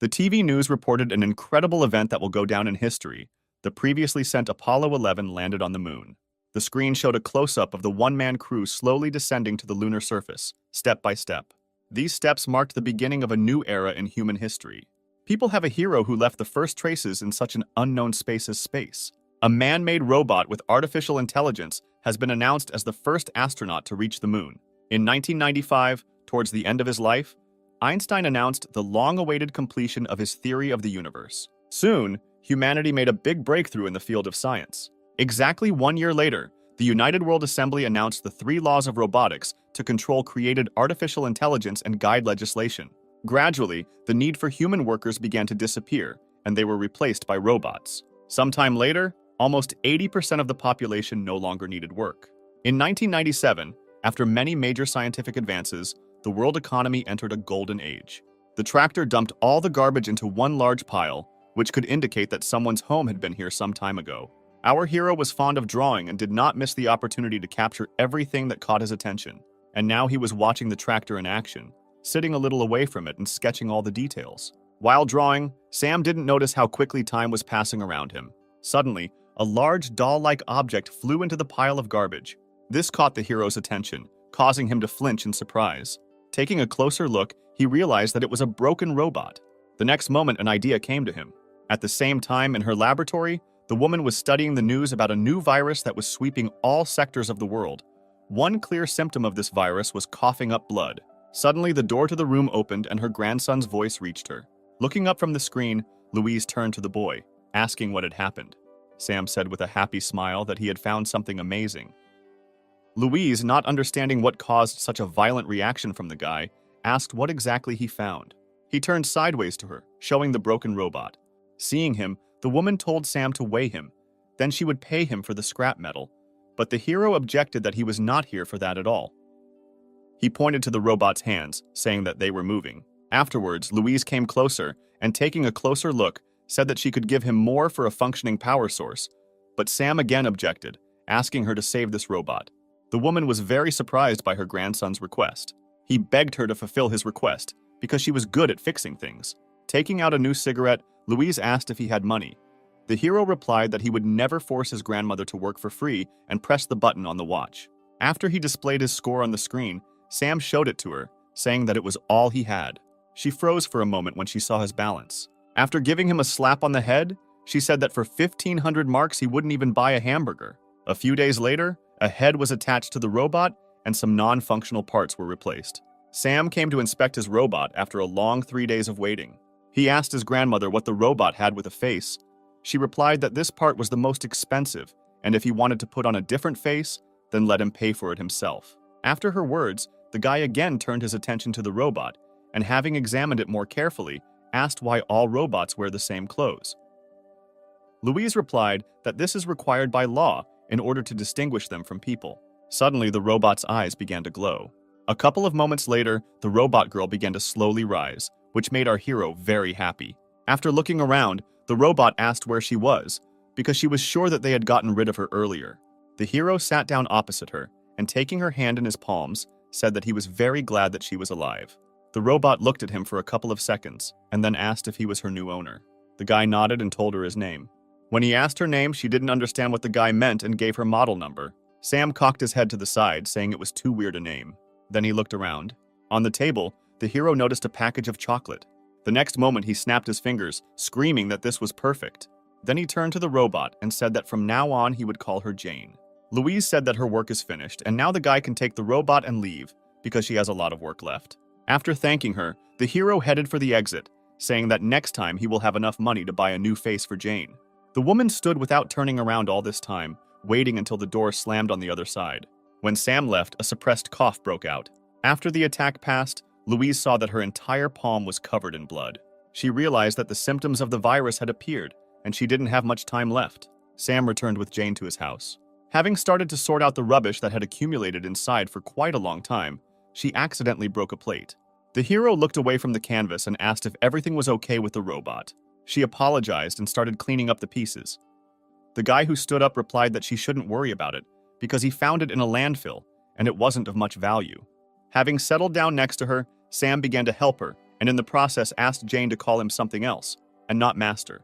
The TV news reported an incredible event that will go down in history. The previously sent Apollo 11 landed on the moon. The screen showed a close-up of the one-man crew slowly descending to the lunar surface, step by step. These steps marked the beginning of a new era in human history. People have a hero who left the first traces in such an unknown space as space. A man-made robot with artificial intelligence has been announced as the first astronaut to reach the moon. In 1995, towards the end of his life, Einstein announced the long-awaited completion of his theory of the universe. Soon, humanity made a big breakthrough in the field of science. Exactly 1 year later, the United World Assembly announced the 3 laws of robotics to control created artificial intelligence and guide legislation. Gradually, the need for human workers began to disappear, and they were replaced by robots. Sometime later, almost 80% of the population no longer needed work. In 1997, after many major scientific advances, the world economy entered a golden age. The tractor dumped all the garbage into one large pile, which could indicate that someone's home had been here some time ago. Our hero was fond of drawing and did not miss the opportunity to capture everything that caught his attention. And now he was watching the tractor in action, sitting a little away from it and sketching all the details. While drawing, Sam didn't notice how quickly time was passing around him. Suddenly, a large doll-like object flew into the pile of garbage. This caught the hero's attention, causing him to flinch in surprise. Taking a closer look, he realized that it was a broken robot. The next moment, an idea came to him. At the same time, in her laboratory, the woman was studying the news about a new virus that was sweeping all sectors of the world. One clear symptom of this virus was coughing up blood. Suddenly, the door to the room opened and her grandson's voice reached her. Looking up from the screen, Louise turned to the boy, asking what had happened. Sam said with a happy smile that he had found something amazing. Louise, not understanding what caused such a violent reaction from the guy, asked what exactly he found. He turned sideways to her, showing the broken robot. Seeing him, the woman told Sam to weigh him. Then she would pay him for the scrap metal. But the hero objected that he was not here for that at all. He pointed to the robot's hands, saying that they were moving. Afterwards, Louise came closer and, taking a closer look, said that she could give him more for a functioning power source. But Sam again objected, asking her to save this robot. The woman was very surprised by her grandson's request. He begged her to fulfill his request because she was good at fixing things. Taking out a new cigarette, Louise asked if he had money. The hero replied that he would never force his grandmother to work for free and pressed the button on the watch. After he displayed his score on the screen, Sam showed it to her, saying that it was all he had. She froze for a moment when she saw his balance. After giving him a slap on the head, she said that for 1,500 marks he wouldn't even buy a hamburger. A few days later, a head was attached to the robot and some non-functional parts were replaced. Sam came to inspect his robot after a long 3 days of waiting. He asked his grandmother what the robot had with a face. She replied that this part was the most expensive, and if he wanted to put on a different face, then let him pay for it himself. After her words, the guy again turned his attention to the robot, and having examined it more carefully, asked why all robots wear the same clothes. Louise replied that this is required by law in order to distinguish them from people. Suddenly, the robot's eyes began to glow. A couple of moments later, the robot girl began to slowly rise, which made our hero very happy. After looking around, the robot asked where she was, because she was sure that they had gotten rid of her earlier. The hero sat down opposite her, and taking her hand in his palms, said that he was very glad that she was alive. The robot looked at him for a couple of seconds, and then asked if he was her new owner. The guy nodded and told her his name. When he asked her name, she didn't understand what the guy meant and gave her model number. Sam cocked his head to the side, saying it was too weird a name. Then he looked around. On the table, the hero noticed a package of chocolate. The next moment, he snapped his fingers, screaming that this was perfect. Then he turned to the robot and said that from now on he would call her Jane. Louise said that her work is finished, and now the guy can take the robot and leave, because she has a lot of work left. After thanking her, the hero headed for the exit, saying that next time he will have enough money to buy a new face for Jane. The woman stood without turning around all this time, waiting until the door slammed on the other side. When Sam left, a suppressed cough broke out. After the attack passed, Louise saw that her entire palm was covered in blood. She realized that the symptoms of the virus had appeared, and she didn't have much time left. Sam returned with Jane to his house. Having started to sort out the rubbish that had accumulated inside for quite a long time, she accidentally broke a plate. The hero looked away from the canvas and asked if everything was okay with the robot. She apologized and started cleaning up the pieces. The guy who stood up replied that she shouldn't worry about it, because he found it in a landfill, and it wasn't of much value. Having settled down next to her, Sam began to help her, and in the process asked Jane to call him something else, and not master.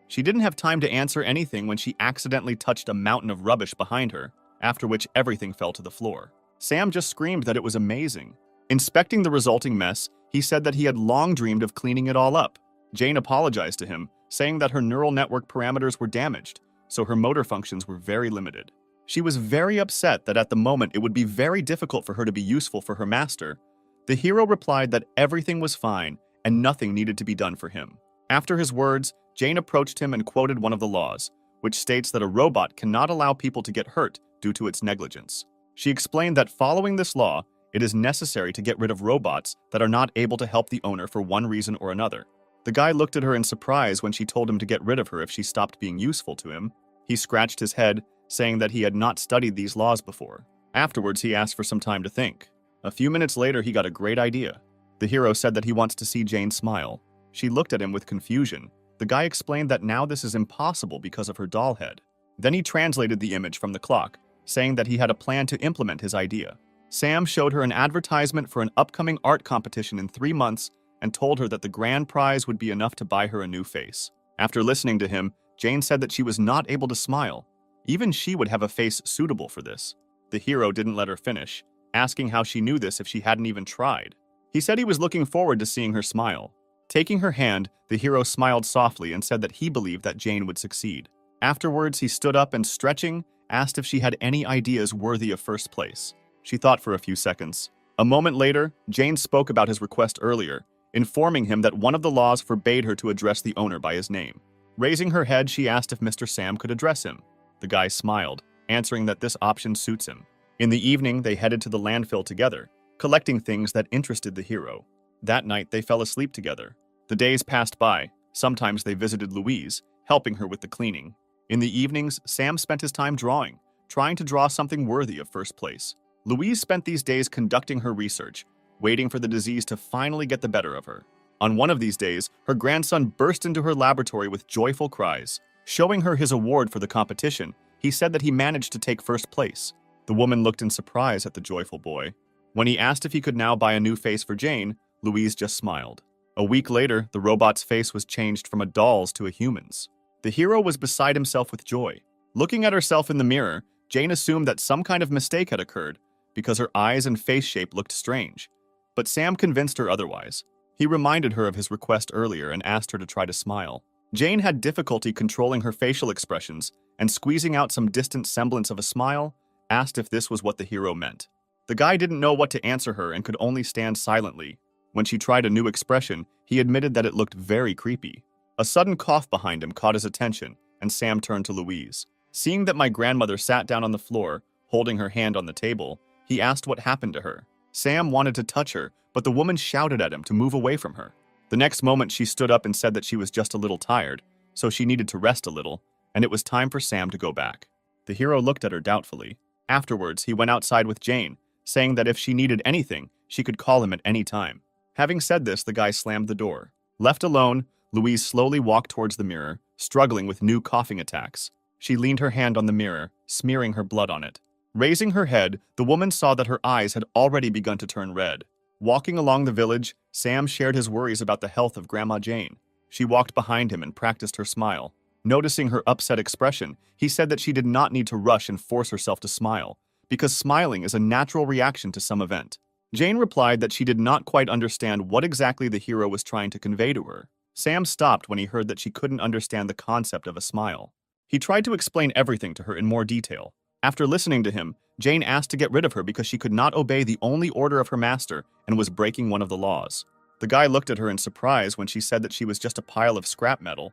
She didn't have time to answer anything when she accidentally touched a mountain of rubbish behind her, after which everything fell to the floor. Sam just screamed that it was amazing. Inspecting the resulting mess, he said that he had long dreamed of cleaning it all up. Jane apologized to him, saying that her neural network parameters were damaged, so her motor functions were very limited. She was very upset that at the moment it would be very difficult for her to be useful for her master. The hero replied that everything was fine and nothing needed to be done for him. After his words, Jane approached him and quoted one of the laws, which states that a robot cannot allow people to get hurt due to its negligence. She explained that following this law, it is necessary to get rid of robots that are not able to help the owner for one reason or another. The guy looked at her in surprise when she told him to get rid of her if she stopped being useful to him. He scratched his head, saying that he had not studied these laws before. Afterwards, he asked for some time to think. A few minutes later, he got a great idea. The hero said that he wants to see Jane smile. She looked at him with confusion. The guy explained that now this is impossible because of her doll head. Then he translated the image from the clock, saying that he had a plan to implement his idea. Sam showed her an advertisement for an upcoming art competition in 3 months and told her that the grand prize would be enough to buy her a new face. After listening to him, Jane said that she was not able to smile. Even she would have a face suitable for this. The hero didn't let her finish, asking how she knew this if she hadn't even tried. He said he was looking forward to seeing her smile. Taking her hand, the hero smiled softly and said that he believed that Jane would succeed. Afterwards, he stood up and, stretching, asked if she had any ideas worthy of first place. She thought for a few seconds. A moment later, Jane spoke about his request earlier, informing him that one of the laws forbade her to address the owner by his name. Raising her head, she asked if Mr. Sam could address him. The guy smiled, answering that this option suits him. In the evening, they headed to the landfill together, collecting things that interested the hero. That night, they fell asleep together. The days passed by. Sometimes they visited Louise, helping her with the cleaning. In the evenings, Sam spent his time drawing, trying to draw something worthy of first place. Louise spent these days conducting her research, waiting for the disease to finally get the better of her. On one of these days, her grandson burst into her laboratory with joyful cries. Showing her his award for the competition, he said that he managed to take first place. The woman looked in surprise at the joyful boy. When he asked if he could now buy a new face for Jane, Louise just smiled. A week later, the robot's face was changed from a doll's to a human's. The hero was beside himself with joy. Looking at herself in the mirror, Jane assumed that some kind of mistake had occurred because her eyes and face shape looked strange. But Sam convinced her otherwise. He reminded her of his request earlier and asked her to try to smile. Jane had difficulty controlling her facial expressions and, squeezing out some distant semblance of a smile, asked if this was what the hero meant. The guy didn't know what to answer her and could only stand silently. When she tried a new expression, he admitted that it looked very creepy. A sudden cough behind him caught his attention, and Sam turned to Louise. Seeing that my grandmother sat down on the floor, holding her hand on the table, he asked what happened to her. Sam wanted to touch her, but the woman shouted at him to move away from her. The next moment, she stood up and said that she was just a little tired, so she needed to rest a little, and it was time for Sam to go back. The hero looked at her doubtfully. Afterwards, he went outside with Jane, saying that if she needed anything, she could call him at any time. Having said this, the guy slammed the door. Left alone, Louise slowly walked towards the mirror, struggling with new coughing attacks. She leaned her hand on the mirror, smearing her blood on it. Raising her head, the woman saw that her eyes had already begun to turn red. Walking along the village, Sam shared his worries about the health of Grandma Jane. She walked behind him and practiced her smile. Noticing her upset expression, he said that she did not need to rush and force herself to smile, because smiling is a natural reaction to some event. Jane replied that she did not quite understand what exactly the hero was trying to convey to her. Sam stopped when he heard that she couldn't understand the concept of a smile. He tried to explain everything to her in more detail. After listening to him, Jane asked to get rid of her because she could not obey the only order of her master and was breaking one of the laws. The guy looked at her in surprise when she said that she was just a pile of scrap metal,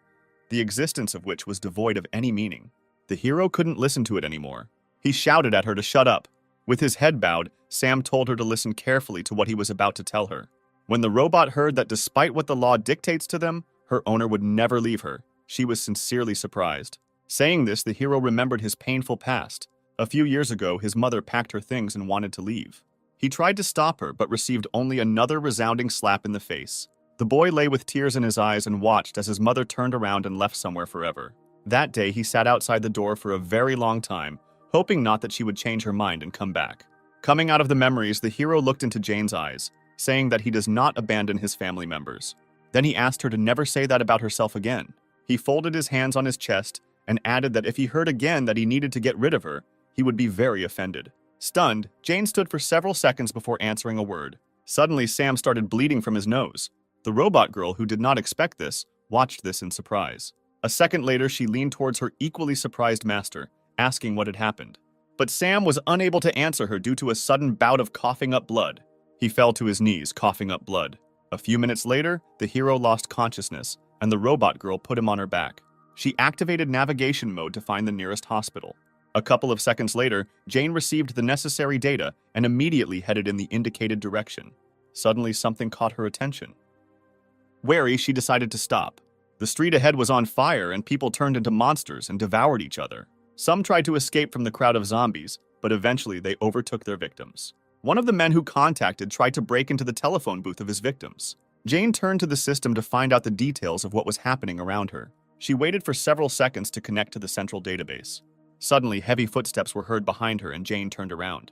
the existence of which was devoid of any meaning. The hero couldn't listen to it anymore. He shouted at her to shut up. With his head bowed, Sam told her to listen carefully to what he was about to tell her. When the robot heard that despite what the law dictates to them, her owner would never leave her, she was sincerely surprised. Saying this, the hero remembered his painful past. A few years ago, his mother packed her things and wanted to leave. He tried to stop her, but received only another resounding slap in the face. The boy lay with tears in his eyes and watched as his mother turned around and left somewhere forever. That day, he sat outside the door for a very long time, hoping not that she would change her mind and come back. Coming out of the memories, the hero looked into Jane's eyes. saying that he does not abandon his family members. Then he asked her to never say that about herself again. He folded his hands on his chest and added that if he heard again that he needed to get rid of her, he would be very offended. Stunned, Jane stood for several seconds before answering a word. Suddenly, Sam started bleeding from his nose. The robot girl, who did not expect this, watched this in surprise. A second later, she leaned towards her equally surprised master, asking what had happened. But Sam was unable to answer her due to a sudden bout of coughing up blood. He fell to his knees, coughing up blood. A few minutes later, the hero lost consciousness, and the robot girl put him on her back. She activated navigation mode to find the nearest hospital. A couple of seconds later, Jane received the necessary data and immediately headed in the indicated direction. Suddenly, something caught her attention. Wary, she decided to stop. The street ahead was on fire and people turned into monsters and devoured each other. Some tried to escape from the crowd of zombies, but eventually they overtook their victims. One of the men who contacted tried to break into the telephone booth of his victims. Jane turned to the system to find out the details of what was happening around her. She waited for several seconds to connect to the central database. Suddenly, heavy footsteps were heard behind her and Jane turned around.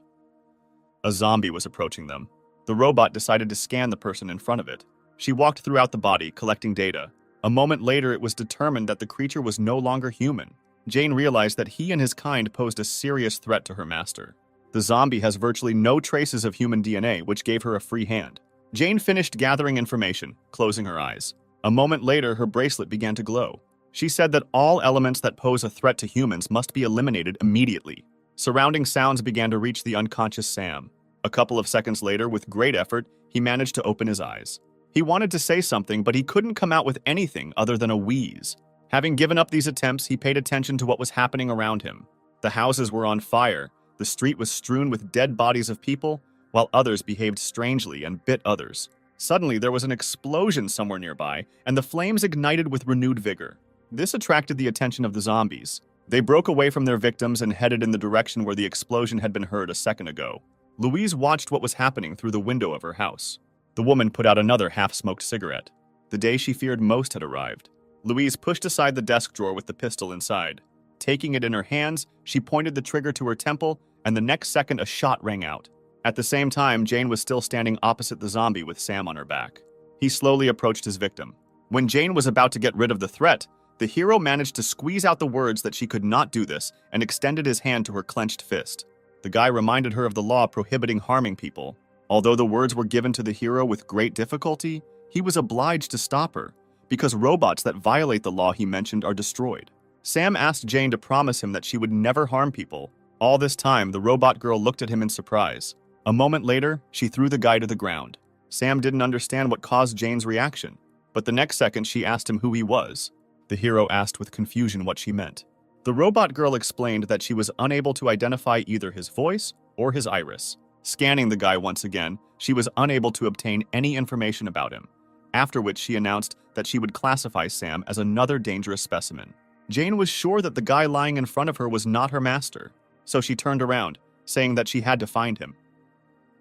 A zombie was approaching them. The robot decided to scan the person in front of it. She walked throughout the body, collecting data. A moment later, it was determined that the creature was no longer human. Jane realized that he and his kind posed a serious threat to her master. The zombie has virtually no traces of human DNA, which gave her a free hand. Jane finished gathering information, closing her eyes. A moment later, her bracelet began to glow. She said that all elements that pose a threat to humans must be eliminated immediately. Surrounding sounds began to reach the unconscious Sam. A couple of seconds later, with great effort, he managed to open his eyes. He wanted to say something, but he couldn't come out with anything other than a wheeze. Having given up these attempts, he paid attention to what was happening around him. The houses were on fire, the street was strewn with dead bodies of people, while others behaved strangely and bit others. Suddenly, there was an explosion somewhere nearby, and the flames ignited with renewed vigor. This attracted the attention of the zombies. They broke away from their victims and headed in the direction where the explosion had been heard a second ago. Louise watched what was happening through the window of her house. The woman put out another half-smoked cigarette. The day she feared most had arrived. Louise pushed aside the desk drawer with the pistol inside. Taking it in her hands, she pointed the trigger to her temple, and the next second a shot rang out. At the same time, Jane was still standing opposite the zombie with Sam on her back. He slowly approached his victim. When Jane was about to get rid of the threat, the hero managed to squeeze out the words that she could not do this and extended his hand to her clenched fist. The guy reminded her of the law prohibiting harming people. Although the words were given to the hero with great difficulty, he was obliged to stop her, because robots that violate the law he mentioned are destroyed. Sam asked Jane to promise him that she would never harm people. All this time, the robot girl looked at him in surprise. A moment later, she threw the guy to the ground. Sam didn't understand what caused Jane's reaction, but the next second she asked him who he was. The hero asked with confusion what she meant. The robot girl explained that she was unable to identify either his voice or his iris. Scanning the guy once again, she was unable to obtain any information about him, after which she announced that she would classify Sam as another dangerous specimen. Jane was sure that the guy lying in front of her was not her master, so she turned around, saying that she had to find him.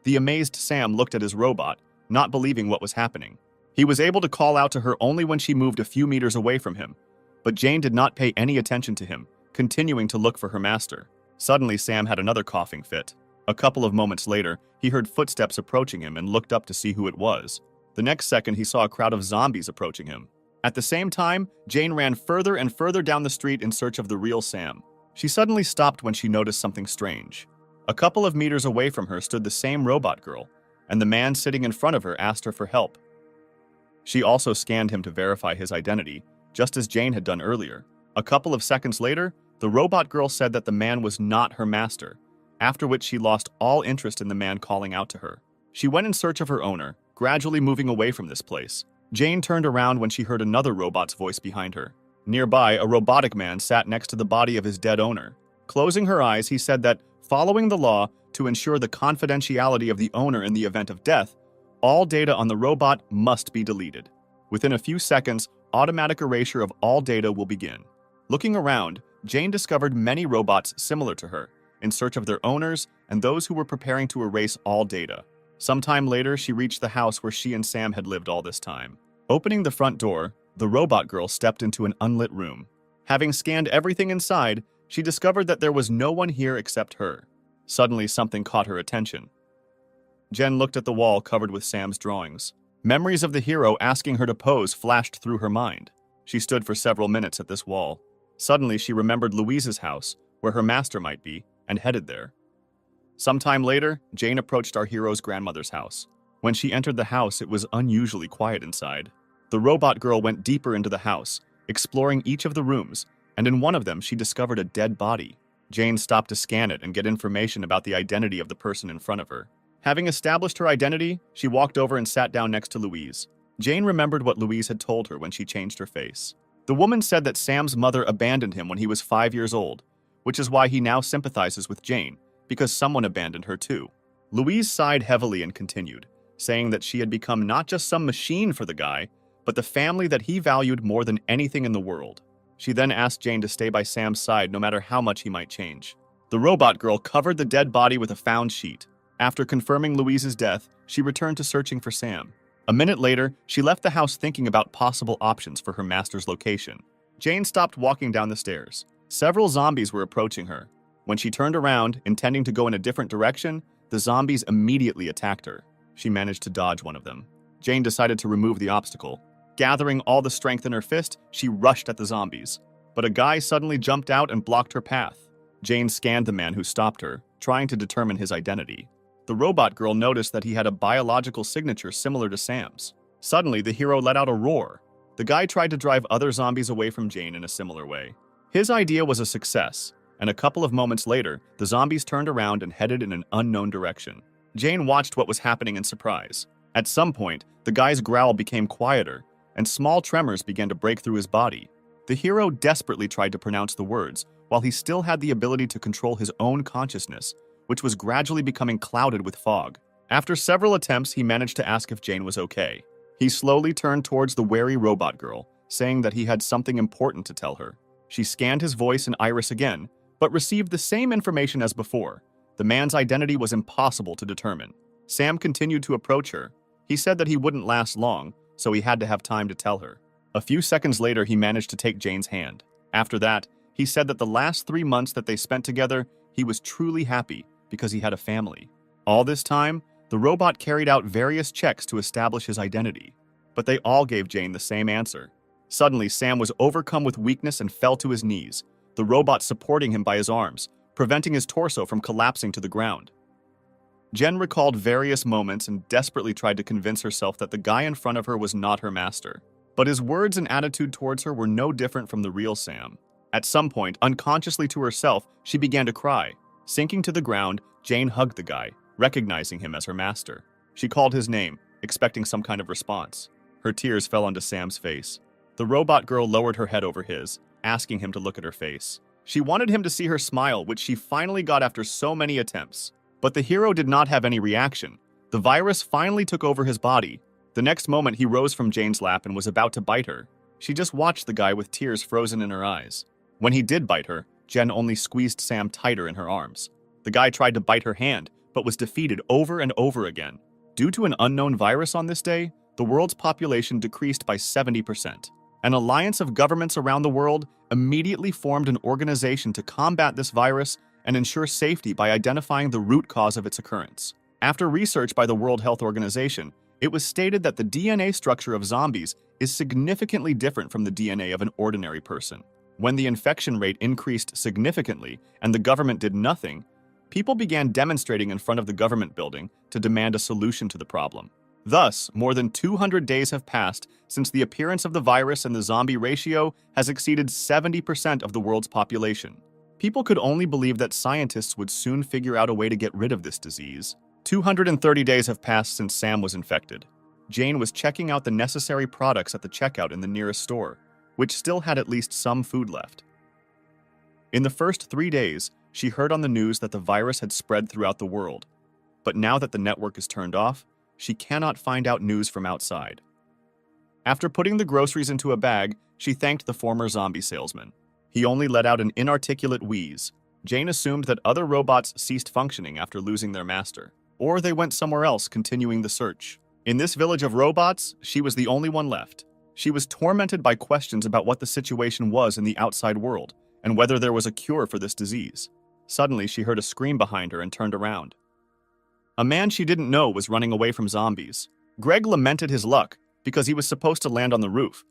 The amazed Sam looked at his robot, not believing what was happening. He was able to call out to her only when she moved a few meters away from him, but Jane did not pay any attention to him, continuing to look for her master. Suddenly, Sam had another coughing fit. A couple of moments later, he heard footsteps approaching him and looked up to see who it was. The next second, he saw a crowd of zombies approaching him. At the same time, Jane ran further and further down the street in search of the real Sam. She suddenly stopped when she noticed something strange. A couple of meters away from her stood the same robot girl, and the man sitting in front of her asked her for help. She also scanned him to verify his identity, just as Jane had done earlier. A couple of seconds later, the robot girl said that the man was not her master, after which she lost all interest in the man calling out to her. She went in search of her owner, gradually moving away from this place. Jane turned around when she heard another robot's voice behind her. Nearby, a robotic man sat next to the body of his dead owner. Closing her eyes, he said that, following the law to ensure the confidentiality of the owner in the event of death, all data on the robot must be deleted. Within a few seconds, automatic erasure of all data will begin. Looking around, Jane discovered many robots similar to her, in search of their owners and those who were preparing to erase all data. Sometime later, she reached the house where she and Sam had lived all this time. Opening the front door, the robot girl stepped into an unlit room. Having scanned everything inside, she discovered that there was no one here except her. Suddenly, something caught her attention. Jen looked at the wall covered with Sam's drawings. Memories of the hero asking her to pose flashed through her mind. She stood for several minutes at this wall. Suddenly, she remembered Louise's house, where her master might be, and headed there. Sometime later, Jane approached our hero's grandmother's house. When she entered the house, it was unusually quiet inside. The robot girl went deeper into the house, exploring each of the rooms, and in one of them, she discovered a dead body. Jane stopped to scan it and get information about the identity of the person in front of her. Having established her identity, she walked over and sat down next to Louise. Jane remembered what Louise had told her when she changed her face. The woman said that Sam's mother abandoned him when he was 5 years old, which is why he now sympathizes with Jane, because someone abandoned her too. Louise sighed heavily and continued, saying that she had become not just some machine for the guy, but the family that he valued more than anything in the world. She then asked Jane to stay by Sam's side no matter how much he might change. The robot girl covered the dead body with a found sheet. After confirming Louise's death, she returned to searching for Sam. A minute later, she left the house thinking about possible options for her master's location. Jane stopped walking down the stairs. Several zombies were approaching her. When she turned around, intending to go in a different direction, the zombies immediately attacked her. She managed to dodge one of them. Jane decided to remove the obstacle. Gathering all the strength in her fist, she rushed at the zombies. But a guy suddenly jumped out and blocked her path. Jane scanned the man who stopped her, trying to determine his identity. The robot girl noticed that he had a biological signature similar to Sam's. Suddenly, the hero let out a roar. The guy tried to drive other zombies away from Jane in a similar way. His idea was a success, and a couple of moments later, the zombies turned around and headed in an unknown direction. Jane watched what was happening in surprise. At some point, the guy's growl became quieter, and small tremors began to break through his body. The hero desperately tried to pronounce the words, while he still had the ability to control his own consciousness, which was gradually becoming clouded with fog. After several attempts, he managed to ask if Jane was okay. He slowly turned towards the wary robot girl, saying that he had something important to tell her. She scanned his voice and iris again, but received the same information as before. The man's identity was impossible to determine. Sam continued to approach her. He said that he wouldn't last long, so he had to have time to tell her. A few seconds later, he managed to take Jane's hand. After that, he said that the last 3 months that they spent together, he was truly happy because he had a family. All this time, the robot carried out various checks to establish his identity, but they all gave Jane the same answer. Suddenly, Sam was overcome with weakness and fell to his knees, the robot supporting him by his arms, preventing his torso from collapsing to the ground. Jen recalled various moments and desperately tried to convince herself that the guy in front of her was not her master. But his words and attitude towards her were no different from the real Sam. At some point, unconsciously to herself, she began to cry. Sinking to the ground, Jane hugged the guy, recognizing him as her master. She called his name, expecting some kind of response. Her tears fell onto Sam's face. The robot girl lowered her head over his, asking him to look at her face. She wanted him to see her smile, which she finally got after so many attempts. But the hero did not have any reaction. The virus finally took over his body. The next moment, he rose from Jane's lap and was about to bite her. She just watched the guy with tears frozen in her eyes. When he did bite her, Jen only squeezed Sam tighter in her arms. The guy tried to bite her hand, but was defeated over and over again. Due to an unknown virus on this day, the world's population decreased by 70%. An alliance of governments around the world immediately formed an organization to combat this virus and ensure safety by identifying the root cause of its occurrence. After research by the World Health Organization, it was stated that the DNA structure of zombies is significantly different from the DNA of an ordinary person. When the infection rate increased significantly and the government did nothing, people began demonstrating in front of the government building to demand a solution to the problem. Thus, more than 200 days have passed since the appearance of the virus, and the zombie ratio has exceeded 70% of the world's population. People could only believe that scientists would soon figure out a way to get rid of this disease. 230 days have passed since Sam was infected. Jane was checking out the necessary products at the checkout in the nearest store, which still had at least some food left. In the first 3 days, she heard on the news that the virus had spread throughout the world. But now that the network is turned off, she cannot find out news from outside. After putting the groceries into a bag, she thanked the former zombie salesman. He only let out an inarticulate wheeze. Jane assumed that other robots ceased functioning after losing their master, or they went somewhere else, continuing the search. In this village of robots, she was the only one left. She was tormented by questions about what the situation was in the outside world, and whether there was a cure for this disease. Suddenly, she heard a scream behind her and turned around. A man she didn't know was running away from zombies. Greg lamented his luck because he was supposed to land on the roof,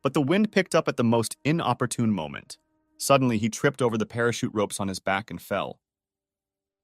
but the wind picked up at the most inopportune moment. Suddenly, he tripped over the parachute ropes on his back and fell.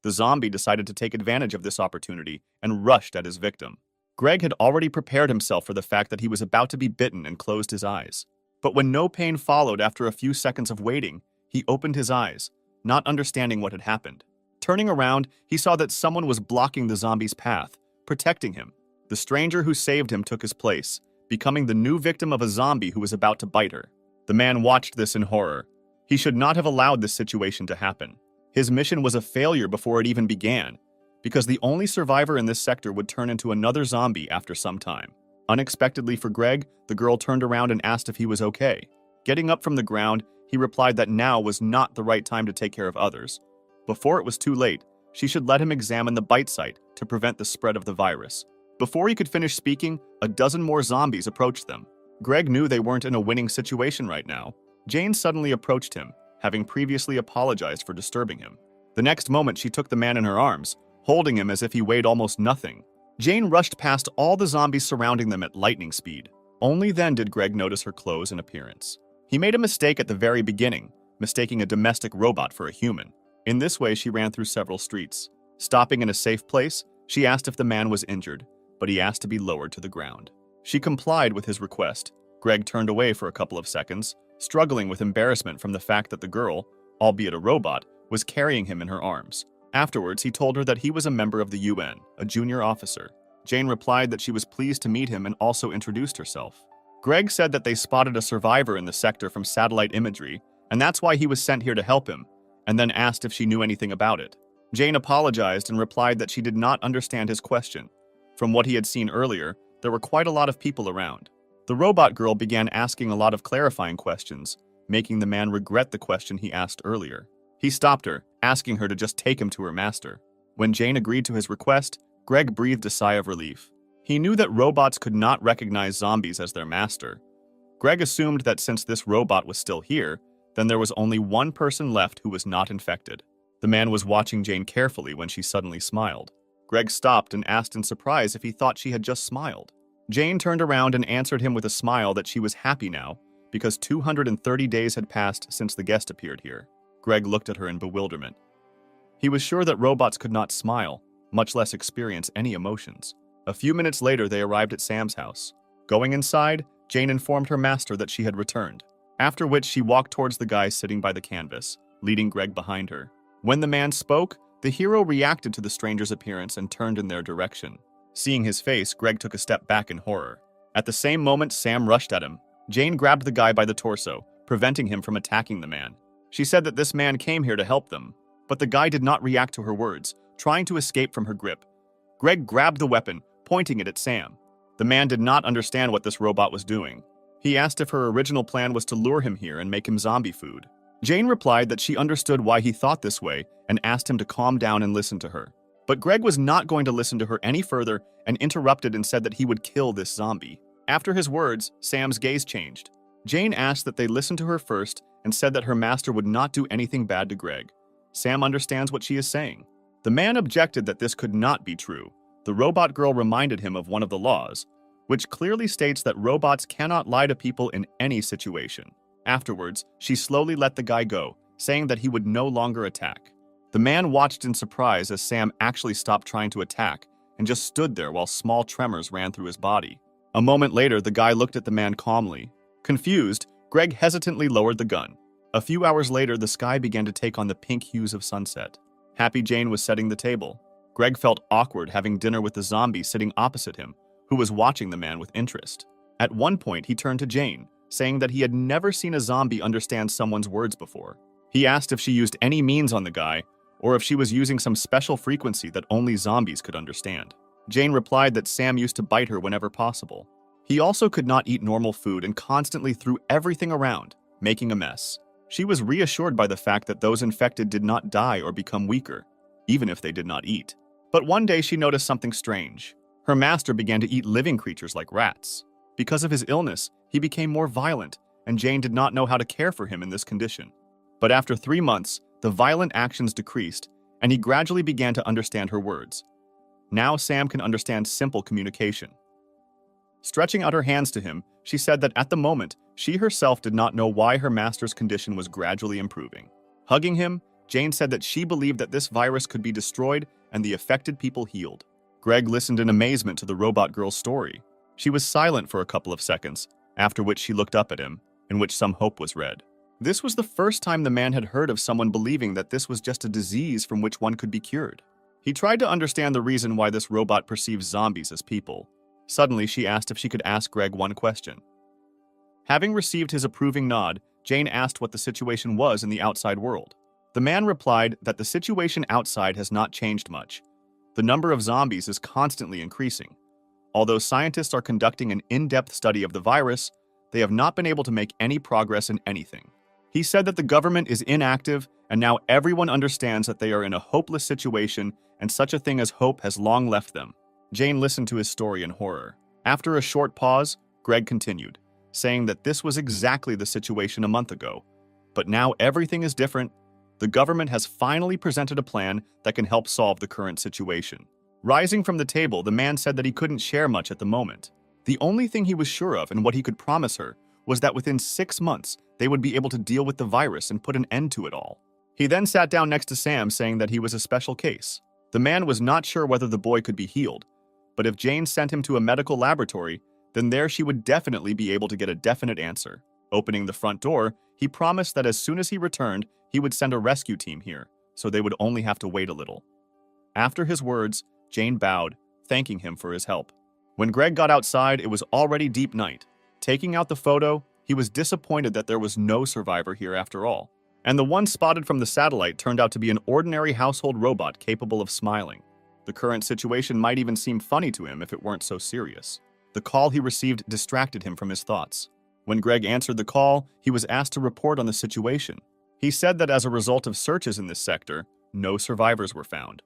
The zombie decided to take advantage of this opportunity and rushed at his victim. Greg had already prepared himself for the fact that he was about to be bitten and closed his eyes. But when no pain followed after a few seconds of waiting, he opened his eyes, not understanding what had happened. Turning around, he saw that someone was blocking the zombie's path, protecting him. The stranger who saved him took his place, becoming the new victim of a zombie who was about to bite her. The man watched this in horror. He should not have allowed this situation to happen. His mission was a failure before it even began, because the only survivor in this sector would turn into another zombie after some time. Unexpectedly for Greg, the girl turned around and asked if he was okay. Getting up from the ground, he replied that now was not the right time to take care of others. Before it was too late, she should let him examine the bite site to prevent the spread of the virus. Before he could finish speaking, a dozen more zombies approached them. Greg knew they weren't in a winning situation right now. Jane suddenly approached him, having previously apologized for disturbing him. The next moment, she took the man in her arms, holding him as if he weighed almost nothing. Jane rushed past all the zombies surrounding them at lightning speed. Only then did Greg notice her clothes and appearance. He made a mistake at the very beginning, mistaking a domestic robot for a human. In this way, she ran through several streets. Stopping in a safe place, she asked if the man was injured, but he asked to be lowered to the ground. She complied with his request. Greg turned away for a couple of seconds, struggling with embarrassment from the fact that the girl, albeit a robot, was carrying him in her arms. Afterwards, he told her that he was a member of the UN, a junior officer. Jane replied that she was pleased to meet him and also introduced herself. Greg said that they spotted a survivor in the sector from satellite imagery, and that's why he was sent here to help him, and then asked if she knew anything about it. Jane apologized and replied that she did not understand his question. From what he had seen earlier, there were quite a lot of people around. The robot girl began asking a lot of clarifying questions, making the man regret the question he asked earlier. He stopped her, asking her to just take him to her master. When Jane agreed to his request, Greg breathed a sigh of relief. He knew that robots could not recognize zombies as their master. Greg assumed that since this robot was still here, then there was only one person left who was not infected. The man was watching Jane carefully when she suddenly smiled. Greg stopped and asked in surprise if he thought she had just smiled. Jane turned around and answered him with a smile that she was happy now, because 230 days had passed since the guest appeared here. Greg looked at her in bewilderment. He was sure that robots could not smile, much less experience any emotions. A few minutes later, they arrived at Sam's house. Going inside, Jane informed her master that she had returned, after which she walked towards the guy sitting by the canvas, leading Greg behind her. When the man spoke, the hero reacted to the stranger's appearance and turned in their direction. Seeing his face, Greg took a step back in horror. At the same moment, Sam rushed at him. Jane grabbed the guy by the torso, preventing him from attacking the man. She said that this man came here to help them, but the guy did not react to her words, trying to escape from her grip. Greg grabbed the weapon, pointing it at Sam. The man did not understand what this robot was doing. He asked if her original plan was to lure him here and make him zombie food. Jane replied that she understood why he thought this way and asked him to calm down and listen to her. But Greg was not going to listen to her any further and interrupted and said that he would kill this zombie. After his words, Sam's gaze changed. Jane asked that they listen to her first and said that her master would not do anything bad to Greg. Sam understands what she is saying. The man objected that this could not be true. The robot girl reminded him of one of the laws, which clearly states that robots cannot lie to people in any situation. Afterwards, she slowly let the guy go, saying that he would no longer attack. The man watched in surprise as Sam actually stopped trying to attack and just stood there while small tremors ran through his body. A moment later, the guy looked at the man calmly. Confused, Greg hesitantly lowered the gun. A few hours later, the sky began to take on the pink hues of sunset. Happy Jane was setting the table. Greg felt awkward having dinner with the zombie sitting opposite him, who was watching the man with interest. At one point, he turned to Jane, saying that he had never seen a zombie understand someone's words before. He asked if she used any means on the guy, or if she was using some special frequency that only zombies could understand. Jane replied that Sam used to bite her whenever possible. He also could not eat normal food and constantly threw everything around, making a mess. She was reassured by the fact that those infected did not die or become weaker, even if they did not eat. But one day she noticed something strange. Her master began to eat living creatures like rats. Because of his illness, he became more violent, and Jane did not know how to care for him in this condition. But after 3 months, the violent actions decreased, and he gradually began to understand her words. Now Sam can understand simple communication. Stretching out her hands to him, she said that at the moment, she herself did not know why her master's condition was gradually improving. Hugging him, Jane said that she believed that this virus could be destroyed and the affected people healed. Greg listened in amazement to the robot girl's story. She was silent for a couple of seconds, after which she looked up at him, in which some hope was read. This was the first time the man had heard of someone believing that this was just a disease from which one could be cured. He tried to understand the reason why this robot perceives zombies as people. Suddenly, she asked if she could ask Greg one question. Having received his approving nod, Jane asked what the situation was in the outside world. The man replied that the situation outside has not changed much. The number of zombies is constantly increasing. Although scientists are conducting an in-depth study of the virus, they have not been able to make any progress in anything. He said that the government is inactive, and now everyone understands that they are in a hopeless situation, and such a thing as hope has long left them. Jane listened to his story in horror. After a short pause, Greg continued, saying that this was exactly the situation a month ago. But now everything is different. The government has finally presented a plan that can help solve the current situation. Rising from the table, the man said that he couldn't share much at the moment. The only thing he was sure of and what he could promise her was that within 6 months, they would be able to deal with the virus and put an end to it all. He then sat down next to Sam, saying that he was a special case. The man was not sure whether the boy could be healed, but if Jane sent him to a medical laboratory, then there she would definitely be able to get a definite answer. Opening the front door, he promised that as soon as he returned, he would send a rescue team here, so they would only have to wait a little. After his words, Jane bowed, thanking him for his help. When Greg got outside, it was already deep night. Taking out the photo, he was disappointed that there was no survivor here after all. And the one spotted from the satellite turned out to be an ordinary household robot capable of smiling. The current situation might even seem funny to him if it weren't so serious. The call he received distracted him from his thoughts. When Greg answered the call, he was asked to report on the situation. He said that as a result of searches in this sector, no survivors were found.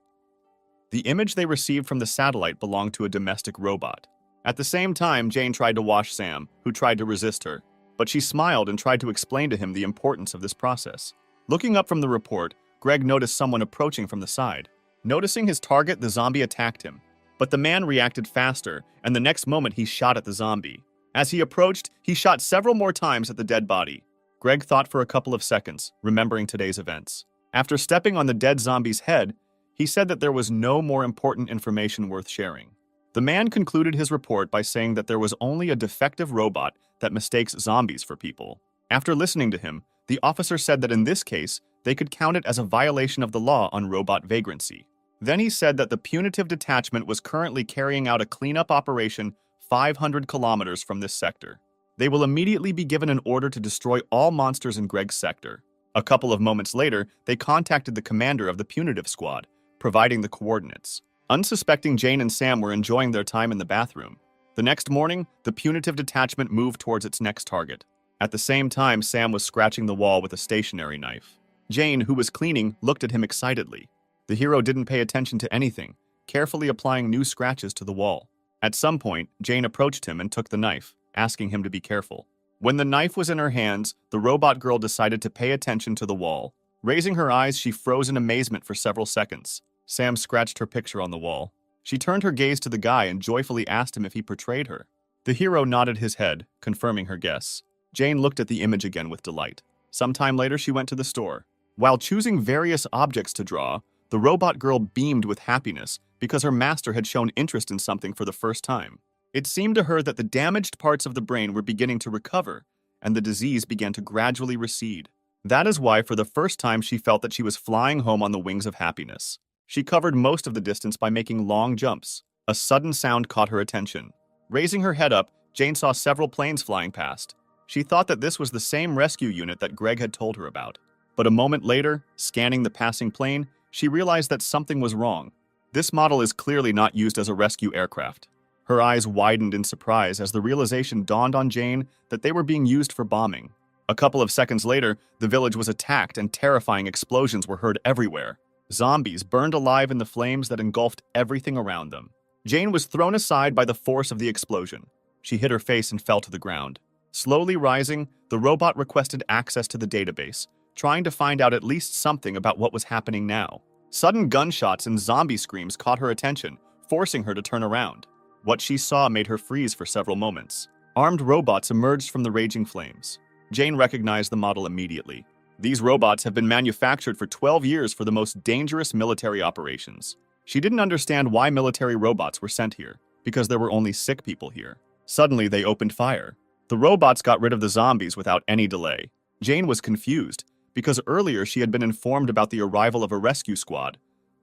The image they received from the satellite belonged to a domestic robot. At the same time, Jane tried to wash Sam, who tried to resist her, but she smiled and tried to explain to him the importance of this process. Looking up from the report, Greg noticed someone approaching from the side. Noticing his target, the zombie attacked him, but the man reacted faster, and the next moment he shot at the zombie. As he approached, he shot several more times at the dead body. Greg thought for a couple of seconds, remembering today's events. After stepping on the dead zombie's head, he said that there was no more important information worth sharing. The man concluded his report by saying that there was only a defective robot that mistakes zombies for people. After listening to him, the officer said that in this case, they could count it as a violation of the law on robot vagrancy. Then he said that the punitive detachment was currently carrying out a cleanup operation 500 kilometers from this sector. They will immediately be given an order to destroy all monsters in Greg's sector. A couple of moments later, they contacted the commander of the punitive squad, providing the coordinates. Unsuspecting Jane and Sam were enjoying their time in the bathroom. The next morning, the punitive detachment moved towards its next target. At the same time, Sam was scratching the wall with a stationary knife. Jane, who was cleaning, looked at him excitedly. The hero didn't pay attention to anything, carefully applying new scratches to the wall. At some point, Jane approached him and took the knife, asking him to be careful. When the knife was in her hands, the robot girl decided to pay attention to the wall. Raising her eyes, she froze in amazement for several seconds. Sam scratched her picture on the wall. She turned her gaze to the guy and joyfully asked him if he portrayed her. The hero nodded his head, confirming her guess. Jane looked at the image again with delight. Sometime later, she went to the store. While choosing various objects to draw, the robot girl beamed with happiness because her master had shown interest in something for the first time. It seemed to her that the damaged parts of the brain were beginning to recover, and the disease began to gradually recede. That is why, for the first time, she felt that she was flying home on the wings of happiness. She covered most of the distance by making long jumps. A sudden sound caught her attention. Raising her head up, Jane saw several planes flying past. She thought that this was the same rescue unit that Greg had told her about. But a moment later, scanning the passing plane, she realized that something was wrong. This model is clearly not used as a rescue aircraft. Her eyes widened in surprise as the realization dawned on Jane that they were being used for bombing. A couple of seconds later, the village was attacked and terrifying explosions were heard everywhere. Zombies burned alive in the flames that engulfed everything around them. Jane was thrown aside by the force of the explosion. She hit her face and fell to the ground. Slowly rising, the robot requested access to the database, trying to find out at least something about what was happening now. Sudden gunshots and zombie screams caught her attention, forcing her to turn around. What she saw made her freeze for several moments. Armed robots emerged from the raging flames. Jane recognized the model immediately. These robots have been manufactured for 12 years for the most dangerous military operations. She didn't understand why military robots were sent here, because there were only sick people here. Suddenly, they opened fire. The robots got rid of the zombies without any delay. Jane was confused, because earlier she had been informed about the arrival of a rescue squad,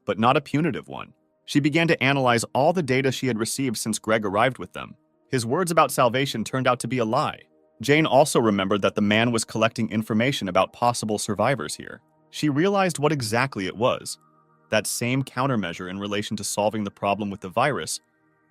but not a punitive one. She began to analyze all the data she had received since Greg arrived with them. His words about salvation turned out to be a lie. Jane also remembered that the man was collecting information about possible survivors here. She realized what exactly it was. That same countermeasure in relation to solving the problem with the virus.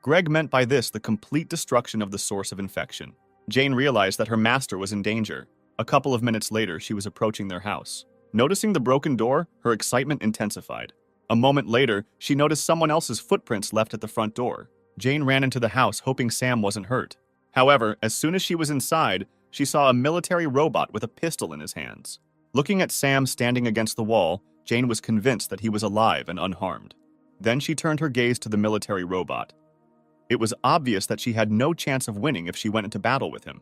Greg meant by this the complete destruction of the source of infection. Jane realized that her master was in danger. A couple of minutes later, she was approaching their house. Noticing the broken door, her excitement intensified. A moment later, she noticed someone else's footprints left at the front door. Jane ran into the house, hoping Sam wasn't hurt. However, as soon as she was inside, she saw a military robot with a pistol in his hands. Looking at Sam standing against the wall, Jane was convinced that he was alive and unharmed. Then she turned her gaze to the military robot. It was obvious that she had no chance of winning if she went into battle with him.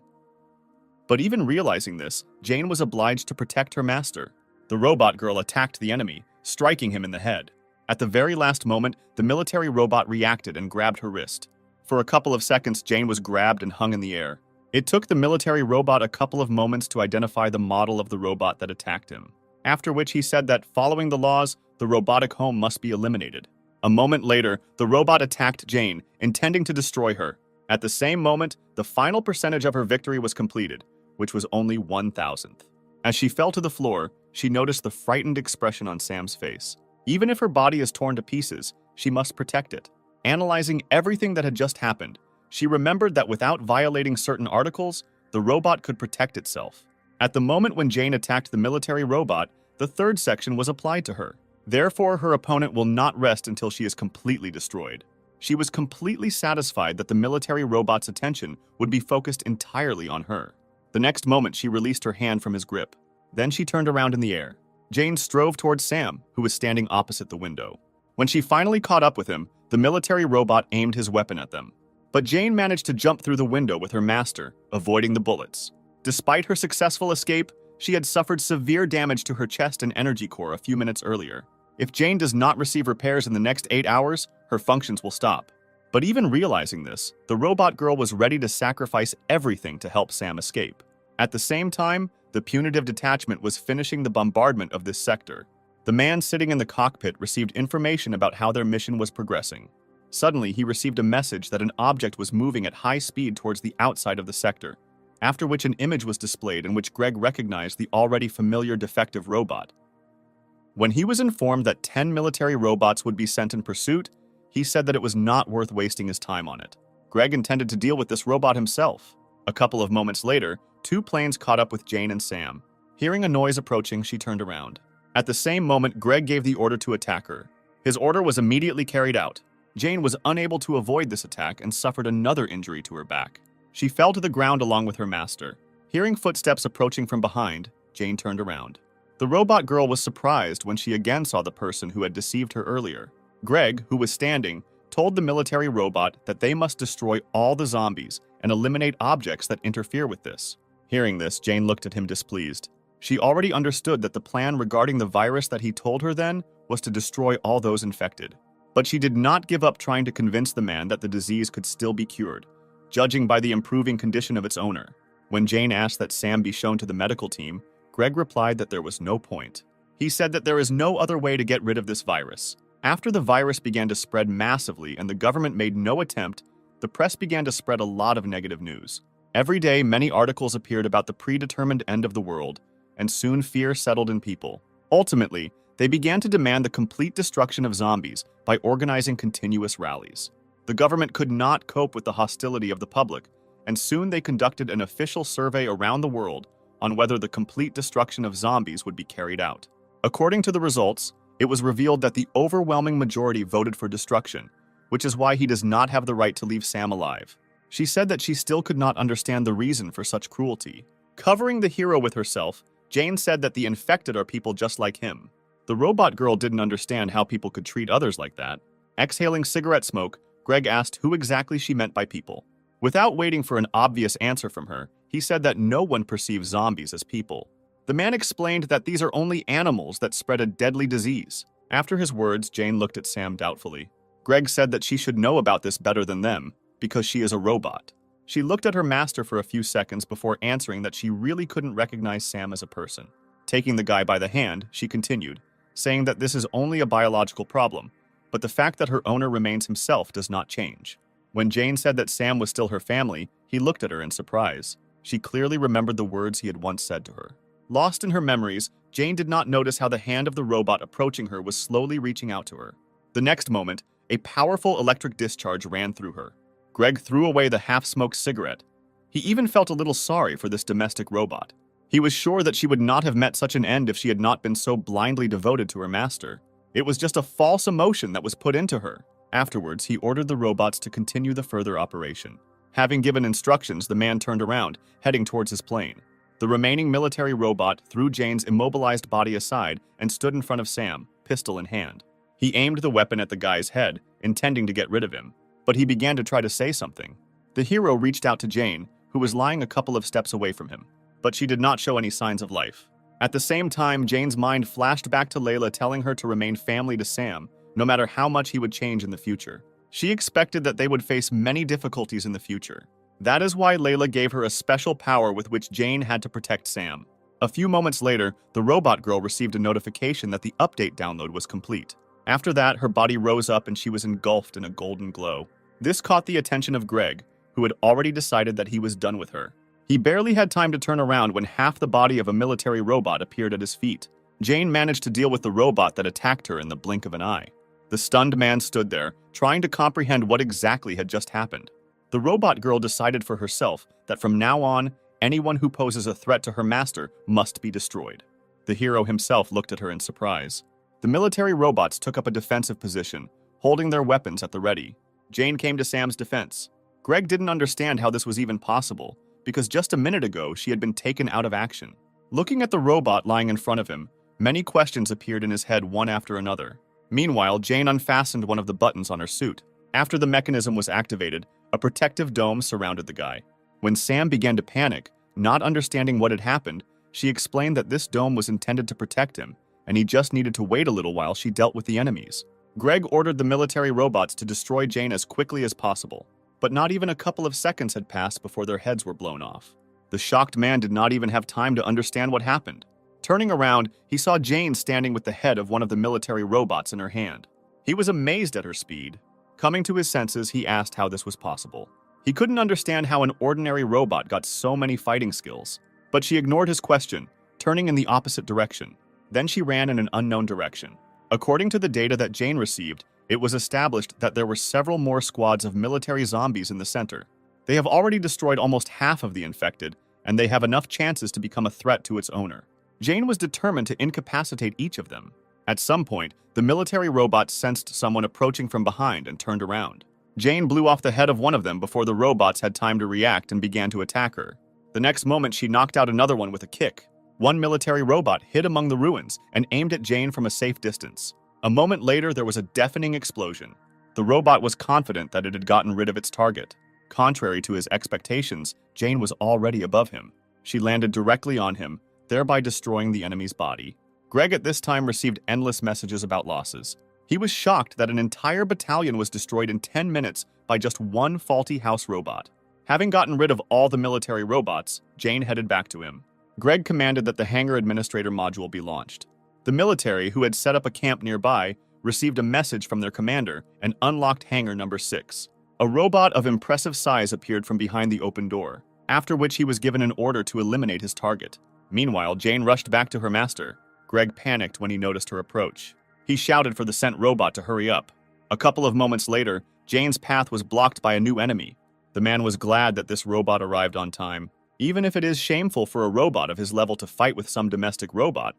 But even realizing this, Jane was obliged to protect her master. The robot girl attacked the enemy, striking him in the head. At the very last moment, the military robot reacted and grabbed her wrist. For a couple of seconds, Jane was grabbed and hung in the air. It took the military robot a couple of moments to identify the model of the robot that attacked him, after which he said that, following the laws, the robotic home must be eliminated. A moment later, the robot attacked Jane, intending to destroy her. At the same moment, the final percentage of her victory was completed, which was only 1,000th. As she fell to the floor, she noticed the frightened expression on Sam's face. Even if her body is torn to pieces, she must protect it. Analyzing everything that had just happened, she remembered that without violating certain articles, the robot could protect itself. At the moment when Jane attacked the military robot, the third section was applied to her. Therefore, her opponent will not rest until she is completely destroyed. She was completely satisfied that the military robot's attention would be focused entirely on her. The next moment, she released her hand from his grip. Then she turned around in the air. Jane strove towards Sam, who was standing opposite the window. When she finally caught up with him, the military robot aimed his weapon at them. But Jane managed to jump through the window with her master, avoiding the bullets. Despite her successful escape, she had suffered severe damage to her chest and energy core a few minutes earlier. If Jane does not receive repairs in the next 8 hours, her functions will stop. But even realizing this, the robot girl was ready to sacrifice everything to help Sam escape. At the same time, the punitive detachment was finishing the bombardment of this sector. The man sitting in the cockpit received information about how their mission was progressing. Suddenly, he received a message that an object was moving at high speed towards the outside of the sector, after which an image was displayed in which Greg recognized the already familiar defective robot. When he was informed that 10 military robots would be sent in pursuit, he said that it was not worth wasting his time on it. Greg intended to deal with this robot himself. A couple of moments later, 2 planes caught up with Jane and Sam. Hearing a noise approaching, she turned around. At the same moment, Greg gave the order to attack her. His order was immediately carried out. Jane was unable to avoid this attack and suffered another injury to her back. She fell to the ground along with her master. Hearing footsteps approaching from behind, Jane turned around. The robot girl was surprised when she again saw the person who had deceived her earlier. Greg, who was standing, told the military robot that they must destroy all the zombies and eliminate objects that interfere with this. Hearing this, Jane looked at him displeased. She already understood that the plan regarding the virus that he told her then was to destroy all those infected. But she did not give up trying to convince the man that the disease could still be cured, judging by the improving condition of its owner. When Jane asked that Sam be shown to the medical team, Greg replied that there was no point. He said that there is no other way to get rid of this virus. After the virus began to spread massively and the government made no attempt, the press began to spread a lot of negative news. Every day, many articles appeared about the predetermined end of the world, and soon fear settled in people. Ultimately, they began to demand the complete destruction of zombies by organizing continuous rallies. The government could not cope with the hostility of the public, and soon they conducted an official survey around the world on whether the complete destruction of zombies would be carried out. According to the results, it was revealed that the overwhelming majority voted for destruction, which is why he does not have the right to leave Sam alive. She said that she still could not understand the reason for such cruelty. Covering the hero with herself, Jane said that the infected are people just like him. The robot girl didn't understand how people could treat others like that. Exhaling cigarette smoke, Greg asked who exactly she meant by people. Without waiting for an obvious answer from her, he said that no one perceives zombies as people. The man explained that these are only animals that spread a deadly disease. After his words, Jane looked at Sam doubtfully. Greg said that she should know about this better than them, because she is a robot. She looked at her master for a few seconds before answering that she really couldn't recognize Sam as a person. Taking the guy by the hand, she continued, saying that this is only a biological problem, but the fact that her owner remains himself does not change. When Jane said that Sam was still her family, he looked at her in surprise. She clearly remembered the words he had once said to her. Lost in her memories, Jane did not notice how the hand of the robot approaching her was slowly reaching out to her. The next moment, a powerful electric discharge ran through her. Greg threw away the half-smoked cigarette. He even felt a little sorry for this domestic robot. He was sure that she would not have met such an end if she had not been so blindly devoted to her master. It was just a false emotion that was put into her. Afterwards, he ordered the robots to continue the further operation. Having given instructions, the man turned around, heading towards his plane. The remaining military robot threw Jane's immobilized body aside and stood in front of Sam, pistol in hand. He aimed the weapon at the guy's head, intending to get rid of him, but he began to try to say something. The hero reached out to Jane, who was lying a couple of steps away from him, but she did not show any signs of life. At the same time, Jane's mind flashed back to Layla telling her to remain family to Sam, no matter how much he would change in the future. She expected that they would face many difficulties in the future. That is why Layla gave her a special power with which Jane had to protect Sam. A few moments later, the robot girl received a notification that the update download was complete. After that, her body rose up and she was engulfed in a golden glow. This caught the attention of Greg, who had already decided that he was done with her. He barely had time to turn around when half the body of a military robot appeared at his feet. Jane managed to deal with the robot that attacked her in the blink of an eye. The stunned man stood there, trying to comprehend what exactly had just happened. The robot girl decided for herself that from now on, anyone who poses a threat to her master must be destroyed. The hero himself looked at her in surprise. The military robots took up a defensive position, holding their weapons at the ready. Jane came to Sam's defense. Greg didn't understand how this was even possible, because just a minute ago she had been taken out of action. Looking at the robot lying in front of him, many questions appeared in his head one after another. Meanwhile, Jane unfastened one of the buttons on her suit. After the mechanism was activated, a protective dome surrounded the guy. When Sam began to panic, not understanding what had happened, she explained that this dome was intended to protect him, and he just needed to wait a little while she dealt with the enemies. Greg ordered the military robots to destroy Jane as quickly as possible, but not even a couple of seconds had passed before their heads were blown off. The shocked man did not even have time to understand what happened. Turning around, he saw Jane standing with the head of one of the military robots in her hand. He was amazed at her speed. Coming to his senses, he asked how this was possible. He couldn't understand how an ordinary robot got so many fighting skills, but she ignored his question, turning in the opposite direction. Then she ran in an unknown direction. According to the data that Jane received, it was established that there were several more squads of military zombies in the center. They have already destroyed almost half of the infected, and they have enough chances to become a threat to its owner. Jane was determined to incapacitate each of them. At some point, the military robot sensed someone approaching from behind and turned around. Jane blew off the head of one of them before the robots had time to react and began to attack her. The next moment, she knocked out another one with a kick. One military robot hid among the ruins and aimed at Jane from a safe distance. A moment later, there was a deafening explosion. The robot was confident that it had gotten rid of its target. Contrary to his expectations, Jane was already above him. She landed directly on him, thereby destroying the enemy's body. Greg at this time received endless messages about losses. He was shocked that an entire battalion was destroyed in 10 minutes by just one faulty house robot. Having gotten rid of all the military robots, Jane headed back to him. Greg commanded that the hangar administrator module be launched. The military, who had set up a camp nearby, received a message from their commander and unlocked hangar number 6. A robot of impressive size appeared from behind the open door, after which he was given an order to eliminate his target. Meanwhile, Jane rushed back to her master. Greg panicked when he noticed her approach. He shouted for the sent robot to hurry up. A couple of moments later, Jane's path was blocked by a new enemy. The man was glad that this robot arrived on time. Even if it is shameful for a robot of his level to fight with some domestic robot,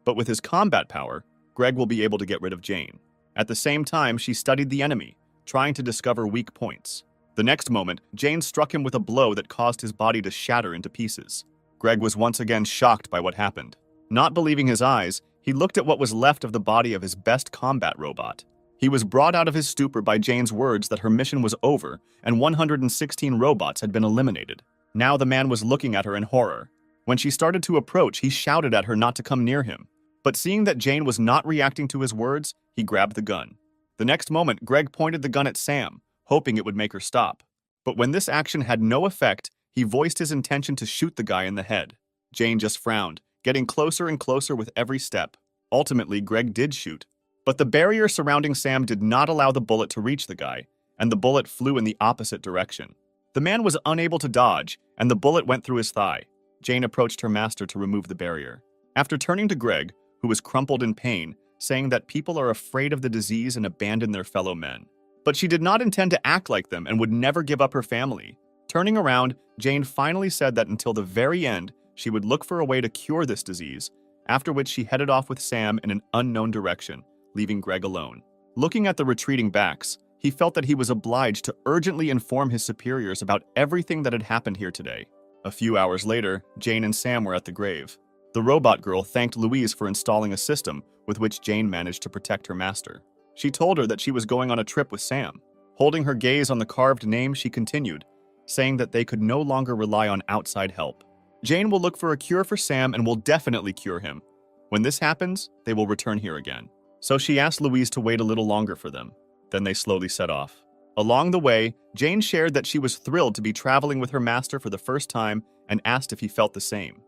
but with his combat power, Greg will be able to get rid of Jane. At the same time, she studied the enemy, trying to discover weak points. The next moment, Jane struck him with a blow that caused his body to shatter into pieces. Greg was once again shocked by what happened. Not believing his eyes, he looked at what was left of the body of his best combat robot. He was brought out of his stupor by Jane's words that her mission was over and 116 robots had been eliminated. Now the man was looking at her in horror. When she started to approach, he shouted at her not to come near him. But seeing that Jane was not reacting to his words, he grabbed the gun. The next moment, Greg pointed the gun at Sam, hoping it would make her stop. But when this action had no effect, he voiced his intention to shoot the guy in the head. Jane just frowned, getting closer and closer with every step. Ultimately, Greg did shoot. But the barrier surrounding Sam did not allow the bullet to reach the guy, and the bullet flew in the opposite direction. The man was unable to dodge, and the bullet went through his thigh. Jane approached her master to remove the barrier. After turning to Greg, who was crumpled in pain, saying that people are afraid of the disease and abandon their fellow men. But she did not intend to act like them and would never give up her family. Turning around, Jane finally said that until the very end, she would look for a way to cure this disease, after which she headed off with Sam in an unknown direction, leaving Greg alone. Looking at the retreating backs, he felt that he was obliged to urgently inform his superiors about everything that had happened here today. A few hours later, Jane and Sam were at the grave. The robot girl thanked Louise for installing a system with which Jane managed to protect her master. She told her that she was going on a trip with Sam. Holding her gaze on the carved name, she continued, saying that they could no longer rely on outside help. Jane will look for a cure for Sam and will definitely cure him. When this happens, they will return here again. So she asked Louise to wait a little longer for them. Then they slowly set off. Along the way, Jane shared that she was thrilled to be traveling with her master for the first time and asked if he felt the same.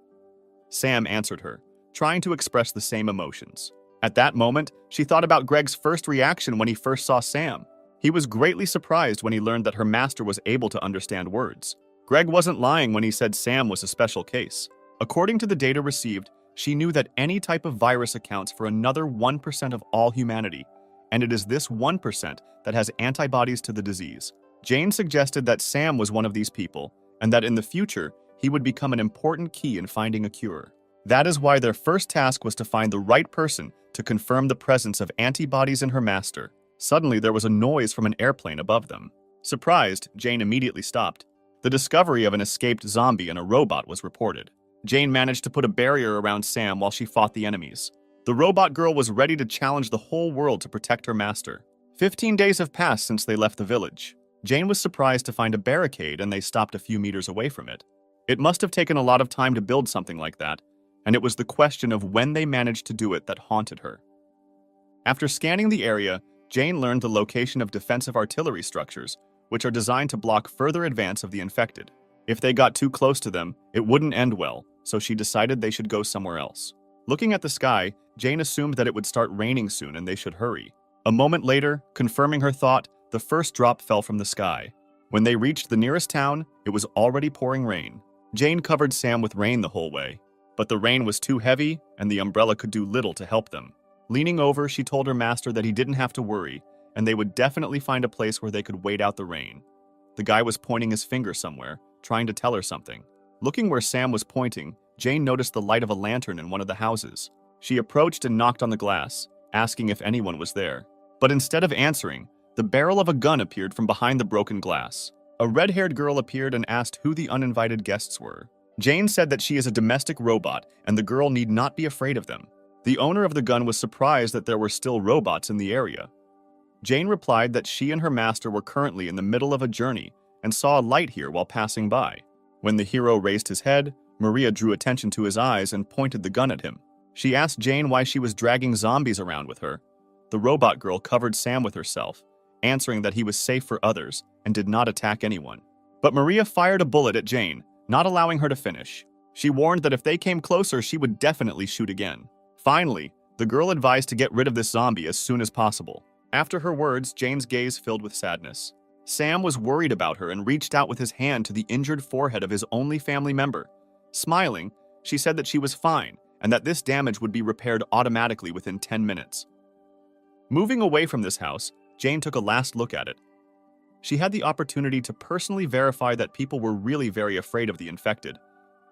Sam answered her, trying to express the same emotions. At that moment, she thought about Greg's first reaction when he first saw Sam. He was greatly surprised when he learned that her master was able to understand words. Greg wasn't lying when he said Sam was a special case. According to the data received, she knew that any type of virus accounts for another 1% of all humanity, and it is this 1% that has antibodies to the disease. Jane suggested that Sam was one of these people, and that in the future, he would become an important key in finding a cure. That is why their first task was to find the right person to confirm the presence of antibodies in her master. Suddenly, there was a noise from an airplane above them. Surprised, Jane immediately stopped. The discovery of an escaped zombie and a robot was reported. Jane managed to put a barrier around Sam while she fought the enemies. The robot girl was ready to challenge the whole world to protect her master. 15 days have passed since they left the village. Jane was surprised to find a barricade and they stopped a few meters away from it. It must have taken a lot of time to build something like that, and it was the question of when they managed to do it that haunted her. After scanning the area, Jane learned the location of defensive artillery structures, which are designed to block further advance of the infected. If they got too close to them, it wouldn't end well, so she decided they should go somewhere else. Looking at the sky, Jane assumed that it would start raining soon and they should hurry. A moment later, confirming her thought, the first drop fell from the sky. When they reached the nearest town, it was already pouring rain. Jane covered Sam with rain the whole way, but the rain was too heavy and the umbrella could do little to help them. Leaning over, she told her master that he didn't have to worry, and they would definitely find a place where they could wait out the rain. The guy was pointing his finger somewhere, trying to tell her something. Looking where Sam was pointing, Jane noticed the light of a lantern in one of the houses. She approached and knocked on the glass, asking if anyone was there. But instead of answering, the barrel of a gun appeared from behind the broken glass. A red-haired girl appeared and asked who the uninvited guests were. Jane said that she is a domestic robot and the girl need not be afraid of them. The owner of the gun was surprised that there were still robots in the area. Jane replied that she and her master were currently in the middle of a journey and saw a light here while passing by. When the hero raised his head, Maria drew attention to his eyes and pointed the gun at him. She asked Jane why she was dragging zombies around with her. The robot girl covered Sam with herself, answering that he was safe for others and did not attack anyone. But Maria fired a bullet at Jane, not allowing her to finish. She warned that if they came closer, she would definitely shoot again. Finally, the girl advised to get rid of this zombie as soon as possible. After her words, Jane's gaze filled with sadness. Sam was worried about her and reached out with his hand to the injured forehead of his only family member. Smiling, she said that she was fine and that this damage would be repaired automatically within 10 minutes. Moving away from this house, Jane took a last look at it. She had the opportunity to personally verify that people were really very afraid of the infected,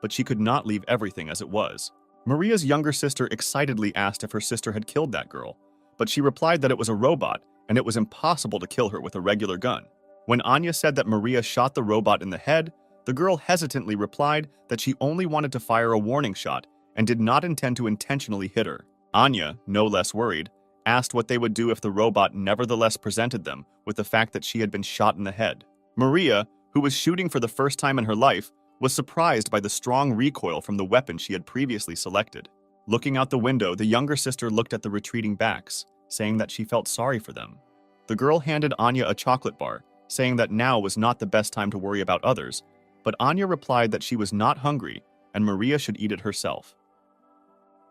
but she could not leave everything as it was. Maria's younger sister excitedly asked if her sister had killed that girl, but she replied that it was a robot and it was impossible to kill her with a regular gun. When Anya said that Maria shot the robot in the head, the girl hesitantly replied that she only wanted to fire a warning shot and did not intend to intentionally hit her. Anya, no less worried, asked what they would do if the robot nevertheless presented them with the fact that she had been shot in the head. Maria, who was shooting for the first time in her life, was surprised by the strong recoil from the weapon she had previously selected. Looking out the window, the younger sister looked at the retreating backs, saying that she felt sorry for them. The girl handed Anya a chocolate bar, saying that now was not the best time to worry about others, but Anya replied that she was not hungry and Maria should eat it herself.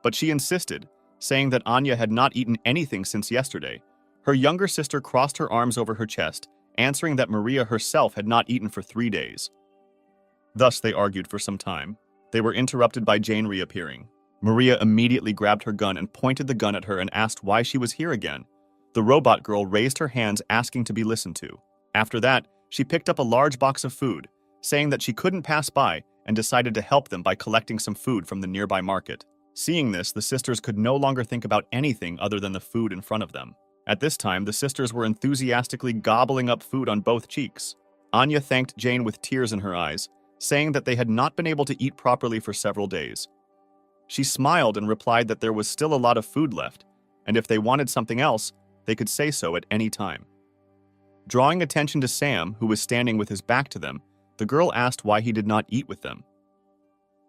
But she insisted, saying that Anya had not eaten anything since yesterday. Her younger sister crossed her arms over her chest, answering that Maria herself had not eaten for 3 days. Thus they argued for some time. They were interrupted by Jane reappearing. Maria immediately grabbed her gun and pointed the gun at her and asked why she was here again. The robot girl raised her hands asking to be listened to. After that, she picked up a large box of food, saying that she couldn't pass by and decided to help them by collecting some food from the nearby market. Seeing this, the sisters could no longer think about anything other than the food in front of them. At this time, the sisters were enthusiastically gobbling up food on both cheeks. Anya thanked Jane with tears in her eyes, saying that they had not been able to eat properly for several days. She smiled and replied that there was still a lot of food left, and if they wanted something else, they could say so at any time. Drawing attention to Sam, who was standing with his back to them, the girl asked why he did not eat with them.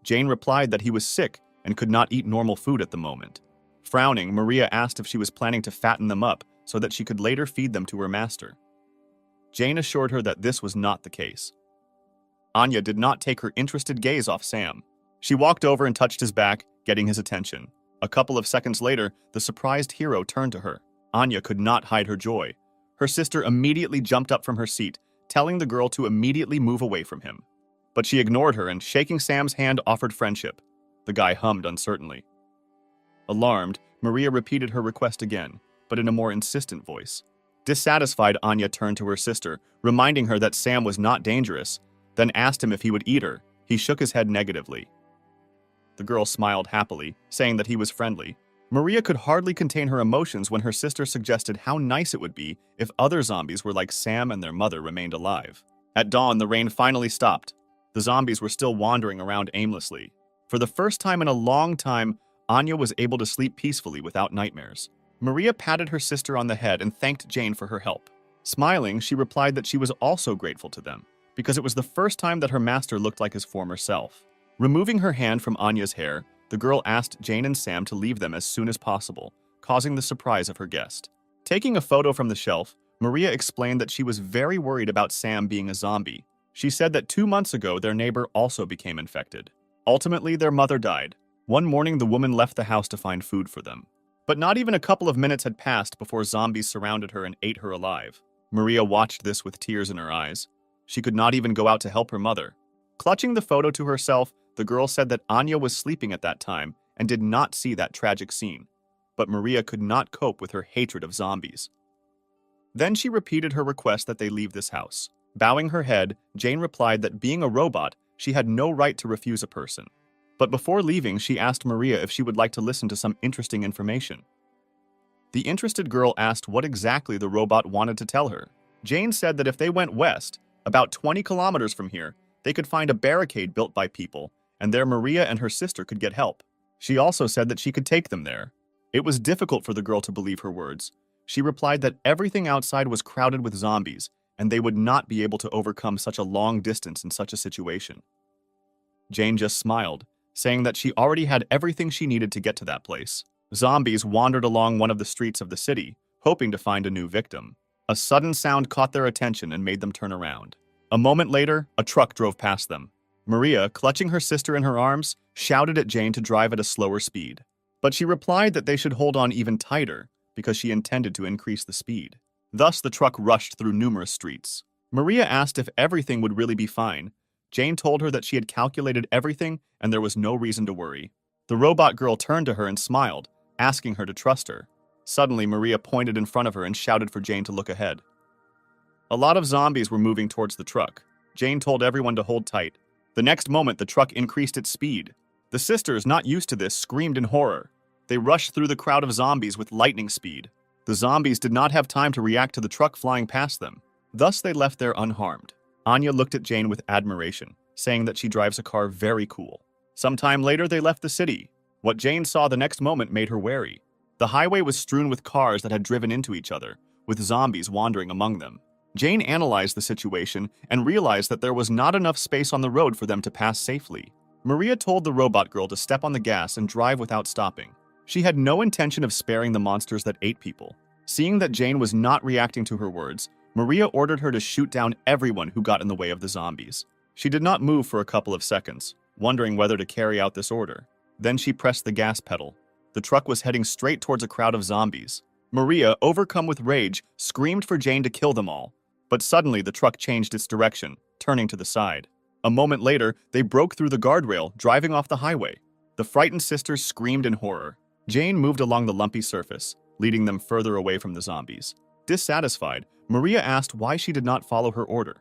Jane replied that he was sick and could not eat normal food at the moment. Frowning, Maria asked if she was planning to fatten them up so that she could later feed them to her master. Jane assured her that this was not the case. Anya did not take her interested gaze off Sam. She walked over and touched his back, getting his attention. A couple of seconds later, the surprised hero turned to her. Anya could not hide her joy. Her sister immediately jumped up from her seat, telling the girl to immediately move away from him. But she ignored her and, shaking Sam's hand, offered friendship. The guy hummed uncertainly. Alarmed, Maria repeated her request again, but in a more insistent voice. Dissatisfied, Anya turned to her sister, reminding her that Sam was not dangerous, then asked him if he would eat her. He shook his head negatively. The girl smiled happily, saying that he was friendly. Maria could hardly contain her emotions when her sister suggested how nice it would be if other zombies were like Sam and their mother remained alive. At dawn, the rain finally stopped. The zombies were still wandering around aimlessly. For the first time in a long time, Anya was able to sleep peacefully without nightmares. Maria patted her sister on the head and thanked Jane for her help. Smiling, she replied that she was also grateful to them, because it was the first time that her master looked like his former self. Removing her hand from Anya's hair, the girl asked Jane and Sam to leave them as soon as possible, causing the surprise of her guest. Taking a photo from the shelf, Maria explained that she was very worried about Sam being a zombie. She said that 2 months ago their neighbor also became infected. Ultimately, their mother died. One morning, the woman left the house to find food for them. But not even a couple of minutes had passed before zombies surrounded her and ate her alive. Maria watched this with tears in her eyes. She could not even go out to help her mother. Clutching the photo to herself, the girl said that Anya was sleeping at that time and did not see that tragic scene. But Maria could not cope with her hatred of zombies. Then she repeated her request that they leave this house. Bowing her head, Jane replied that being a robot, she had no right to refuse a person. But before leaving, she asked Maria if she would like to listen to some interesting information. The interested girl asked what exactly the robot wanted to tell her. Jane said that if they went west, about 20 kilometers from here, they could find a barricade built by people, and there Maria and her sister could get help. She also said that she could take them there. It was difficult for the girl to believe her words. She replied that everything outside was crowded with zombies, and they would not be able to overcome such a long distance in such a situation. Jane just smiled, saying that she already had everything she needed to get to that place. Zombies wandered along one of the streets of the city, hoping to find a new victim. A sudden sound caught their attention and made them turn around. A moment later, a truck drove past them. Maria, clutching her sister in her arms, shouted at Jane to drive at a slower speed. But she replied that they should hold on even tighter, because she intended to increase the speed. Thus, the truck rushed through numerous streets. Maria asked if everything would really be fine. Jane told her that she had calculated everything and there was no reason to worry. The robot girl turned to her and smiled, asking her to trust her. Suddenly, Maria pointed in front of her and shouted for Jane to look ahead. A lot of zombies were moving towards the truck. Jane told everyone to hold tight. The next moment, the truck increased its speed. The sisters, not used to this, screamed in horror. They rushed through the crowd of zombies with lightning speed. The zombies did not have time to react to the truck flying past them. Thus, they left there unharmed. Anya looked at Jane with admiration, saying that she drives a car very cool. Sometime later, they left the city. What Jane saw the next moment made her wary. The highway was strewn with cars that had driven into each other, with zombies wandering among them. Jane analyzed the situation and realized that there was not enough space on the road for them to pass safely. Maria told the robot girl to step on the gas and drive without stopping. She had no intention of sparing the monsters that ate people. Seeing that Jane was not reacting to her words, Maria ordered her to shoot down everyone who got in the way of the zombies. She did not move for a couple of seconds, wondering whether to carry out this order. Then she pressed the gas pedal. The truck was heading straight towards a crowd of zombies. Maria, overcome with rage, screamed for Jane to kill them all. But suddenly the truck changed its direction, turning to the side. A moment later, they broke through the guardrail, driving off the highway. The frightened sisters screamed in horror. Jane moved along the lumpy surface, leading them further away from the zombies. Dissatisfied, Maria asked why she did not follow her order.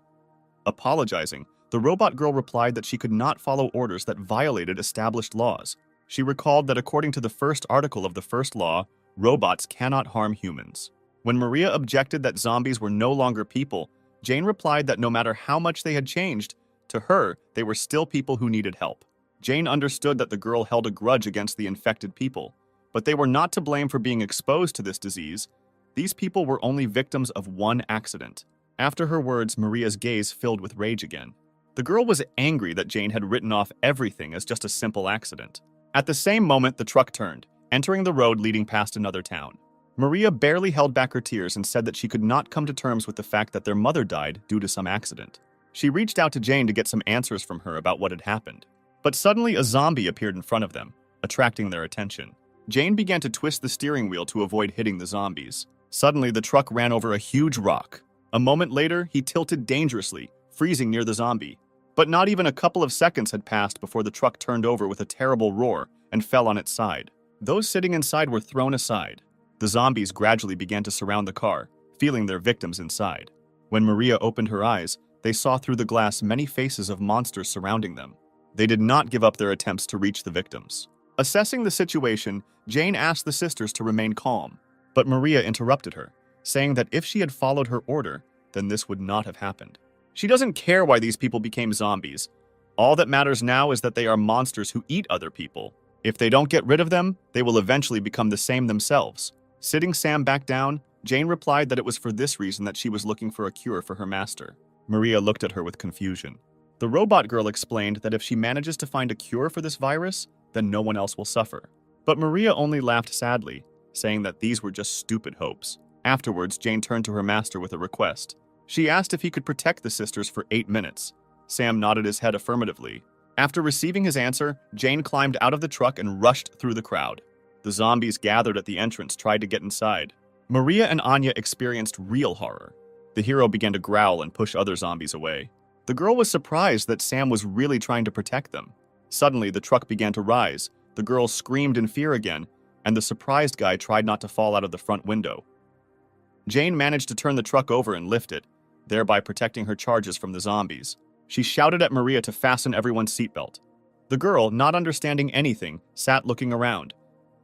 Apologizing, the robot girl replied that she could not follow orders that violated established laws. She recalled that according to the first article of the first law, robots cannot harm humans. When Maria objected that zombies were no longer people, Jane replied that no matter how much they had changed, to her, they were still people who needed help. Jane understood that the girl held a grudge against the infected people, but they were not to blame for being exposed to this disease. These people were only victims of one accident. After her words, Maria's gaze filled with rage again. The girl was angry that Jane had written off everything as just a simple accident. At the same moment, the truck turned, entering the road leading past another town. Maria barely held back her tears and said that she could not come to terms with the fact that their mother died due to some accident. She reached out to Jane to get some answers from her about what had happened. But suddenly a zombie appeared in front of them, attracting their attention. Jane began to twist the steering wheel to avoid hitting the zombies. Suddenly, the truck ran over a huge rock. A moment later, he tilted dangerously, freezing near the zombie. But not even a couple of seconds had passed before the truck turned over with a terrible roar and fell on its side. Those sitting inside were thrown aside. The zombies gradually began to surround the car, feeling their victims inside. When Maria opened her eyes, they saw through the glass many faces of monsters surrounding them. They did not give up their attempts to reach the victims. Assessing the situation, Jane asked the sisters to remain calm, but Maria interrupted her, saying that if she had followed her order, then this would not have happened. She doesn't care why these people became zombies. All that matters now is that they are monsters who eat other people. If they don't get rid of them, they will eventually become the same themselves. Sitting Sam back down, Jane replied that it was for this reason that she was looking for a cure for her master. Maria looked at her with confusion. The robot girl explained that if she manages to find a cure for this virus, then no one else will suffer. But Maria only laughed sadly, saying that these were just stupid hopes. Afterwards, Jane turned to her master with a request. She asked if he could protect the sisters for 8 minutes. Sam nodded his head affirmatively. After receiving his answer, Jane climbed out of the truck and rushed through the crowd. The zombies gathered at the entrance tried to get inside. Maria and Anya experienced real horror. The hero began to growl and push other zombies away. The girl was surprised that Sam was really trying to protect them. Suddenly, the truck began to rise. The girl screamed in fear again, and the surprised guy tried not to fall out of the front window. Jane managed to turn the truck over and lift it, thereby protecting her charges from the zombies. She shouted at Maria to fasten everyone's seatbelt. The girl, not understanding anything, sat looking around.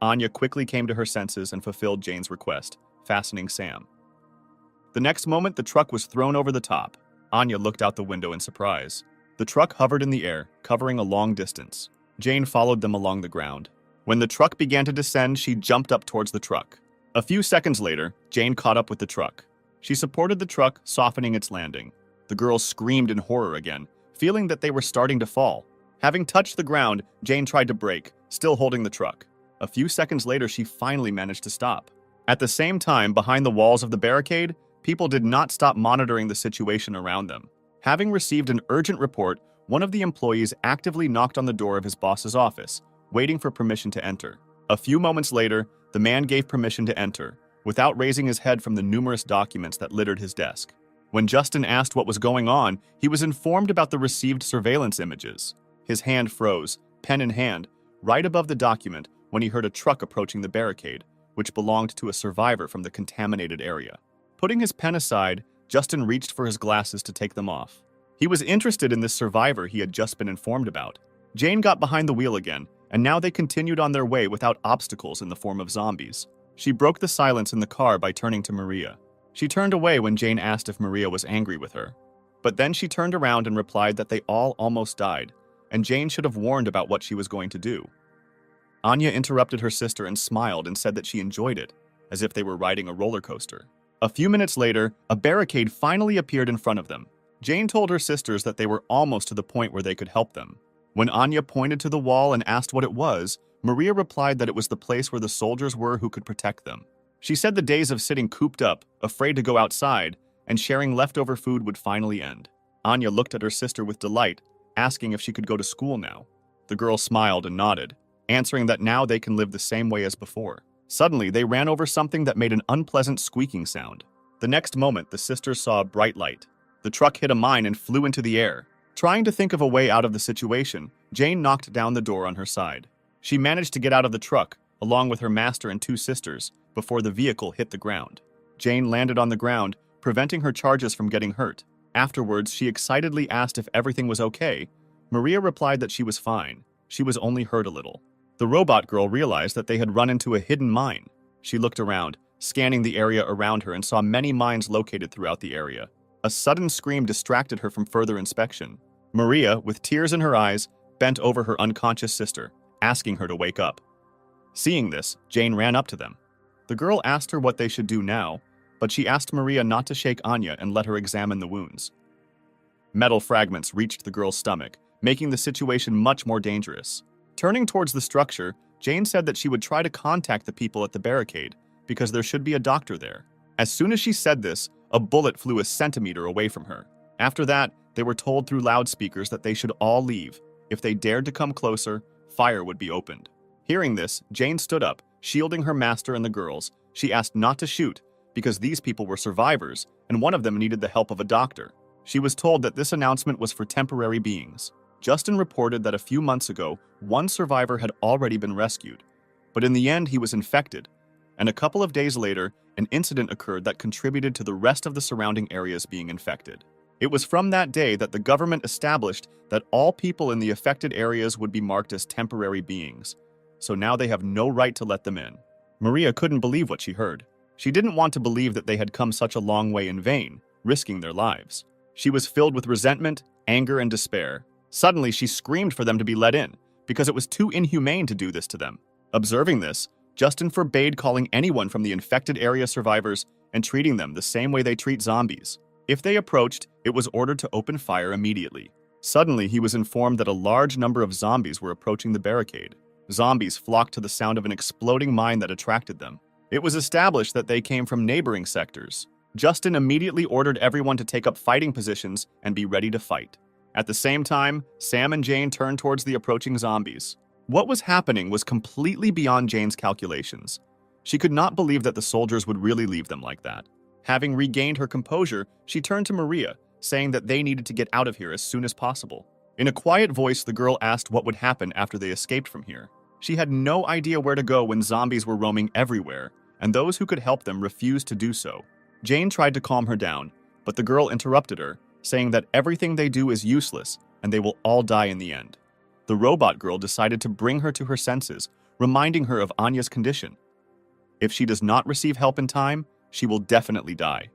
Anya quickly came to her senses and fulfilled Jane's request, fastening Sam. The next moment, the truck was thrown over the top. Anya looked out the window in surprise. The truck hovered in the air, covering a long distance. Jane followed them along the ground. When the truck began to descend, she jumped up towards the truck. A few seconds later, Jane caught up with the truck. She supported the truck, softening its landing. The girls screamed in horror again, feeling that they were starting to fall. Having touched the ground, Jane tried to brake, still holding the truck. A few seconds later, she finally managed to stop. At the same time, behind the walls of the barricade, people did not stop monitoring the situation around them. Having received an urgent report, one of the employees actively knocked on the door of his boss's office, waiting for permission to enter. A few moments later, the man gave permission to enter, without raising his head from the numerous documents that littered his desk. When Justin asked what was going on, he was informed about the received surveillance images. His hand froze, pen in hand, right above the document when he heard a truck approaching the barricade, which belonged to a survivor from the contaminated area. Putting his pen aside, Justin reached for his glasses to take them off. He was interested in this survivor he had just been informed about. Jane got behind the wheel again, and now they continued on their way without obstacles in the form of zombies. She broke the silence in the car by turning to Maria. She turned away when Jane asked if Maria was angry with her. But then she turned around and replied that they all almost died, and Jane should have warned about what she was going to do. Anya interrupted her sister and smiled and said that she enjoyed it, as if they were riding a roller coaster. A few minutes later, a barricade finally appeared in front of them. Jane told her sisters that they were almost to the point where they could help them. When Anya pointed to the wall and asked what it was, Maria replied that it was the place where the soldiers were who could protect them. She said the days of sitting cooped up, afraid to go outside, and sharing leftover food would finally end. Anya looked at her sister with delight, asking if she could go to school now. The girl smiled and nodded, answering that now they can live the same way as before. Suddenly, they ran over something that made an unpleasant squeaking sound. The next moment, the sisters saw a bright light. The truck hit a mine and flew into the air. Trying to think of a way out of the situation, Jane knocked down the door on her side. She managed to get out of the truck, along with her master and two sisters, before the vehicle hit the ground. Jane landed on the ground, preventing her charges from getting hurt. Afterwards, she excitedly asked if everything was okay. Maria replied that she was fine. She was only hurt a little. The robot girl realized that they had run into a hidden mine. She looked around, scanning the area around her, and saw many mines located throughout the area. A sudden scream distracted her from further inspection. Maria, with tears in her eyes, bent over her unconscious sister, asking her to wake up. Seeing this, Jane ran up to them. The girl asked her what they should do now, but she asked Maria not to shake Anya and let her examine the wounds. Metal fragments reached the girl's stomach, making the situation much more dangerous. Turning towards the structure, Jane said that she would try to contact the people at the barricade, because there should be a doctor there. As soon as she said this, a bullet flew a centimeter away from her. After that, they were told through loudspeakers that they should all leave. If they dared to come closer, fire would be opened. Hearing this, Jane stood up, shielding her master and the girls. She asked not to shoot, because these people were survivors, and one of them needed the help of a doctor. She was told that this announcement was for temporary beings. Justin reported that a few months ago, one survivor had already been rescued, but in the end he was infected, and a couple of days later, an incident occurred that contributed to the rest of the surrounding areas being infected. It was from that day that the government established that all people in the affected areas would be marked as temporary beings, so now they have no right to let them in. Maria couldn't believe what she heard. She didn't want to believe that they had come such a long way in vain, risking their lives. She was filled with resentment, anger, and despair. Suddenly, she screamed for them to be let in, because it was too inhumane to do this to them. Observing this, Justin forbade calling anyone from the infected area survivors and treating them the same way they treat zombies. If they approached, it was ordered to open fire immediately. Suddenly, he was informed that a large number of zombies were approaching the barricade. Zombies flocked to the sound of an exploding mine that attracted them. It was established that they came from neighboring sectors. Justin immediately ordered everyone to take up fighting positions and be ready to fight. At the same time, Sam and Jane turned towards the approaching zombies. What was happening was completely beyond Jane's calculations. She could not believe that the soldiers would really leave them like that. Having regained her composure, she turned to Maria, saying that they needed to get out of here as soon as possible. In a quiet voice, the girl asked what would happen after they escaped from here. She had no idea where to go when zombies were roaming everywhere, and those who could help them refused to do so. Jane tried to calm her down, but the girl interrupted her, saying that everything they do is useless and they will all die in the end. The robot girl decided to bring her to her senses, reminding her of Anya's condition. If she does not receive help in time, she will definitely die.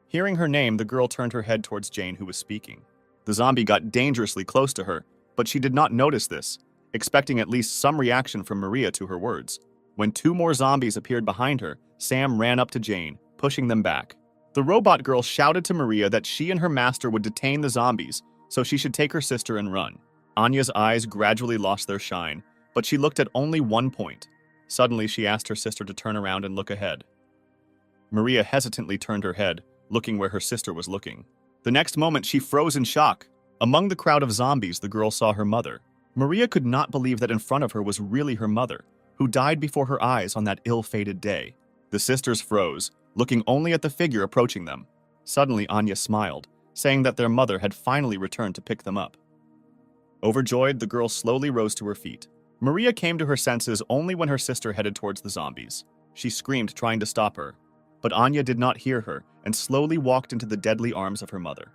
Hearing her name, the girl turned her head towards Jane, who was speaking. The zombie got dangerously close to her, but she did not notice this, expecting at least some reaction from Maria to her words. When two more zombies appeared behind her, Sam ran up to Jane, pushing them back. The robot girl shouted to Maria that she and her master would detain the zombies, so she should take her sister and run. Anya's eyes gradually lost their shine, but she looked at only one point. Suddenly, she asked her sister to turn around and look ahead. Maria hesitantly turned her head, looking where her sister was looking. The next moment, she froze in shock. Among the crowd of zombies, the girl saw her mother. Maria could not believe that in front of her was really her mother, who died before her eyes on that ill-fated day. The sisters froze, looking only at the figure approaching them. Suddenly, Anya smiled, saying that their mother had finally returned to pick them up. Overjoyed, the girl slowly rose to her feet. Maria came to her senses only when her sister headed towards the zombies. She screamed, trying to stop her, but Anya did not hear her and slowly walked into the deadly arms of her mother.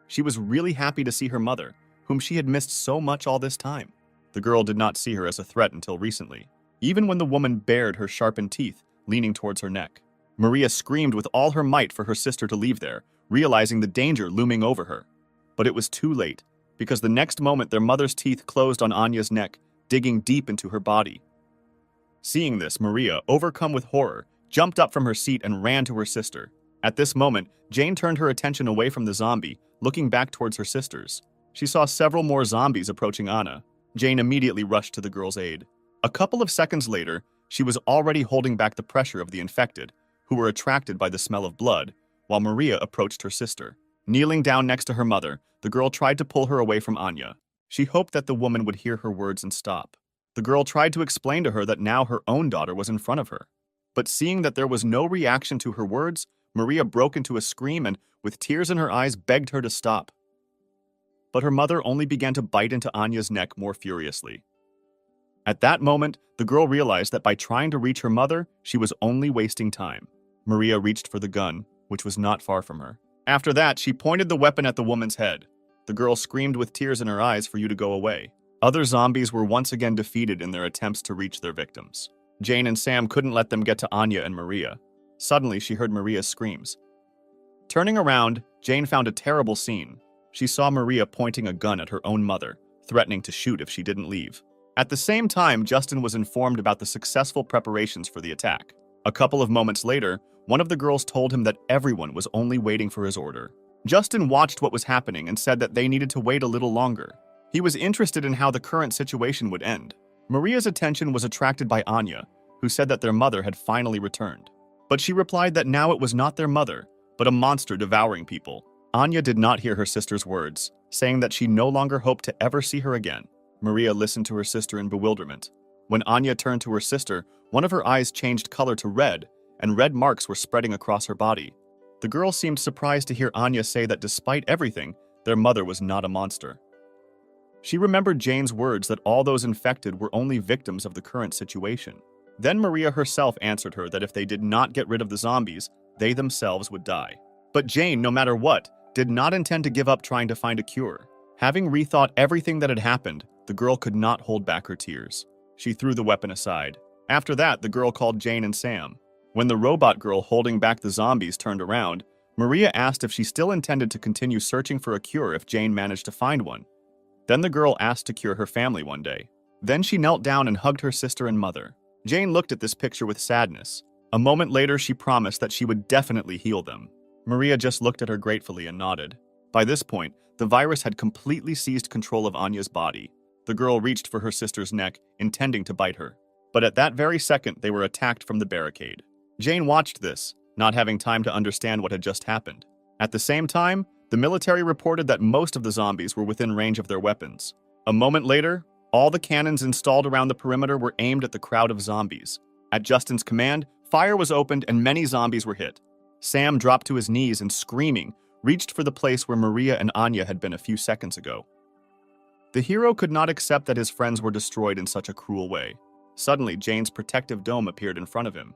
She was really happy to see her mother, whom she had missed so much all this time. The girl did not see her as a threat until recently, even when the woman bared her sharpened teeth, leaning towards her neck. Maria screamed with all her might for her sister to leave there, realizing the danger looming over her. But it was too late, because the next moment their mother's teeth closed on Anya's neck, digging deep into her body. Seeing this, Maria, overcome with horror, jumped up from her seat and ran to her sister. At this moment, Jane turned her attention away from the zombie, looking back towards her sisters. She saw several more zombies approaching Anna. Jane immediately rushed to the girl's aid. A couple of seconds later, she was already holding back the pressure of the infected, who were attracted by the smell of blood, while Maria approached her sister. Kneeling down next to her mother, the girl tried to pull her away from Anya. She hoped that the woman would hear her words and stop. The girl tried to explain to her that now her own daughter was in front of her. But seeing that there was no reaction to her words, Maria broke into a scream and, with tears in her eyes, begged her to stop. But her mother only began to bite into Anya's neck more furiously. At that moment, the girl realized that by trying to reach her mother, she was only wasting time. Maria reached for the gun, which was not far from her. After that, she pointed the weapon at the woman's head. The girl screamed with tears in her eyes for you to go away. Other zombies were once again defeated in their attempts to reach their victims. Jane and Sam couldn't let them get to Anya and Maria. Suddenly, she heard Maria's screams. Turning around, Jane found a terrible scene. She saw Maria pointing a gun at her own mother, threatening to shoot if she didn't leave. At the same time, Justin was informed about the successful preparations for the attack. A couple of moments later, one of the girls told him that everyone was only waiting for his order. Justin watched what was happening and said that they needed to wait a little longer. He was interested in how the current situation would end. Maria's attention was attracted by Anya, who said that their mother had finally returned. But she replied that now it was not their mother, but a monster devouring people. Anya did not hear her sister's words, saying that she no longer hoped to ever see her again. Maria listened to her sister in bewilderment. When Anya turned to her sister, one of her eyes changed color to red, and red marks were spreading across her body. The girl seemed surprised to hear Anya say that despite everything, their mother was not a monster. She remembered Jane's words that all those infected were only victims of the current situation. Then Maria herself answered her that if they did not get rid of the zombies, they themselves would die. But Jane, no matter what, did not intend to give up trying to find a cure. Having rethought everything that had happened, the girl could not hold back her tears. She threw the weapon aside. After that, the girl called Jane and Sam. When the robot girl holding back the zombies turned around, Maria asked if she still intended to continue searching for a cure if Jane managed to find one. Then the girl asked to cure her family one day. Then she knelt down and hugged her sister and mother. Jane looked at this picture with sadness. A moment later, she promised that she would definitely heal them. Maria just looked at her gratefully and nodded. By this point, the virus had completely seized control of Anya's body. The girl reached for her sister's neck, intending to bite her. But at that very second, they were attacked from the barricade. Jane watched this, not having time to understand what had just happened. At the same time, the military reported that most of the zombies were within range of their weapons. A moment later, all the cannons installed around the perimeter were aimed at the crowd of zombies. At Justin's command, fire was opened and many zombies were hit. Sam dropped to his knees and, screaming, reached for the place where Maria and Anya had been a few seconds ago. The hero could not accept that his friends were destroyed in such a cruel way. Suddenly, Jane's protective dome appeared in front of him.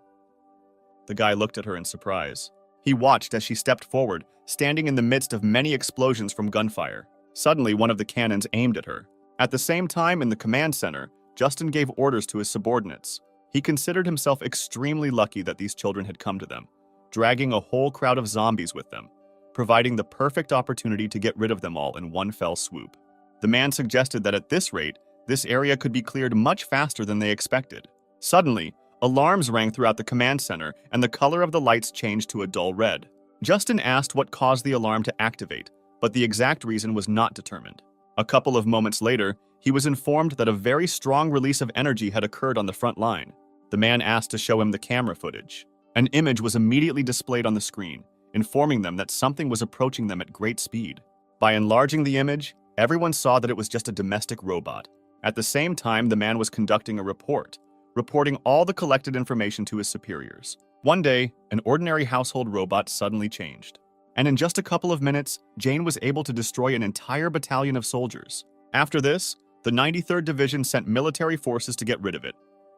The guy looked at her in surprise. He watched as she stepped forward, standing in the midst of many explosions from gunfire. Suddenly, one of the cannons aimed at her. At the same time, in the command center, Justin gave orders to his subordinates. He considered himself extremely lucky that these children had come to them, dragging a whole crowd of zombies with them, providing the perfect opportunity to get rid of them all in one fell swoop. The man suggested that at this rate, this area could be cleared much faster than they expected. Suddenly, alarms rang throughout the command center, and the color of the lights changed to a dull red. Justin asked what caused the alarm to activate, but the exact reason was not determined. A couple of moments later, he was informed that a very strong release of energy had occurred on the front line. The man asked to show him the camera footage. An image was immediately displayed on the screen, informing them that something was approaching them at great speed. By enlarging the image, everyone saw that it was just a domestic robot. At the same time, the man was conducting a report, reporting all the collected information to his superiors. One day, an ordinary household robot suddenly changed. And in just a couple of minutes, Jane was able to destroy an entire battalion of soldiers. After this, the 93rd Division sent military forces to get rid of it,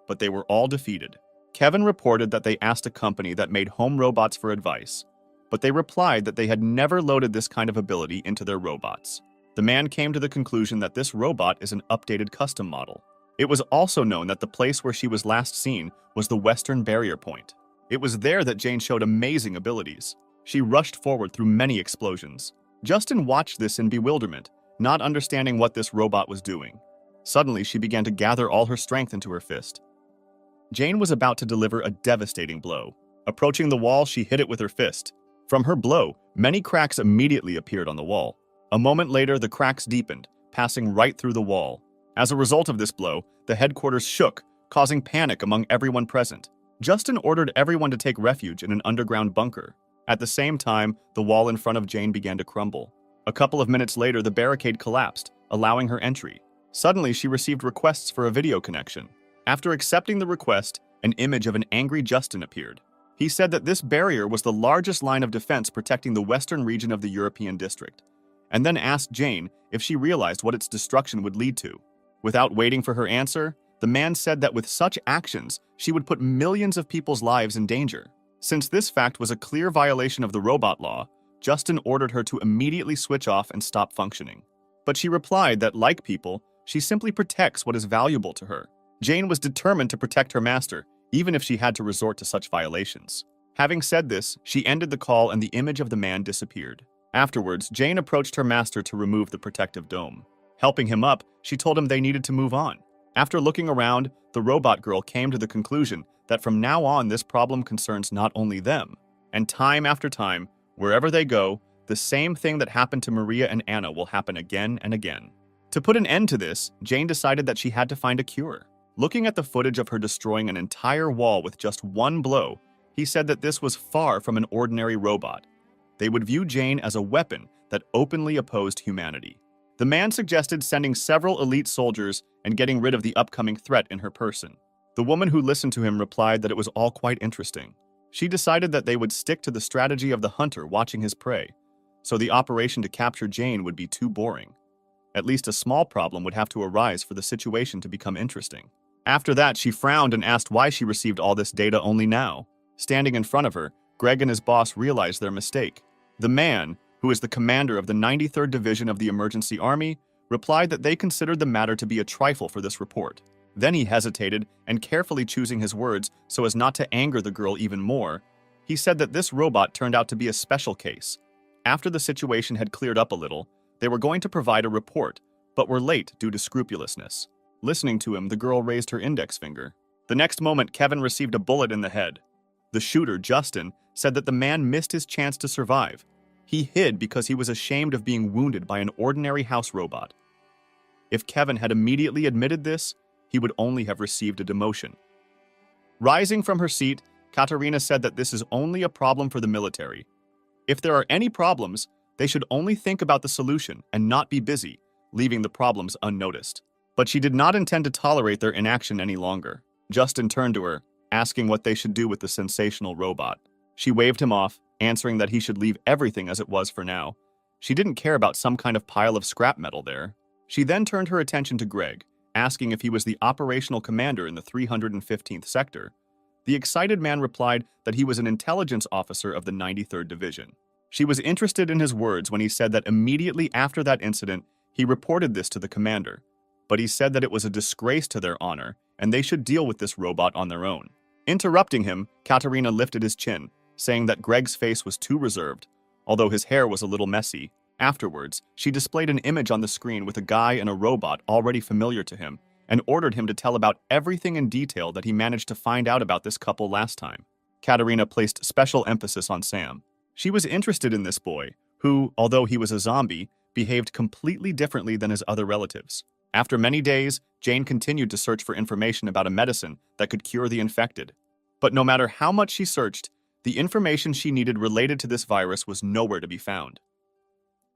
but they were all defeated. Kevin reported that they asked a company that made home robots for advice, but they replied that they had never loaded this kind of ability into their robots. The man came to the conclusion that this robot is an updated custom model. It was also known that the place where she was last seen was the Western Barrier Point. It was there that Jane showed amazing abilities. She rushed forward through many explosions. Justin watched this in bewilderment, not understanding what this robot was doing. Suddenly, she began to gather all her strength into her fist. Jane was about to deliver a devastating blow. Approaching the wall, she hit it with her fist. From her blow, many cracks immediately appeared on the wall. A moment later, the cracks deepened, passing right through the wall. As a result of this blow, the headquarters shook, causing panic among everyone present. Justin ordered everyone to take refuge in an underground bunker. At the same time, the wall in front of Jane began to crumble. A couple of minutes later, the barricade collapsed, allowing her entry. Suddenly, she received requests for a video connection. After accepting the request, an image of an angry Justin appeared. He said that this barrier was the largest line of defense protecting the western region of the European district, and then asked Jane if she realized what its destruction would lead to. Without waiting for her answer, the man said that with such actions, she would put millions of people's lives in danger. Since this fact was a clear violation of the robot law, Justin ordered her to immediately switch off and stop functioning. But she replied that, like people, she simply protects what is valuable to her. Jane was determined to protect her master, even if she had to resort to such violations. Having said this, she ended the call and the image of the man disappeared. Afterwards, Jane approached her master to remove the protective dome. Helping him up, she told him they needed to move on. After looking around, the robot girl came to the conclusion that from now on this problem concerns not only them. And time after time, wherever they go, the same thing that happened to Maria and Anna will happen again and again. To put an end to this, Jane decided that she had to find a cure. Looking at the footage of her destroying an entire wall with just one blow, he said that this was far from an ordinary robot. They would view Jane as a weapon that openly opposed humanity. The man suggested sending several elite soldiers and getting rid of the upcoming threat in her person. The woman who listened to him replied that it was all quite interesting. She decided that they would stick to the strategy of the hunter watching his prey, so the operation to capture Jane would be too boring. At least a small problem would have to arise for the situation to become interesting. After that, she frowned and asked why she received all this data only now. Standing in front of her, Greg and his boss realized their mistake. The man, who is the commander of the 93rd Division of the Emergency Army, replied that they considered the matter to be a trifle for this report. Then he hesitated, and carefully choosing his words so as not to anger the girl even more, he said that this robot turned out to be a special case. After the situation had cleared up a little, they were going to provide a report, but were late due to scrupulousness. Listening to him, the girl raised her index finger. The next moment, Kevin received a bullet in the head. The shooter, Justin, said that the man missed his chance to survive. He hid because he was ashamed of being wounded by an ordinary house robot. If Kevin had immediately admitted this, he would only have received a demotion. Rising from her seat, Katarina said that this is only a problem for the military. If there are any problems, they should only think about the solution and not be busy, leaving the problems unnoticed. But she did not intend to tolerate their inaction any longer. Justin turned to her, asking what they should do with the sensational robot. She waved him off, answering that he should leave everything as it was for now. She didn't care about some kind of pile of scrap metal there. She then turned her attention to Greg, asking if he was the operational commander in the 315th sector. The excited man replied that he was an intelligence officer of the 93rd Division. She was interested in his words when he said that immediately after that incident, he reported this to the commander. But he said that it was a disgrace to their honor, and they should deal with this robot on their own. Interrupting him, Katarina lifted his chin, saying that Greg's face was too reserved, although his hair was a little messy. Afterwards, she displayed an image on the screen with a guy and a robot already familiar to him, and ordered him to tell about everything in detail that he managed to find out about this couple last time. Katarina placed special emphasis on Sam. She was interested in this boy, who, although he was a zombie, behaved completely differently than his other relatives. After many days, Jane continued to search for information about a medicine that could cure the infected. But no matter how much she searched, the information she needed related to this virus was nowhere to be found.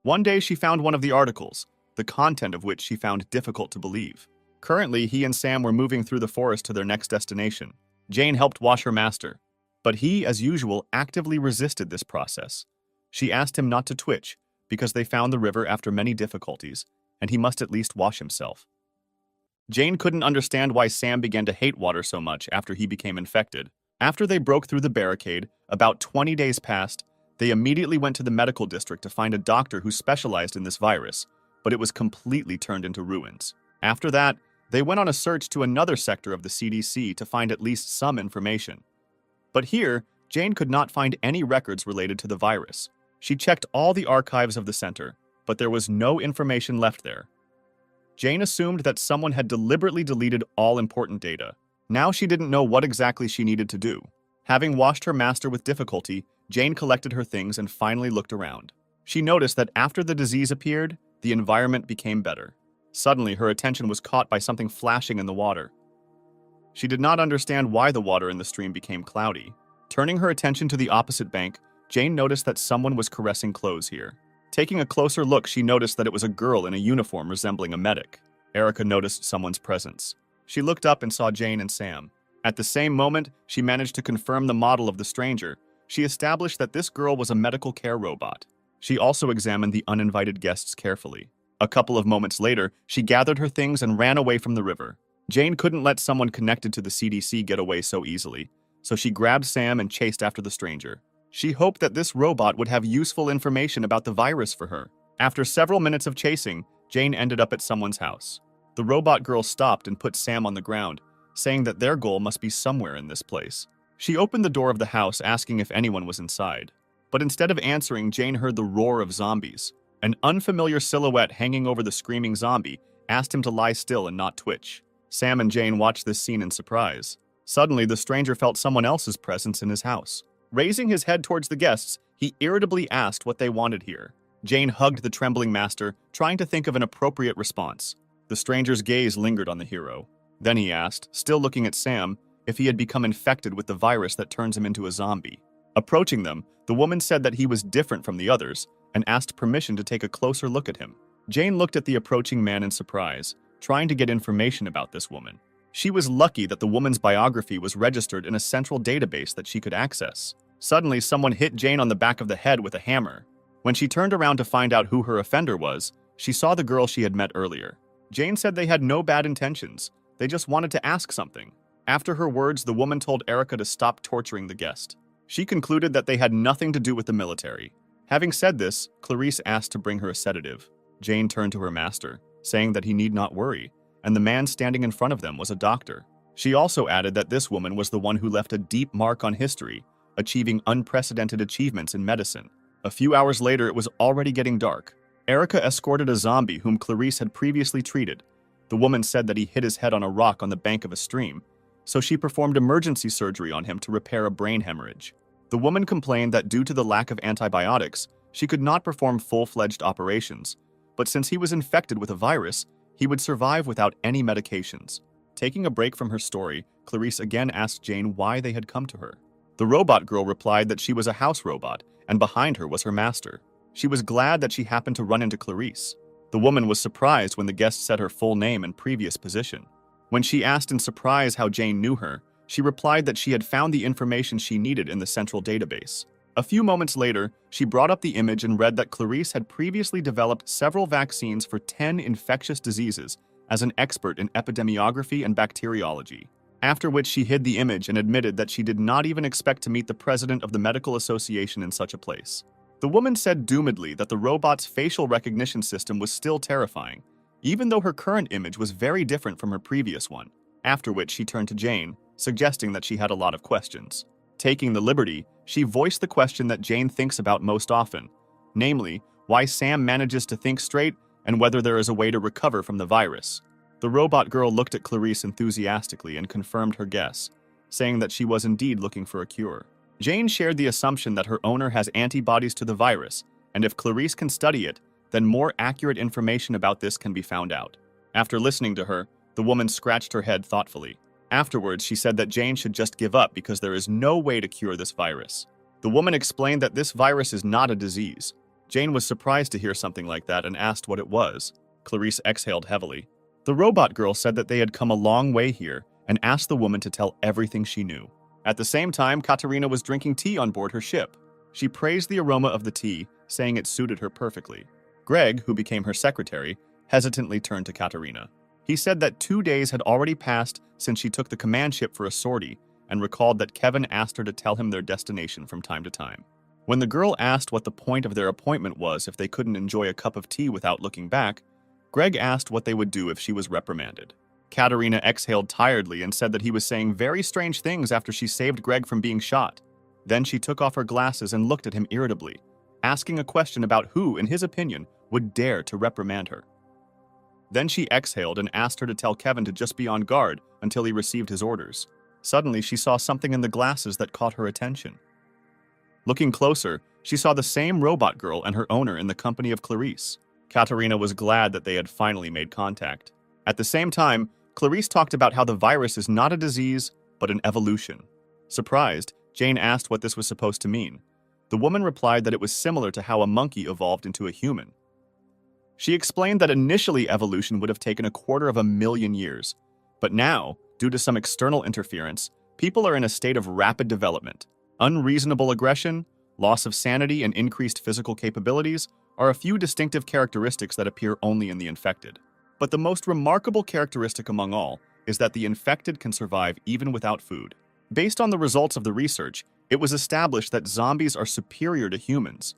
One day she found one of the articles, the content of which she found difficult to believe. Currently, he and Sam were moving through the forest to their next destination. Jane helped wash her master, but he, as usual, actively resisted this process. She asked him not to twitch, because they found the river after many difficulties, and he must at least wash himself. Jane couldn't understand why Sam began to hate water so much after he became infected. After they broke through the barricade, about 20 days passed, they immediately went to the medical district to find a doctor who specialized in this virus, but it was completely turned into ruins. After that, they went on a search to another sector of the CDC to find at least some information. But here, Jane could not find any records related to the virus. She checked all the archives of the center, but there was no information left there. Jane assumed that someone had deliberately deleted all important data. Now she didn't know what exactly she needed to do. Having washed her master with difficulty, Jane collected her things and finally looked around. She noticed that after the disease appeared, the environment became better. Suddenly, her attention was caught by something flashing in the water. She did not understand why the water in the stream became cloudy. Turning her attention to the opposite bank, Jane noticed that someone was caressing clothes here. Taking a closer look, she noticed that it was a girl in a uniform resembling a medic. Erica noticed someone's presence. She looked up and saw Jane and Sam. At the same moment, she managed to confirm the model of the stranger. She established that this girl was a medical care robot. She also examined the uninvited guests carefully. A couple of moments later, she gathered her things and ran away from the river. Jane couldn't let someone connected to the CDC get away so easily, so she grabbed Sam and chased after the stranger. She hoped that this robot would have useful information about the virus for her. After several minutes of chasing, Jane ended up at someone's house. The robot girl stopped and put Sam on the ground, saying that their goal must be somewhere in this place. She opened the door of the house, asking if anyone was inside. But instead of answering, Jane heard the roar of zombies. An unfamiliar silhouette hanging over the screaming zombie asked him to lie still and not twitch. Sam and Jane watched this scene in surprise. Suddenly, the stranger felt someone else's presence in his house. Raising his head towards the guests, he irritably asked what they wanted here. Jane hugged the trembling master, trying to think of an appropriate response. The stranger's gaze lingered on the hero. Then he asked, still looking at Sam, if he had become infected with the virus that turns him into a zombie. Approaching them, the woman said that he was different from the others and asked permission to take a closer look at him. Jane looked at the approaching man in surprise, trying to get information about this woman. She was lucky that the woman's biography was registered in a central database that she could access. Suddenly, someone hit Jane on the back of the head with a hammer. When she turned around to find out who her offender was, she saw the girl she had met earlier. Jane said they had no bad intentions. They just wanted to ask something. After her words, the woman told Erica to stop torturing the guest. She concluded that they had nothing to do with the military. Having said this, Clarice asked to bring her a sedative. Jane turned to her master, saying that he need not worry, and the man standing in front of them was a doctor. She also added that this woman was the one who left a deep mark on history, achieving unprecedented achievements in medicine. A few hours later, it was already getting dark. Erica escorted a zombie whom Clarice had previously treated. The woman said that he hit his head on a rock on the bank of a stream, so she performed emergency surgery on him to repair a brain hemorrhage. The woman complained that due to the lack of antibiotics, she could not perform full-fledged operations, but since he was infected with a virus, he would survive without any medications. Taking a break from her story, Clarice again asked Jane why they had come to her. The robot girl replied that she was a house robot, and behind her was her master. She was glad that she happened to run into Clarice. The woman was surprised when the guest said her full name and previous position. When she asked in surprise how Jane knew her, she replied that she had found the information she needed in the central database. A few moments later, she brought up the image and read that Clarice had previously developed several vaccines for 10 infectious diseases as an expert in epidemiography and bacteriology. After which she hid the image and admitted that she did not even expect to meet the president of the medical association in such a place. The woman said doomedly that the robot's facial recognition system was still terrifying, even though her current image was very different from her previous one. After which she turned to Jane, suggesting that she had a lot of questions. Taking the liberty, she voiced the question that Jane thinks about most often, namely, why Sam manages to think straight and whether there is a way to recover from the virus. The robot girl looked at Clarice enthusiastically and confirmed her guess, saying that she was indeed looking for a cure. Jane shared the assumption that her owner has antibodies to the virus, and if Clarice can study it, then more accurate information about this can be found out. After listening to her, the woman scratched her head thoughtfully. Afterwards, she said that Jane should just give up because there is no way to cure this virus. The woman explained that this virus is not a disease. Jane was surprised to hear something like that and asked what it was. Clarice exhaled heavily. The robot girl said that they had come a long way here and asked the woman to tell everything she knew. At the same time, Katerina was drinking tea on board her ship. She praised the aroma of the tea, saying it suited her perfectly. Greg, who became her secretary, hesitantly turned to Katerina. He said that 2 days had already passed since she took the command ship for a sortie and recalled that Kevin asked her to tell him their destination from time to time. When the girl asked what the point of their appointment was if they couldn't enjoy a cup of tea without looking back, Greg asked what they would do if she was reprimanded. Katerina exhaled tiredly and said that he was saying very strange things after she saved Greg from being shot. Then she took off her glasses and looked at him irritably, asking a question about who, in his opinion, would dare to reprimand her. Then she exhaled and asked her to tell Kevin to just be on guard until he received his orders. Suddenly, she saw something in the glasses that caught her attention. Looking closer, she saw the same robot girl and her owner in the company of Clarice. Katerina was glad that they had finally made contact. At the same time, Clarice talked about how the virus is not a disease, but an evolution. Surprised, Jane asked what this was supposed to mean. The woman replied that it was similar to how a monkey evolved into a human. She explained that initially evolution would have taken 250,000 years, but now, due to some external interference, people are in a state of rapid development. Unreasonable aggression, loss of sanity, and increased physical capabilities are a few distinctive characteristics that appear only in the infected. But the most remarkable characteristic among all is that the infected can survive even without food. Based on the results of the research, it was established that zombies are superior to humans.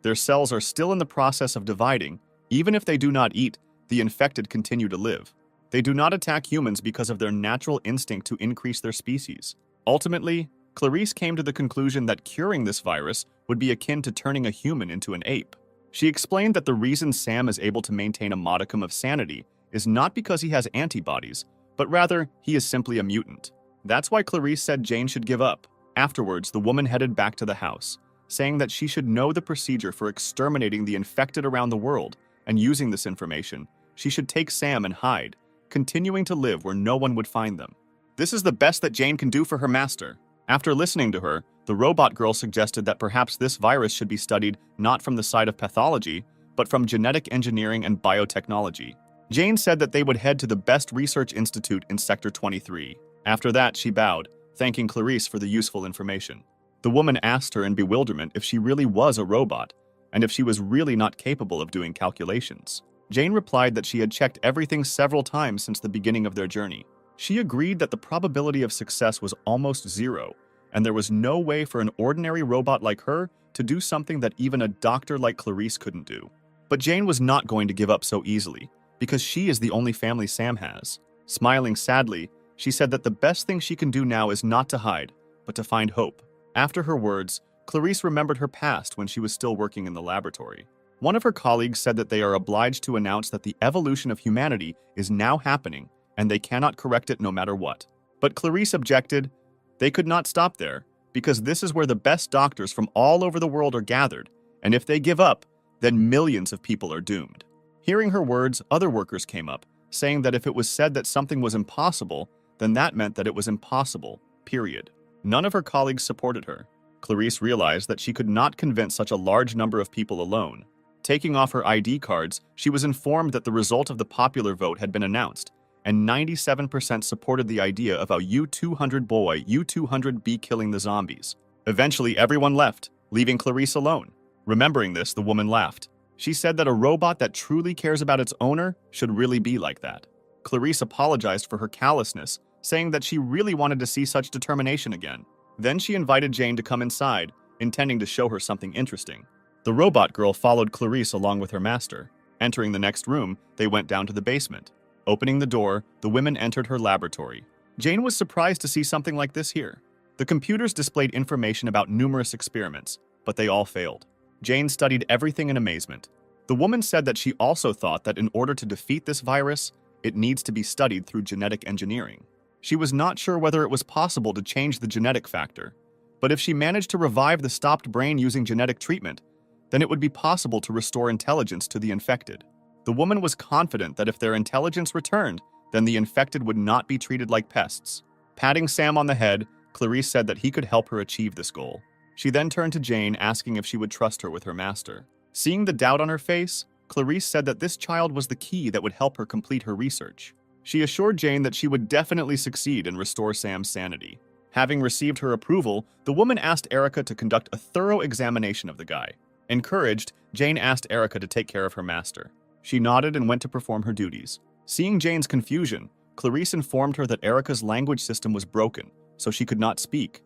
Their cells are still in the process of dividing. Even if they do not eat, the infected continue to live. They do not attack humans because of their natural instinct to increase their species. Ultimately, Clarice came to the conclusion that curing this virus would be akin to turning a human into an ape. She explained that the reason Sam is able to maintain a modicum of sanity is not because he has antibodies, but rather he is simply a mutant. That's why Clarice said Jane should give up. Afterwards, the woman headed back to the house, saying that she should know the procedure for exterminating the infected around the world, and using this information, she should take Sam and hide, continuing to live where no one would find them. This is the best that Jane can do for her master. After listening to her, the robot girl suggested that perhaps this virus should be studied not from the side of pathology, but from genetic engineering and biotechnology. Jane said that they would head to the best research institute in Sector 23. After that, she bowed, thanking Clarice for the useful information. The woman asked her in bewilderment if she really was a robot, and if she was really not capable of doing calculations. Jane replied that she had checked everything several times since the beginning of their journey. She agreed that the probability of success was almost zero, and there was no way for an ordinary robot like her to do something that even a doctor like Clarice couldn't do. But Jane was not going to give up so easily, because she is the only family Sam has. Smiling sadly, she said that the best thing she can do now is not to hide, but to find hope. After her words, Clarice remembered her past when she was still working in the laboratory. One of her colleagues said that they are obliged to announce that the evolution of humanity is now happening, and they cannot correct it no matter what. But Clarice objected. They could not stop there, because this is where the best doctors from all over the world are gathered, and if they give up, then millions of people are doomed. Hearing her words, other workers came up, saying that if it was said that something was impossible, then that meant that it was impossible, period. None of her colleagues supported her. Clarice realized that she could not convince such a large number of people alone. Taking off her ID cards, she was informed that the result of the popular vote had been announced, and 97% supported the idea of a U-200 boy, U-200 be killing the zombies. Eventually, everyone left, leaving Clarice alone. Remembering this, the woman laughed. She said that a robot that truly cares about its owner should really be like that. Clarice apologized for her callousness, saying that she really wanted to see such determination again. Then she invited Jane to come inside, intending to show her something interesting. The robot girl followed Clarice along with her master. Entering the next room, they went down to the basement. Opening the door, the women entered her laboratory. Jane was surprised to see something like this here. The computers displayed information about numerous experiments, but they all failed. Jane studied everything in amazement. The woman said that she also thought that in order to defeat this virus, it needs to be studied through genetic engineering. She was not sure whether it was possible to change the genetic factor, but if she managed to revive the stopped brain using genetic treatment, then it would be possible to restore intelligence to the infected. The woman was confident that if their intelligence returned, then the infected would not be treated like pests. Patting Sam on the head, Clarice said that he could help her achieve this goal. She then turned to Jane, asking if she would trust her with her master. Seeing the doubt on her face, Clarice said that this child was the key that would help her complete her research. She assured Jane that she would definitely succeed and restore Sam's sanity. Having received her approval, the woman asked Erica to conduct a thorough examination of the guy. Encouraged, Jane asked Erica to take care of her master. She nodded and went to perform her duties. Seeing Jane's confusion, Clarice informed her that Erica's language system was broken, so she could not speak,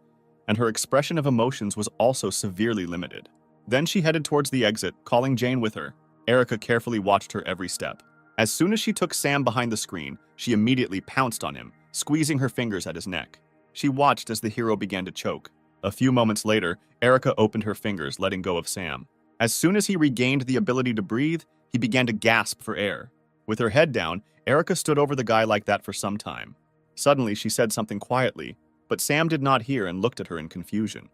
and her expression of emotions was also severely limited. Then she headed towards the exit, calling Jane with her. Erica carefully watched her every step. As soon as she took Sam behind the screen, she immediately pounced on him, squeezing her fingers at his neck. She watched as the hero began to choke. A few moments later, Erica opened her fingers, letting go of Sam. As soon as he regained the ability to breathe, he began to gasp for air. With her head down, Erica stood over the guy like that for some time. Suddenly, she said something quietly, but Sam did not hear and looked at her in confusion.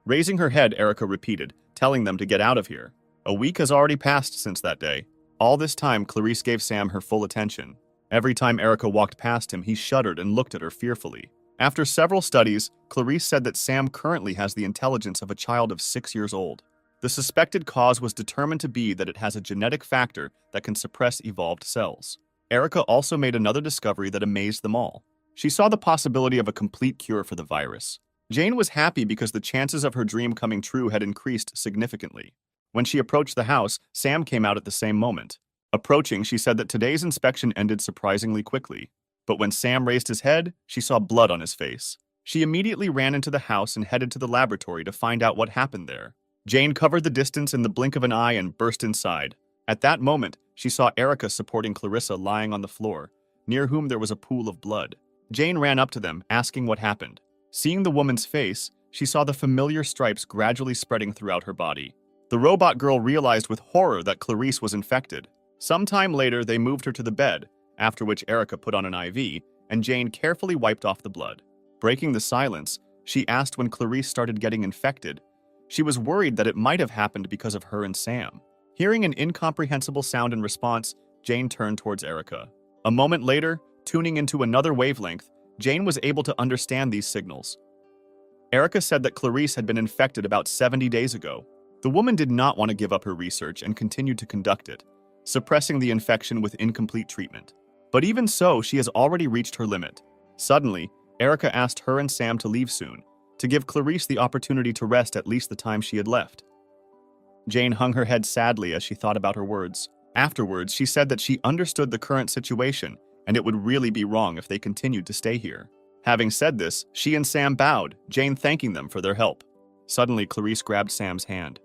Raising her head, Erica repeated, telling them to get out of here. A week has already passed since that day. All this time, Clarice gave Sam her full attention. Every time Erica walked past him, he shuddered and looked at her fearfully. After several studies, Clarice said that Sam currently has the intelligence of a child of 6 years old. The suspected cause was determined to be that it has a genetic factor that can suppress evolved cells. Erica also made another discovery that amazed them all. She saw the possibility of a complete cure for the virus. Jane was happy because the chances of her dream coming true had increased significantly. When she approached the house, Sam came out at the same moment. Approaching, she said that today's inspection ended surprisingly quickly. But when Sam raised his head, she saw blood on his face. She immediately ran into the house and headed to the laboratory to find out what happened there. Jane covered the distance in the blink of an eye and burst inside. At that moment, she saw Erica supporting Clarissa lying on the floor, near whom there was a pool of blood. Jane ran up to them, asking what happened. Seeing the woman's face, she saw the familiar stripes gradually spreading throughout her body. The robot girl realized with horror that Clarice was infected. Sometime later, they moved her to the bed, after which Erica put on an IV, and Jane carefully wiped off the blood. Breaking the silence, she asked when Clarice started getting infected. She was worried that it might have happened because of her and Sam. Hearing an incomprehensible sound in response, Jane turned towards Erica. A moment later, tuning into another wavelength, Jane was able to understand these signals. Erica said that Clarice had been infected about 70 days ago. The woman did not want to give up her research and continued to conduct it, suppressing the infection with incomplete treatment. But even so, she has already reached her limit. Suddenly, Erica asked her and Sam to leave soon, to give Clarice the opportunity to rest at least the time she had left. Jane hung her head sadly as she thought about her words. Afterwards, she said that she understood the current situation, and it would really be wrong if they continued to stay here. Having said this, she and Sam bowed, Jane thanking them for their help. Suddenly, Clarice grabbed Sam's hand.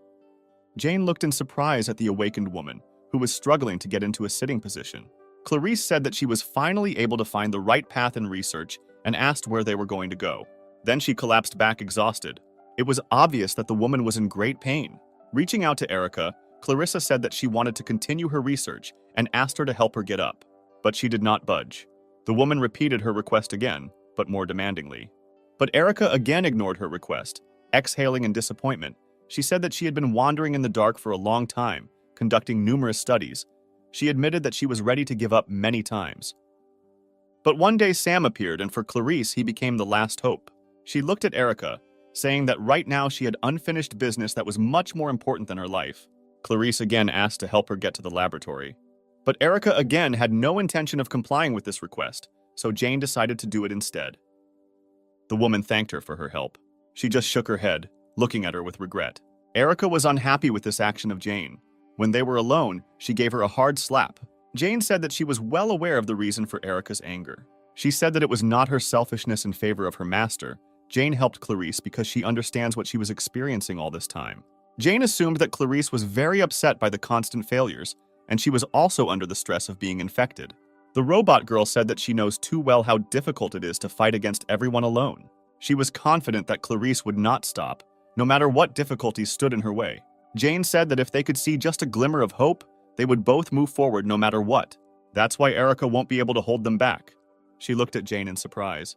Jane looked in surprise at the awakened woman, who was struggling to get into a sitting position. Clarice said that she was finally able to find the right path in research and asked where they were going to go. Then she collapsed back exhausted. It was obvious that the woman was in great pain. Reaching out to Erica, Clarissa said that she wanted to continue her research and asked her to help her get up. But she did not budge. The woman repeated her request again, but more demandingly. But Erica again ignored her request. Exhaling in disappointment, she said that she had been wandering in the dark for a long time, conducting numerous studies. She admitted that she was ready to give up many times. But one day Sam appeared, and for Clarice, he became the last hope. She looked at Erica, saying that right now she had unfinished business that was much more important than her life. Clarice again asked to help her get to the laboratory. But Erica again had no intention of complying with this request, so Jane decided to do it instead. The woman thanked her for her help. She just shook her head, looking at her with regret. Erica was unhappy with this action of Jane. When they were alone, she gave her a hard slap. Jane said that she was well aware of the reason for Erica's anger. She said that it was not her selfishness in favor of her master. Jane helped Clarice because she understands what she was experiencing all this time. Jane assumed that Clarice was very upset by the constant failures, and she was also under the stress of being infected. The robot girl said that she knows too well how difficult it is to fight against everyone alone. She was confident that Clarice would not stop, no matter what difficulties stood in her way. Jane said that if they could see just a glimmer of hope, they would both move forward no matter what. That's why Erica won't be able to hold them back. She looked at Jane in surprise.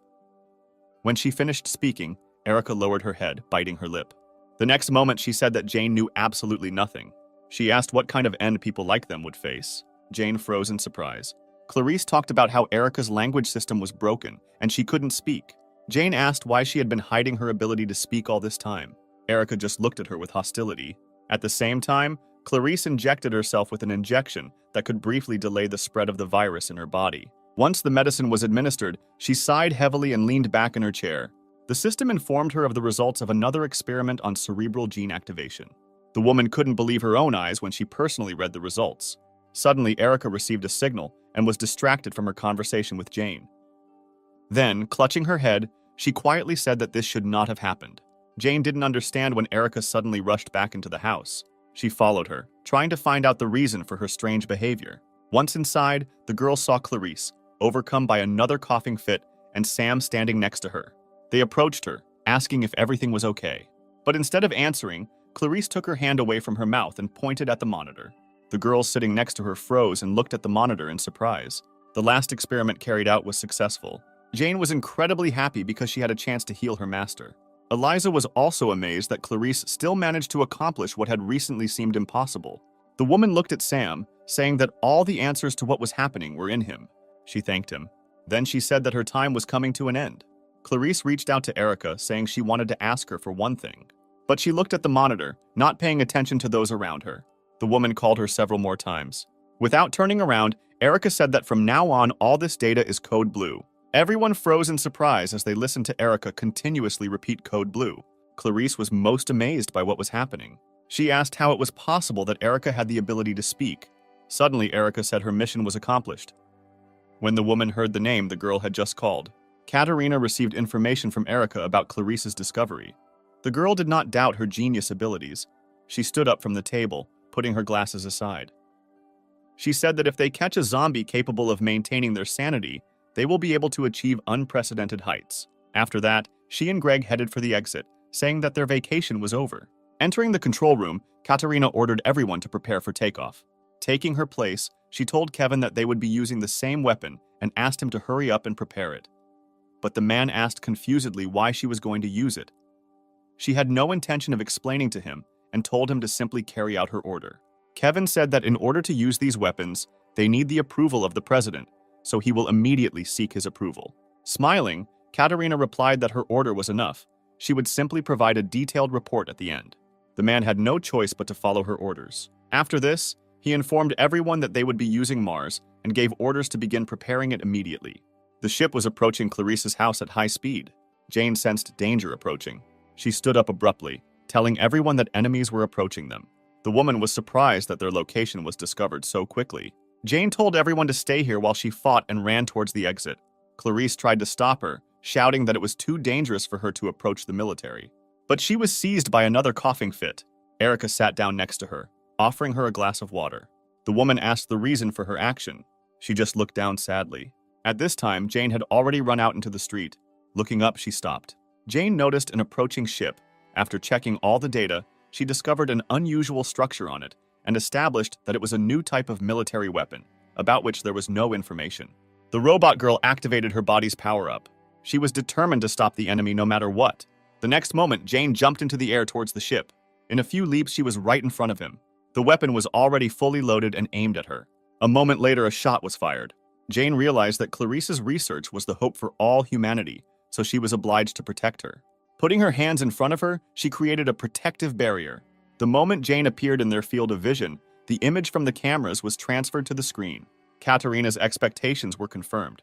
When she finished speaking, Erica lowered her head, biting her lip. The next moment, she said that Jane knew absolutely nothing. She asked what kind of end people like them would face. Jane froze in surprise. Clarice talked about how Erica's language system was broken, and she couldn't speak. Jane asked why she had been hiding her ability to speak all this time. Erica just looked at her with hostility. At the same time, Clarice injected herself with an injection that could briefly delay the spread of the virus in her body. Once the medicine was administered, she sighed heavily and leaned back in her chair. The system informed her of the results of another experiment on cerebral gene activation. The woman couldn't believe her own eyes when she personally read the results. Suddenly, Erica received a signal and was distracted from her conversation with Jane. Then, clutching her head, she quietly said that this should not have happened. Jane didn't understand when Erica suddenly rushed back into the house. She followed her, trying to find out the reason for her strange behavior. Once inside, the girl saw Clarice, overcome by another coughing fit, and Sam standing next to her. They approached her, asking if everything was okay. But instead of answering, Clarice took her hand away from her mouth and pointed at the monitor. The girl sitting next to her froze and looked at the monitor in surprise. The last experiment carried out was successful. Jane was incredibly happy because she had a chance to heal her master. Eliza was also amazed that Clarice still managed to accomplish what had recently seemed impossible. The woman looked at Sam, saying that all the answers to what was happening were in him. She thanked him. Then she said that her time was coming to an end. Clarice reached out to Erica, saying she wanted to ask her for one thing. But she looked at the monitor, not paying attention to those around her. The woman called her several more times. Without turning around, Erica said that from now on, all this data is code blue. Everyone froze in surprise as they listened to Erica continuously repeat code blue. Clarice was most amazed by what was happening. She asked how it was possible that Erica had the ability to speak. Suddenly, Erica said her mission was accomplished. When the woman heard the name the girl had just called, Katerina received information from Erica about Clarice's discovery. The girl did not doubt her genius abilities. She stood up from the table, putting her glasses aside. She said that if they catch a zombie capable of maintaining their sanity, they will be able to achieve unprecedented heights. After that, she and Greg headed for the exit, saying that their vacation was over. Entering the control room, Katerina ordered everyone to prepare for takeoff. Taking her place, she told Kevin that they would be using the same weapon and asked him to hurry up and prepare it. But the man asked confusedly why she was going to use it. She had no intention of explaining to him and told him to simply carry out her order. Kevin said that in order to use these weapons, they need the approval of the president, so he will immediately seek his approval. Smiling, Katerina replied that her order was enough. She would simply provide a detailed report at the end. The man had no choice but to follow her orders. After this, he informed everyone that they would be using Mars and gave orders to begin preparing it immediately. The ship was approaching Clarice's house at high speed. Jane sensed danger approaching. She stood up abruptly, telling everyone that enemies were approaching them. The woman was surprised that their location was discovered so quickly. Jane told everyone to stay here while she fought and ran towards the exit. Clarice tried to stop her, shouting that it was too dangerous for her to approach the military. But she was seized by another coughing fit. Erica sat down next to her, offering her a glass of water. The woman asked the reason for her action. She just looked down sadly. At this time, Jane had already run out into the street. Looking up, she stopped. Jane noticed an approaching ship. After checking all the data, she discovered an unusual structure on it and established that it was a new type of military weapon, about which there was no information. The robot girl activated her body's power-up. She was determined to stop the enemy no matter what. The next moment, Jane jumped into the air towards the ship. In a few leaps, she was right in front of him. The weapon was already fully loaded and aimed at her. A moment later, a shot was fired. Jane realized that Clarice's research was the hope for all humanity, so she was obliged to protect her. Putting her hands in front of her, she created a protective barrier. The moment Jane appeared in their field of vision, the image from the cameras was transferred to the screen. Katerina's expectations were confirmed.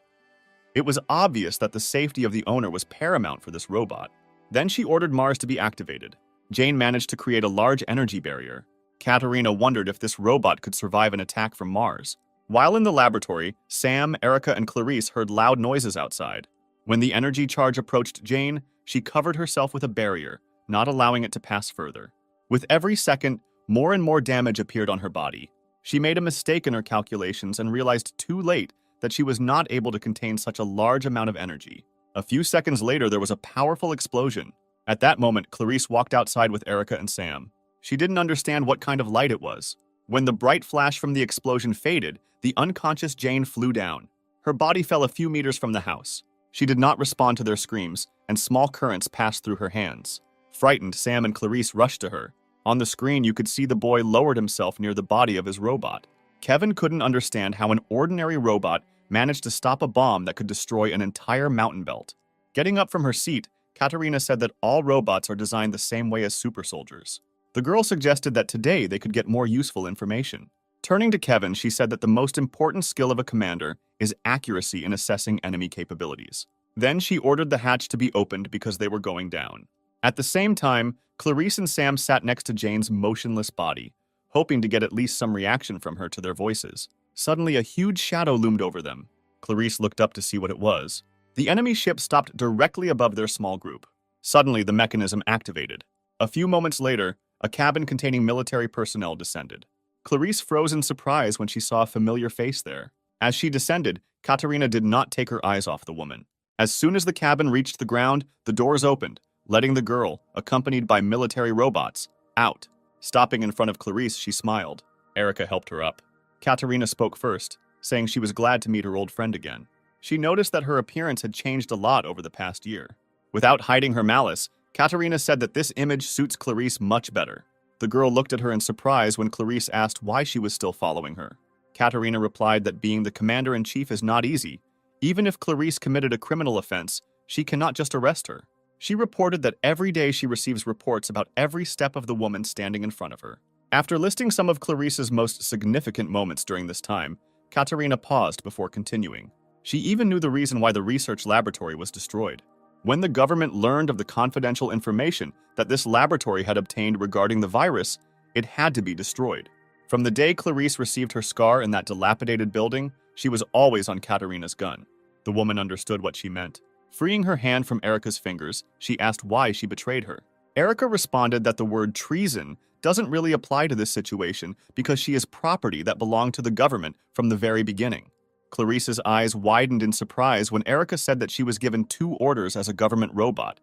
It was obvious that the safety of the owner was paramount for this robot. Then she ordered Mars to be activated. Jane managed to create a large energy barrier. Katerina wondered if this robot could survive an attack from Mars. While in the laboratory, Sam, Erica, and Clarice heard loud noises outside. When the energy charge approached Jane, she covered herself with a barrier, not allowing it to pass further. With every second, more and more damage appeared on her body. She made a mistake in her calculations and realized too late that she was not able to contain such a large amount of energy. A few seconds later, there was a powerful explosion. At that moment, Clarice walked outside with Erica and Sam. She didn't understand what kind of light it was. When the bright flash from the explosion faded, the unconscious Jane flew down. Her body fell a few meters from the house. She did not respond to their screams, and small currents passed through her hands. Frightened, Sam and Clarice rushed to her. On the screen, you could see the boy lowered himself near the body of his robot. Kevin couldn't understand how an ordinary robot managed to stop a bomb that could destroy an entire mountain belt. Getting up from her seat, Katerina said that all robots are designed the same way as super soldiers. The girl suggested that today they could get more useful information. Turning to Kevin, she said that the most important skill of a commander is accuracy in assessing enemy capabilities. Then she ordered the hatch to be opened because they were going down. At the same time, Clarice and Sam sat next to Jane's motionless body, hoping to get at least some reaction from her to their voices. Suddenly, a huge shadow loomed over them. Clarice looked up to see what it was. The enemy ship stopped directly above their small group. Suddenly, the mechanism activated. A few moments later, a cabin containing military personnel descended. Clarice froze in surprise when she saw a familiar face there. As she descended, Katerina did not take her eyes off the woman. As soon as the cabin reached the ground, the doors opened, letting the girl, accompanied by military robots, out. Stopping in front of Clarice, she smiled. Erica helped her up. Katerina spoke first, saying she was glad to meet her old friend again. She noticed that her appearance had changed a lot over the past year. Without hiding her malice, Katerina said that this image suits Clarice much better. The girl looked at her in surprise when Clarice asked why she was still following her. Katerina replied that being the commander-in-chief is not easy. Even if Clarice committed a criminal offense, she cannot just arrest her. She reported that every day she receives reports about every step of the woman standing in front of her. After listing some of Clarice's most significant moments during this time, Katerina paused before continuing. She even knew the reason why the research laboratory was destroyed. When the government learned of the confidential information that this laboratory had obtained regarding the virus, it had to be destroyed. From the day Clarice received her scar in that dilapidated building, she was always on Katerina's gun. The woman understood what she meant. Freeing her hand from Erica's fingers, she asked why she betrayed her. Erica responded that the word treason doesn't really apply to this situation because she is property that belonged to the government from the very beginning. Clarice's eyes widened in surprise when Erica said that she was given 2 orders as a government robot,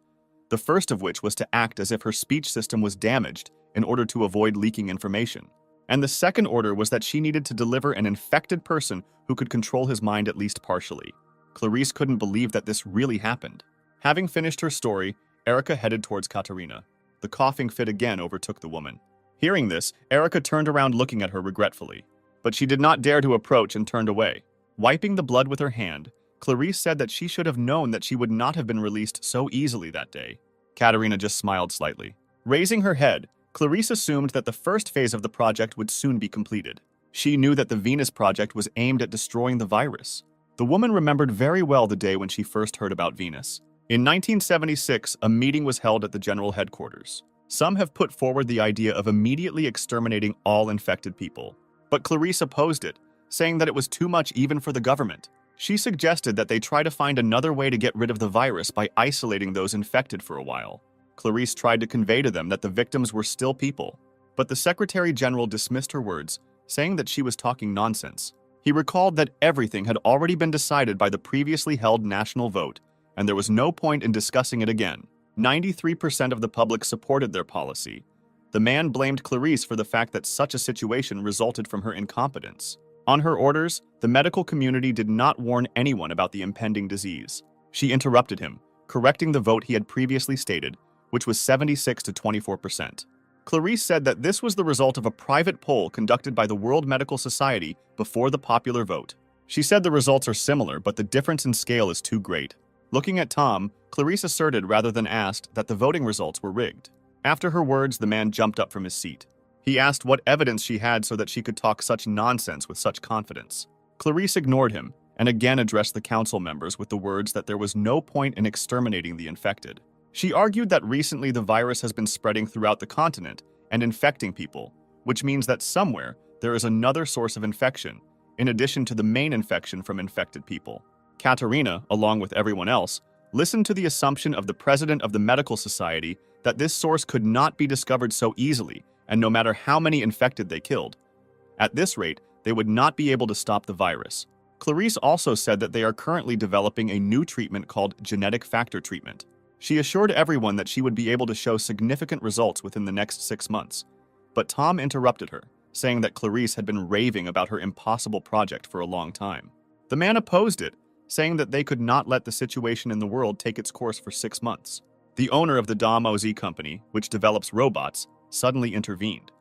the first of which was to act as if her speech system was damaged in order to avoid leaking information. And the second order was that she needed to deliver an infected person who could control his mind at least partially. Clarice couldn't believe that this really happened. Having finished her story, Erica headed towards Katerina. The coughing fit again overtook the woman. Hearing this, Erica turned around looking at her regretfully. But she did not dare to approach and turned away. Wiping the blood with her hand, Clarice said that she should have known that she would not have been released so easily that day. Katerina just smiled slightly. Raising her head, Clarice assumed that the first phase of the project would soon be completed. She knew that the Venus project was aimed at destroying the virus. The woman remembered very well the day when she first heard about Venus. In 1976, a meeting was held at the general headquarters. Some have put forward the idea of immediately exterminating all infected people. But Clarice opposed it, saying that it was too much even for the government. She suggested that they try to find another way to get rid of the virus by isolating those infected for a while. Clarice tried to convey to them that the victims were still people, but the Secretary General dismissed her words, saying that she was talking nonsense. He recalled that everything had already been decided by the previously held national vote, and there was no point in discussing it again. 93% of the public supported their policy. The man blamed Clarice for the fact that such a situation resulted from her incompetence. On her orders, the medical community did not warn anyone about the impending disease. She interrupted him, correcting the vote he had previously stated, which was 76 to 24%. Clarice said that this was the result of a private poll conducted by the World Medical Society before the popular vote. She said the results are similar, but the difference in scale is too great. Looking at Tom, Clarice asserted rather than asked that the voting results were rigged. After her words, the man jumped up from his seat. He asked what evidence she had so that she could talk such nonsense with such confidence. Clarice ignored him and again addressed the council members with the words that there was no point in exterminating the infected. She argued that recently the virus has been spreading throughout the continent and infecting people, which means that somewhere there is another source of infection, in addition to the main infection from infected people. Katerina, along with everyone else, listened to the assumption of the president of the medical society that this source could not be discovered so easily, and no matter how many infected they killed. At this rate, they would not be able to stop the virus. Clarice also said that they are currently developing a new treatment called genetic factor treatment. She assured everyone that she would be able to show significant results within the next 6 months. But Tom interrupted her, saying that Clarice had been raving about her impossible project for a long time. The man opposed it, saying that they could not let the situation in the world take its course for 6 months. The owner of the dongua company, which develops robots, suddenly intervened.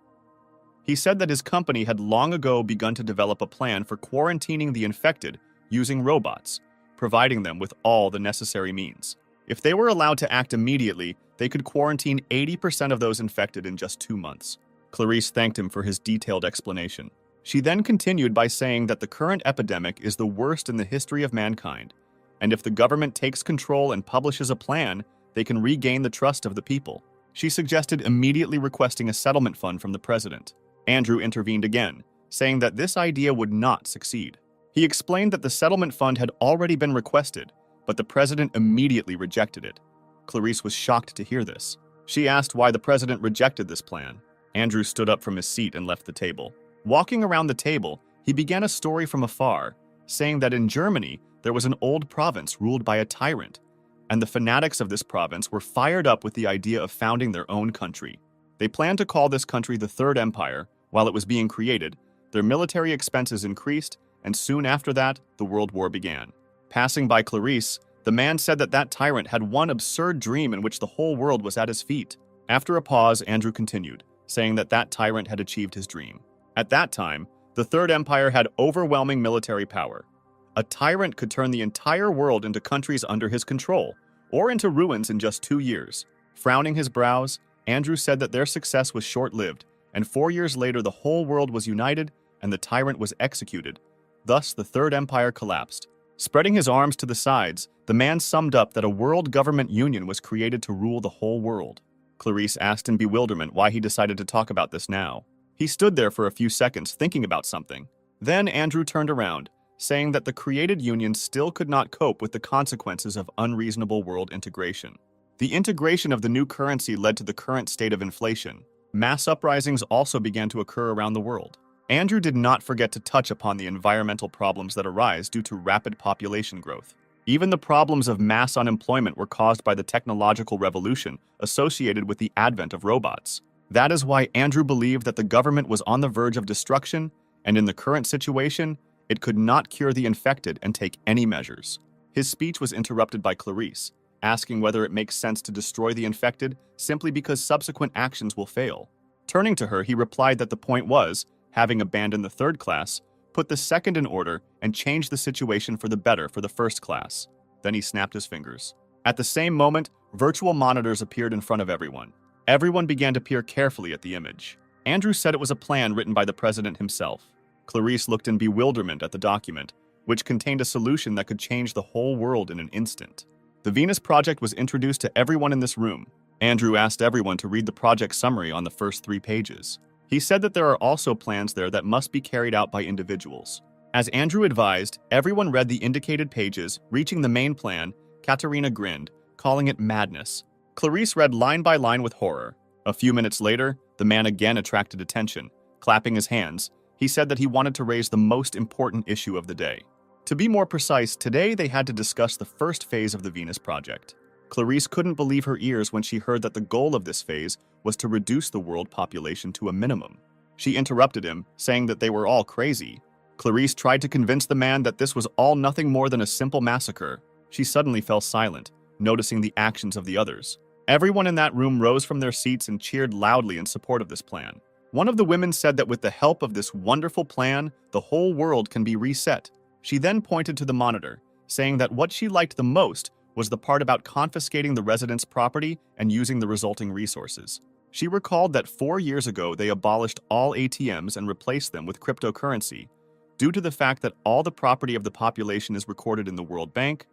He said that his company had long ago begun to develop a plan for quarantining the infected using robots, providing them with all the necessary means. If they were allowed to act immediately, they could quarantine 80% of those infected in just 2 months. Clarice thanked him for his detailed explanation. She then continued by saying that the current epidemic is the worst in the history of mankind, and if the government takes control and publishes a plan, they can regain the trust of the people. She suggested immediately requesting a settlement fund from the president. Andrew intervened again, saying that this idea would not succeed. He explained that the settlement fund had already been requested, but the president immediately rejected it. Clarice was shocked to hear this. She asked why the president rejected this plan. Andrew stood up from his seat and left the table. Walking around the table, he began a story from afar, saying that in Germany, there was an old province ruled by a tyrant, and the fanatics of this province were fired up with the idea of founding their own country. They planned to call this country the Third Empire while it was being created, Their military expenses increased, and soon after that, the World War began. Passing by Clarice, the man said that that tyrant had one absurd dream in which the whole world was at his feet. After a pause, Andrew continued, saying that that tyrant had achieved his dream. At that time, the Third Empire had overwhelming military power. A tyrant could turn the entire world into countries under his control, or into ruins in just 2 years. Frowning his brows, Andrew said that their success was short-lived, and 4 years later the whole world was united and the tyrant was executed. Thus, the Third Empire collapsed. Spreading his arms to the sides, the man summed up that a world government union was created to rule the whole world. Clarice asked in bewilderment why he decided to talk about this now. He stood there for a few seconds thinking about something. Then Andrew turned around, saying that the created union still could not cope with the consequences of unreasonable world integration. The integration of the new currency led to the current state of inflation. Mass uprisings also began to occur around the world. Andrew did not forget to touch upon the environmental problems that arise due to rapid population growth. Even the problems of mass unemployment were caused by the technological revolution associated with the advent of robots. That is why Andrew believed that the government was on the verge of destruction, and in the current situation, it could not cure the infected and take any measures. His speech was interrupted by Clarice, asking whether it makes sense to destroy the infected simply because subsequent actions will fail. Turning to her, he replied that the point was, having abandoned the third class, put the second in order and change the situation for the better for the first class. Then he snapped his fingers. At the same moment, virtual monitors appeared in front of everyone. Everyone began to peer carefully at the image. Andrew said it was a plan written by the president himself. Clarice looked in bewilderment at the document, which contained a solution that could change the whole world in an instant. The Venus Project was introduced to everyone in this room. Andrew asked everyone to read the project summary on the first 3 pages. He said that there are also plans there that must be carried out by individuals. As Andrew advised, everyone read the indicated pages. Reaching the main plan, Katerina grinned, calling it madness. Clarice read line by line with horror. A few minutes later, the man again attracted attention. Clapping his hands, he said that he wanted to raise the most important issue of the day. To be more precise, today they had to discuss the first phase of the Venus Project. Clarice couldn't believe her ears when she heard that the goal of this phase was to reduce the world population to a minimum. She interrupted him, saying that they were all crazy. Clarice tried to convince the man that this was all nothing more than a simple massacre. She suddenly fell silent, noticing the actions of the others. Everyone in that room rose from their seats and cheered loudly in support of this plan. One of the women said that with the help of this wonderful plan, the whole world can be reset. She then pointed to the monitor, saying that what she liked the most was the part about confiscating the residents' property and using the resulting resources. She recalled that 4 years ago they abolished all ATMs and replaced them with cryptocurrency. Due to the fact that all the property of the population is recorded in the World Bank,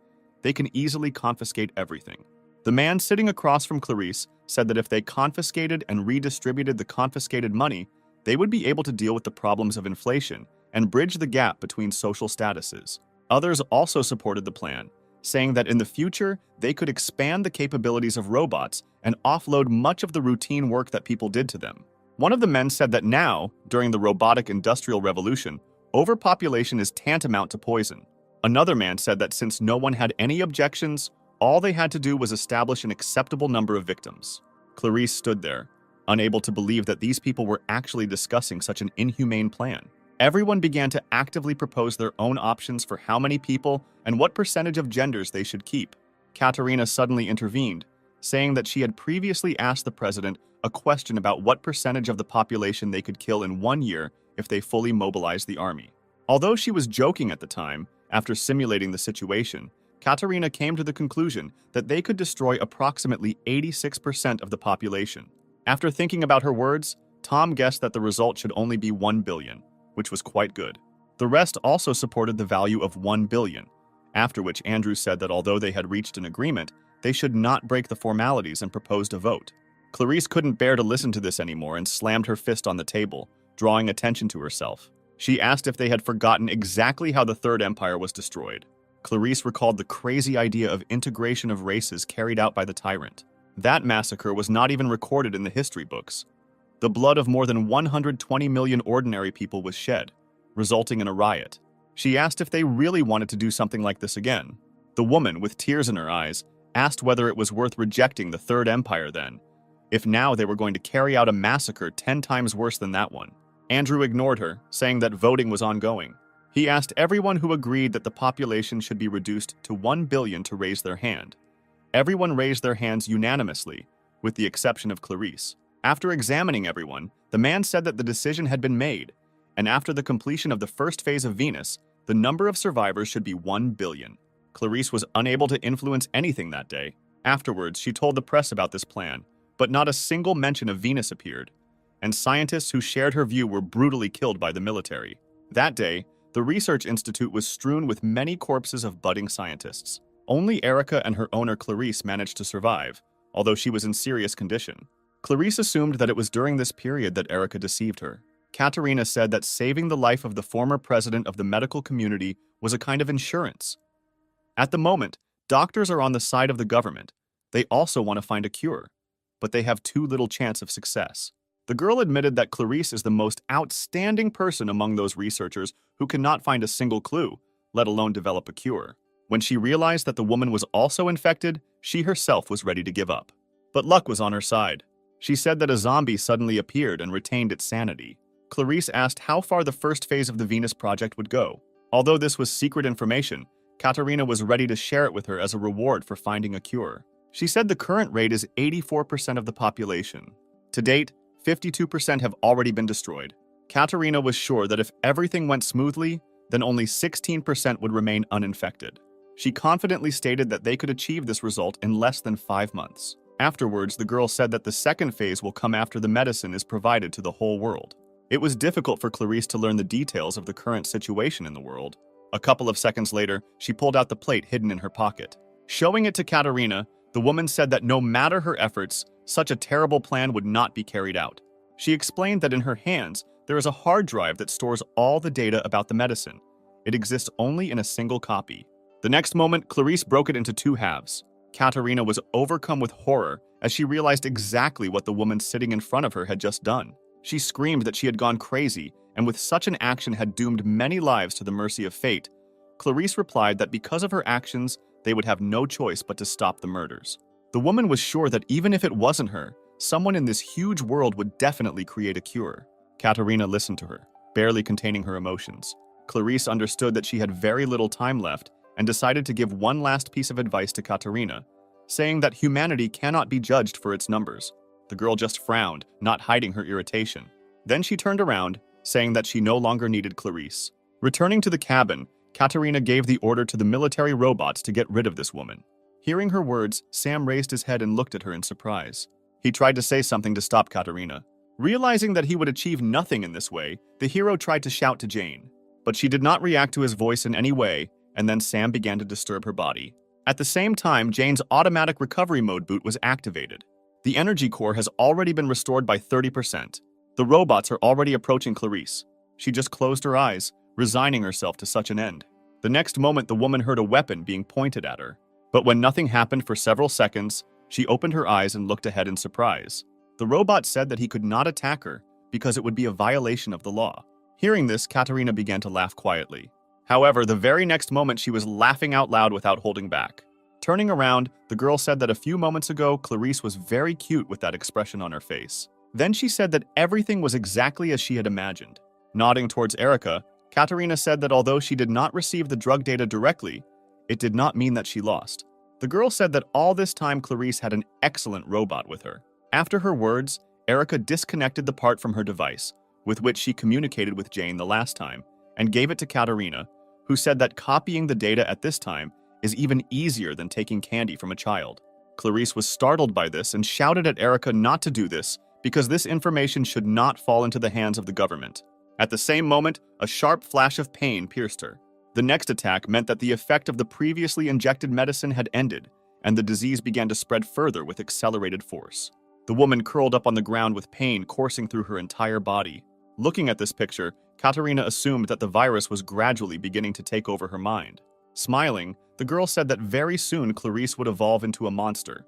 they can easily confiscate everything. The man sitting across from Clarice said that if they confiscated and redistributed the confiscated money, they would be able to deal with the problems of inflation and bridge the gap between social statuses. Others also supported the plan, saying that in the future, they could expand the capabilities of robots and offload much of the routine work that people did to them. One of the men said that now, during the robotic industrial revolution, overpopulation is tantamount to poison. Another man said that since no one had any objections, all they had to do was establish an acceptable number of victims. Clarice stood there, unable to believe that these people were actually discussing such an inhumane plan. Everyone began to actively propose their own options for how many people and what percentage of genders they should keep. Katerina suddenly intervened, saying that she had previously asked the president a question about what percentage of the population they could kill in 1 year if they fully mobilized the army. Although she was joking at the time, after simulating the situation, Katerina came to the conclusion that they could destroy approximately 86% of the population. After thinking about her words, Tom guessed that the result should only be 1 billion, which was quite good. The rest also supported the value of 1 billion, after which Andrew said that although they had reached an agreement, they should not break the formalities and proposed a vote. Clarice couldn't bear to listen to this anymore and slammed her fist on the table, drawing attention to herself. She asked if they had forgotten exactly how the Third Empire was destroyed. Clarice recalled the crazy idea of integration of races carried out by the tyrant. That massacre was not even recorded in the history books. The blood of more than 120 million ordinary people was shed, resulting in a riot. She asked if they really wanted to do something like this again. The woman, with tears in her eyes, asked whether it was worth rejecting the Third Empire then, if now they were going to carry out a massacre 10 times worse than that one. Andrew ignored her, saying that voting was ongoing. He asked everyone who agreed that the population should be reduced to 1 billion to raise their hand. Everyone raised their hands unanimously, with the exception of Clarice. After examining everyone, the man said that the decision had been made, and after the completion of the first phase of Venus, the number of survivors should be 1 billion. Clarice was unable to influence anything that day. Afterwards, she told the press about this plan, but not a single mention of Venus appeared, and scientists who shared her view were brutally killed by the military. That day, the research institute was strewn with many corpses of budding scientists. Only Erica and her owner Clarice managed to survive, although she was in serious condition. Clarice assumed that it was during this period that Erica deceived her. Katerina said that saving the life of the former president of the medical community was a kind of insurance. At the moment, doctors are on the side of the government. They also want to find a cure, but they have too little chance of success. The girl admitted that Clarice is the most outstanding person among those researchers who cannot find a single clue, let alone develop a cure. When she realized that the woman was also infected, she herself was ready to give up. But luck was on her side. She said that a zombie suddenly appeared and retained its sanity. Clarice asked how far the first phase of the Venus project would go. Although this was secret information, Katerina was ready to share it with her as a reward for finding a cure. She said the current rate is 84% of the population. To date, 52% have already been destroyed. Katerina was sure that if everything went smoothly, then only 16% would remain uninfected. She confidently stated that they could achieve this result in less than 5 months. Afterwards, the girl said that the second phase will come after the medicine is provided to the whole world. It was difficult for Clarice to learn the details of the current situation in the world. A couple of seconds later, she pulled out the plate hidden in her pocket. Showing it to Katerina, the woman said that no matter her efforts, such a terrible plan would not be carried out. She explained that in her hands, there is a hard drive that stores all the data about the medicine. It exists only in a single copy. The next moment, Clarice broke it into 2 halves. Katerina was overcome with horror as she realized exactly what the woman sitting in front of her had just done. She screamed that she had gone crazy and with such an action had doomed many lives to the mercy of fate. Clarice replied that because of her actions, they would have no choice but to stop the murders. The woman was sure that even if it wasn't her, someone in this huge world would definitely create a cure. Katerina listened to her, barely containing her emotions. Clarice understood that she had very little time left and decided to give one last piece of advice to Katerina, saying that humanity cannot be judged for its numbers. The girl just frowned, not hiding her irritation. Then she turned around, saying that she no longer needed Clarice. Returning to the cabin, Katerina gave the order to the military robots to get rid of this woman. Hearing her words, Sam raised his head and looked at her in surprise. He tried to say something to stop Katerina. Realizing that he would achieve nothing in this way, the hero tried to shout to Jane. But she did not react to his voice in any way, and then Sam began to disturb her body. At the same time, Jane's automatic recovery mode boot was activated. The energy core has already been restored by 30%. The robots are already approaching Clarice. She just closed her eyes, resigning herself to such an end. The next moment, the woman heard a weapon being pointed at her. But when nothing happened for several seconds, she opened her eyes and looked ahead in surprise. The robot said that he could not attack her because it would be a violation of the law. Hearing this, Katerina began to laugh quietly. However, the very next moment she was laughing out loud without holding back. Turning around, the girl said that a few moments ago, Clarice was very cute with that expression on her face. Then she said that everything was exactly as she had imagined. Nodding towards Erica, Katerina said that although she did not receive the drug data directly, it did not mean that she lost. The girl said that all this time Clarice had an excellent robot with her. After her words, Erica disconnected the part from her device, with which she communicated with Jane the last time, and gave it to Katerina, who said that copying the data at this time is even easier than taking candy from a child. Clarice was startled by this and shouted at Erica not to do this because this information should not fall into the hands of the government. At the same moment, a sharp flash of pain pierced her. The next attack meant that the effect of the previously injected medicine had ended, and the disease began to spread further with accelerated force. The woman curled up on the ground with pain coursing through her entire body. Looking at this picture, Katerina assumed that the virus was gradually beginning to take over her mind. Smiling, the girl said that very soon Clarice would evolve into a monster.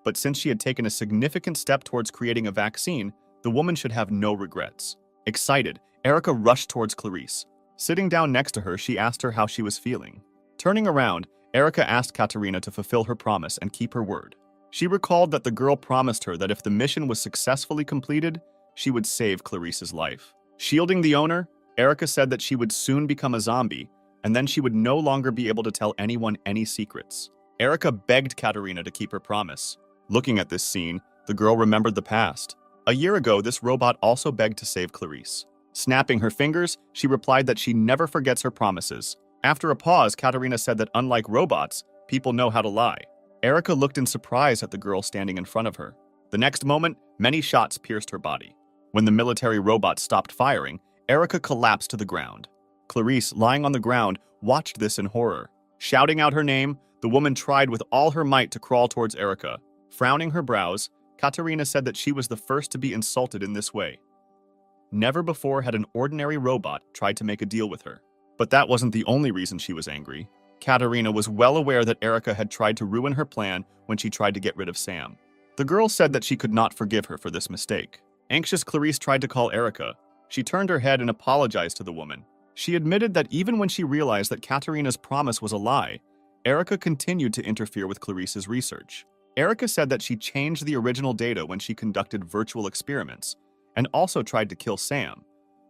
But since she had taken a significant step towards creating a vaccine, the woman should have no regrets. Excited, Erica rushed towards Clarice. Sitting down next to her, she asked her how she was feeling. Turning around, Erica asked Katerina to fulfill her promise and keep her word. She recalled that the girl promised her that if the mission was successfully completed, she would save Clarice's life. Shielding the owner, Erica said that she would soon become a zombie, and then she would no longer be able to tell anyone any secrets. Erica begged Katerina to keep her promise. Looking at this scene, the girl remembered the past. A year ago, this robot also begged to save Clarice. Snapping her fingers, she replied that she never forgets her promises. After a pause, Katerina said that unlike robots, people know how to lie. Erica looked in surprise at the girl standing in front of her. The next moment, many shots pierced her body. When the military robot stopped firing, Erica collapsed to the ground. Clarice, lying on the ground, watched this in horror. Shouting out her name, the woman tried with all her might to crawl towards Erica. Frowning her brows, Katerina said that she was the first to be insulted in this way. Never before had an ordinary robot tried to make a deal with her. But that wasn't the only reason she was angry. Katerina was well aware that Erica had tried to ruin her plan when she tried to get rid of Sam. The girl said that she could not forgive her for this mistake. Anxious, Clarice tried to call Erica. She turned her head and apologized to the woman. She admitted that even when she realized that Katerina's promise was a lie, Erica continued to interfere with Clarice's research. Erica said that she changed the original data when she conducted virtual experiments, and also tried to kill Sam.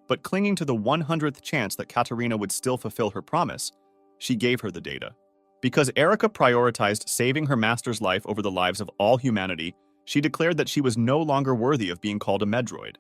But clinging to the 100th chance that Katerina would still fulfill her promise, she gave her the data. Because Erica prioritized saving her master's life over the lives of all humanity, she declared that she was no longer worthy of being called a Medroid.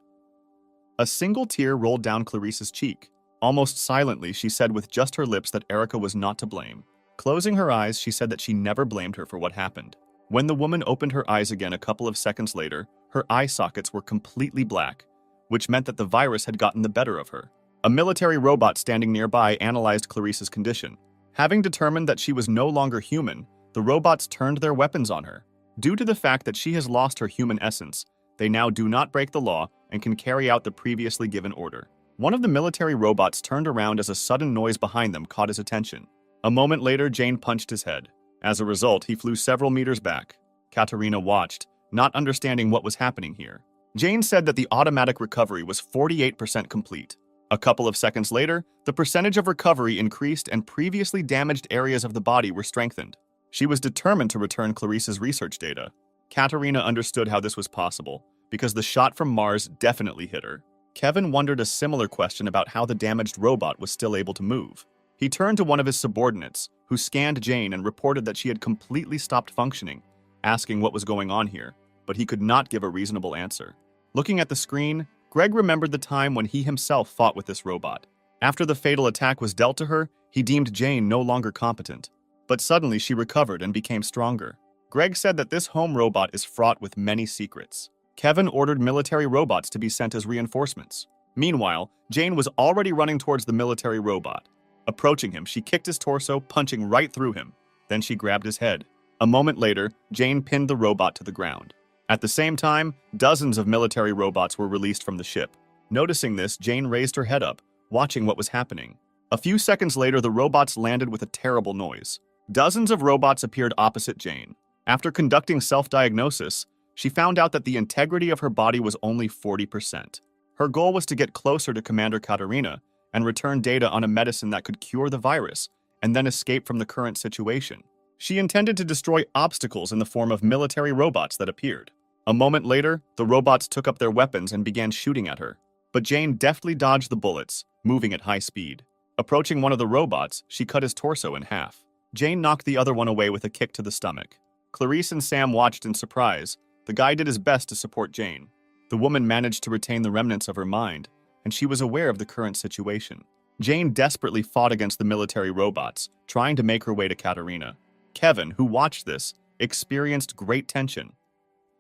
A single tear rolled down Clarice's cheek. Almost silently, she said with just her lips that Erica was not to blame. Closing her eyes, she said that she never blamed her for what happened. When the woman opened her eyes again a couple of seconds later, her eye sockets were completely black, which meant that the virus had gotten the better of her. A military robot standing nearby analyzed Clarice's condition. Having determined that she was no longer human, the robots turned their weapons on her. Due to the fact that she has lost her human essence, they now do not break the law and can carry out the previously given order. One of the military robots turned around as a sudden noise behind them caught his attention. A moment later, Jane punched his head. As a result, he flew several meters back. Katerina watched, not understanding what was happening here. Jane said that the automatic recovery was 48% complete. A couple of seconds later, the percentage of recovery increased and previously damaged areas of the body were strengthened. She was determined to return Clarice's research data. Katerina understood how this was possible, because the shot from Mars definitely hit her. Kevin wondered a similar question about how the damaged robot was still able to move. He turned to one of his subordinates, who scanned Jane and reported that she had completely stopped functioning, asking what was going on here, but he could not give a reasonable answer. Looking at the screen, Greg remembered the time when he himself fought with this robot. After the fatal attack was dealt to her, he deemed Jane no longer competent. But suddenly she recovered and became stronger. Greg said that this home robot is fraught with many secrets. Kevin ordered military robots to be sent as reinforcements. Meanwhile, Jane was already running towards the military robot. Approaching him, she kicked his torso, punching right through him. Then she grabbed his head. A moment later, Jane pinned the robot to the ground. At the same time, dozens of military robots were released from the ship. Noticing this, Jane raised her head up, watching what was happening. A few seconds later, the robots landed with a terrible noise. Dozens of robots appeared opposite Jane. After conducting self-diagnosis, she found out that the integrity of her body was only 40%. Her goal was to get closer to Commander Katerina and return data on a medicine that could cure the virus, and then escape from the current situation. She intended to destroy obstacles in the form of military robots that appeared. A moment later, the robots took up their weapons and began shooting at her. But Jane deftly dodged the bullets, moving at high speed. Approaching one of the robots, she cut his torso in half. Jane knocked the other one away with a kick to the stomach. Clarice and Sam watched in surprise. The guy did his best to support Jane. The woman managed to retain the remnants of her mind, and she was aware of the current situation. Jane desperately fought against the military robots, trying to make her way to Katerina. Kevin, who watched this, experienced great tension.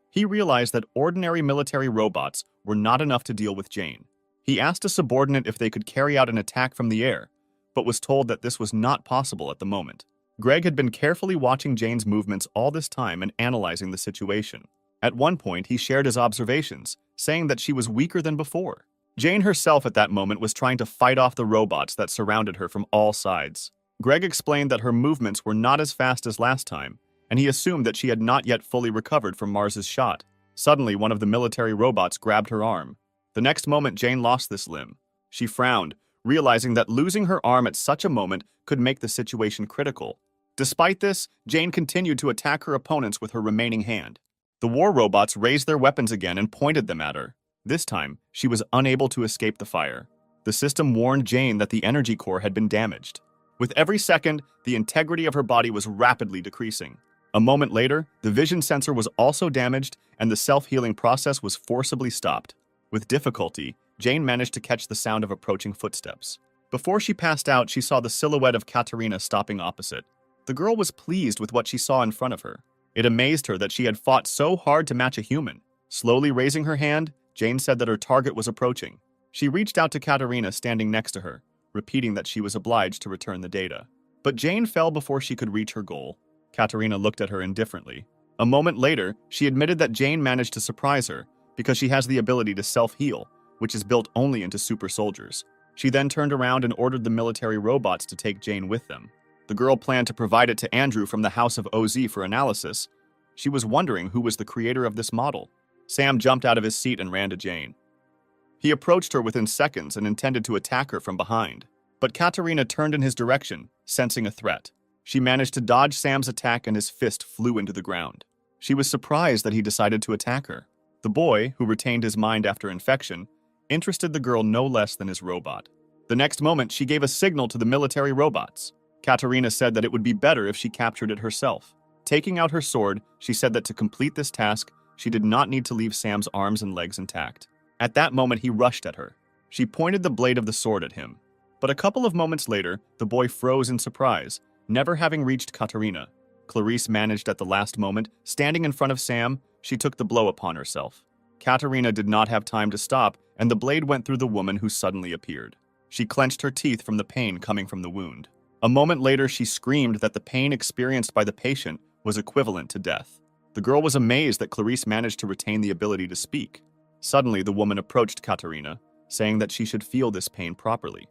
He realized that ordinary military robots were not enough to deal with Jane. He asked a subordinate if they could carry out an attack from the air, but was told that this was not possible at the moment. Greg had been carefully watching Jane's movements all this time and analyzing the situation. At one point, he shared his observations, saying that she was weaker than before. Jane herself at that moment was trying to fight off the robots that surrounded her from all sides. Greg explained that her movements were not as fast as last time, and he assumed that she had not yet fully recovered from Mars's shot. Suddenly, one of the military robots grabbed her arm. The next moment, Jane lost this limb. She frowned, realizing that losing her arm at such a moment could make the situation critical. Despite this, Jane continued to attack her opponents with her remaining hand. The war robots raised their weapons again and pointed them at her. This time, she was unable to escape the fire. The system warned Jane that the energy core had been damaged. With every second, the integrity of her body was rapidly decreasing. A moment later, the vision sensor was also damaged and the self-healing process was forcibly stopped. With difficulty, Jane managed to catch the sound of approaching footsteps. Before she passed out, she saw the silhouette of Katerina stopping opposite. The girl was pleased with what she saw in front of her. It amazed her that she had fought so hard to match a human. Slowly raising her hand, Jane said that her target was approaching. She reached out to Katerina standing next to her, repeating that she was obliged to return the data. But Jane fell before she could reach her goal. Katerina looked at her indifferently. A moment later, she admitted that Jane managed to surprise her because she has the ability to self-heal, which is built only into super soldiers. She then turned around and ordered the military robots to take Jane with them. The girl planned to provide it to Andrew from the House of OZ for analysis. She was wondering who was the creator of this model. Sam jumped out of his seat and ran to Jane. He approached her within seconds and intended to attack her from behind. But Katerina turned in his direction, sensing a threat. She managed to dodge Sam's attack and his fist flew into the ground. She was surprised that he decided to attack her. The boy, who retained his mind after infection, interested the girl no less than his robot. The next moment, she gave a signal to the military robots. Katerina said that it would be better if she captured it herself. Taking out her sword, she said that to complete this task, she did not need to leave Sam's arms and legs intact. At that moment, he rushed at her. She pointed the blade of the sword at him. But a couple of moments later, the boy froze in surprise, never having reached Katerina. Clarice managed at the last moment. Standing in front of Sam, she took the blow upon herself. Katerina did not have time to stop, and the blade went through the woman who suddenly appeared. She clenched her teeth from the pain coming from the wound. A moment later, she screamed that the pain experienced by the patient was equivalent to death. The girl was amazed that Clarice managed to retain the ability to speak. Suddenly, the woman approached Katerina, saying that she should feel this pain properly.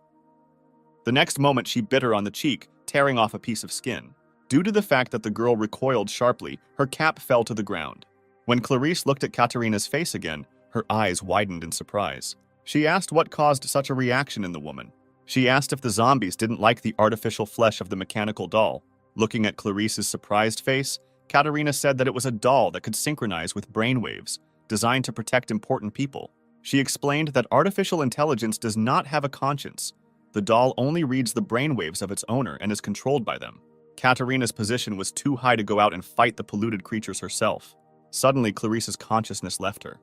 The next moment, she bit her on the cheek, tearing off a piece of skin. Due to the fact that the girl recoiled sharply, her cap fell to the ground. When Clarice looked at Katerina's face again, her eyes widened in surprise. She asked what caused such a reaction in the woman. She asked if the zombies didn't like the artificial flesh of the mechanical doll. Looking at Clarice's surprised face, Katerina said that it was a doll that could synchronize with brainwaves, designed to protect important people. She explained that artificial intelligence does not have a conscience. The doll only reads the brainwaves of its owner and is controlled by them. Katerina's position was too high to go out and fight the polluted creatures herself. Suddenly, Clarice's consciousness left her.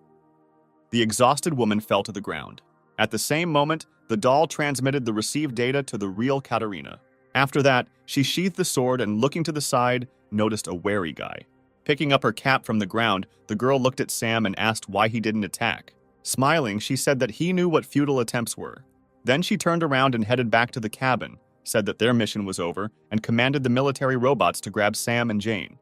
The exhausted woman fell to the ground. At the same moment, the doll transmitted the received data to the real Katerina. After that, she sheathed the sword and, looking to the side, noticed a wary guy. Picking up her cap from the ground, the girl looked at Sam and asked why he didn't attack. Smiling, she said that he knew what futile attempts were. Then she turned around and headed back to the cabin, said that their mission was over, and commanded the military robots to grab Sam and Jane.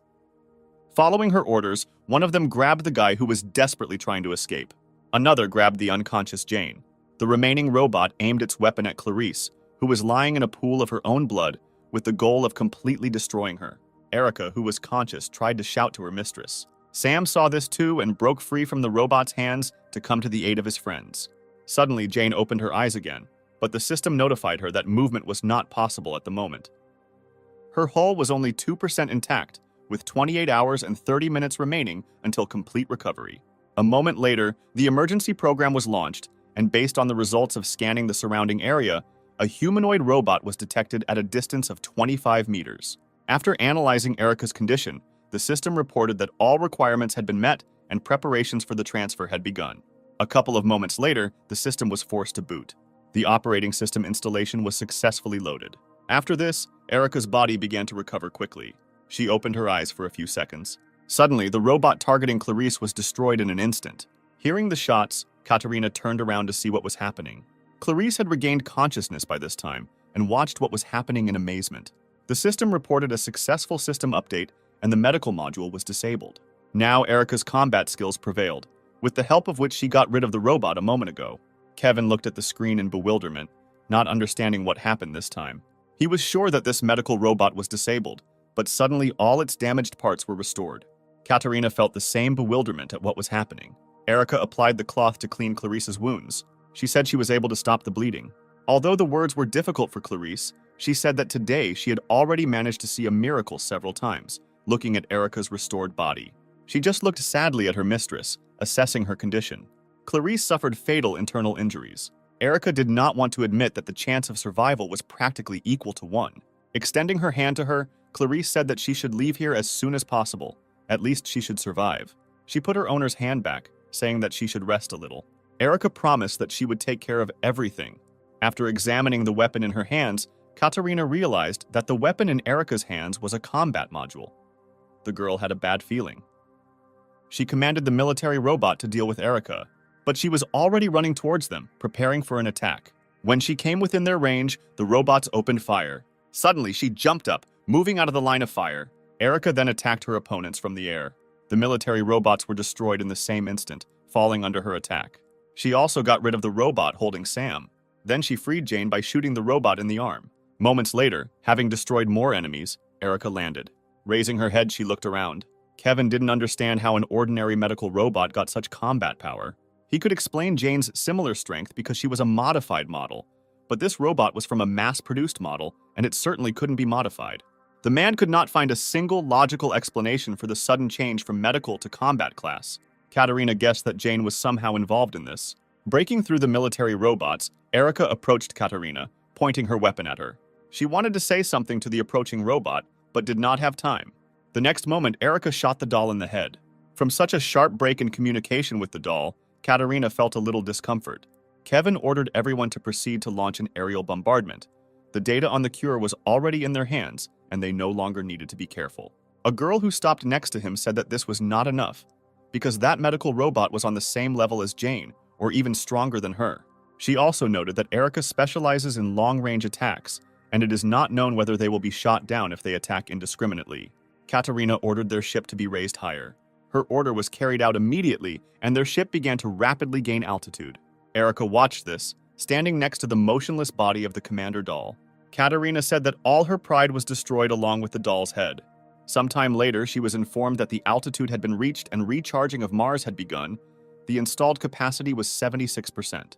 Following her orders, one of them grabbed the guy who was desperately trying to escape. Another grabbed the unconscious Jane. The remaining robot aimed its weapon at Clarice, who was lying in a pool of her own blood, with the goal of completely destroying her. Erica, who was conscious, tried to shout to her mistress. Sam saw this too and broke free from the robot's hands to come to the aid of his friends. Suddenly, Jane opened her eyes again, but the system notified her that movement was not possible at the moment. Her hull was only 2% intact, with 28 hours and 30 minutes remaining until complete recovery. A moment later, the emergency program was launched, and based on the results of scanning the surrounding area, a humanoid robot was detected at a distance of 25 meters. After analyzing Erica's condition, the system reported that all requirements had been met and preparations for the transfer had begun. A couple of moments later, the system was forced to boot. The operating system installation was successfully loaded. After this, Erica's body began to recover quickly. She opened her eyes for a few seconds. Suddenly, the robot targeting Clarice was destroyed in an instant. Hearing the shots, Katerina turned around to see what was happening. Clarice had regained consciousness by this time and watched what was happening in amazement. The system reported a successful system update and the medical module was disabled. Now Erica's combat skills prevailed, with the help of which she got rid of the robot a moment ago. Kevin looked at the screen in bewilderment, not understanding what happened this time. He was sure that this medical robot was disabled, but suddenly all its damaged parts were restored. Katerina felt the same bewilderment at what was happening. Erica applied the cloth to clean Clarice's wounds. She said she was able to stop the bleeding. Although the words were difficult for Clarice, she said that today she had already managed to see a miracle several times, looking at Erica's restored body. She just looked sadly at her mistress, assessing her condition. Clarice suffered fatal internal injuries. Erica did not want to admit that the chance of survival was practically equal to 1. Extending her hand to her, Clarice said that she should leave here as soon as possible. At least she should survive. She put her owner's hand back, saying that she should rest a little. Erica promised that she would take care of everything. After examining the weapon in her hands, Katarina realized that the weapon in Erica's hands was a combat module. The girl had a bad feeling. She commanded the military robot to deal with Erica, but she was already running towards them, preparing for an attack. When she came within their range, the robots opened fire. Suddenly, she jumped up, moving out of the line of fire. Erica then attacked her opponents from the air. The military robots were destroyed in the same instant, falling under her attack. She also got rid of the robot holding Sam. Then she freed Jane by shooting the robot in the arm. Moments later, having destroyed more enemies, Erica landed. Raising her head, she looked around. Kevin didn't understand how an ordinary medical robot got such combat power. He could explain Jane's similar strength because she was a modified model, but this robot was from a mass-produced model, and it certainly couldn't be modified. The man could not find a single logical explanation for the sudden change from medical to combat class. Katarina guessed that Jane was somehow involved in this. Breaking through the military robots, Erica approached Katarina, pointing her weapon at her. She wanted to say something to the approaching robot, but did not have time. The next moment, Erica shot the doll in the head. From such a sharp break in communication with the doll, Katarina felt a little discomfort. Kevin ordered everyone to proceed to launch an aerial bombardment. The data on the cure was already in their hands, and they no longer needed to be careful. A girl who stopped next to him said that this was not enough, because that medical robot was on the same level as Jane, or even stronger than her. She also noted that Erica specializes in long-range attacks, and it is not known whether they will be shot down if they attack indiscriminately. Katarina ordered their ship to be raised higher. Her order was carried out immediately, and their ship began to rapidly gain altitude. Erica watched this, standing next to the motionless body of the commander doll. Katarina said that all her pride was destroyed along with the doll's head. Sometime later, she was informed that the altitude had been reached and recharging of Mars had begun. The installed capacity was 76%.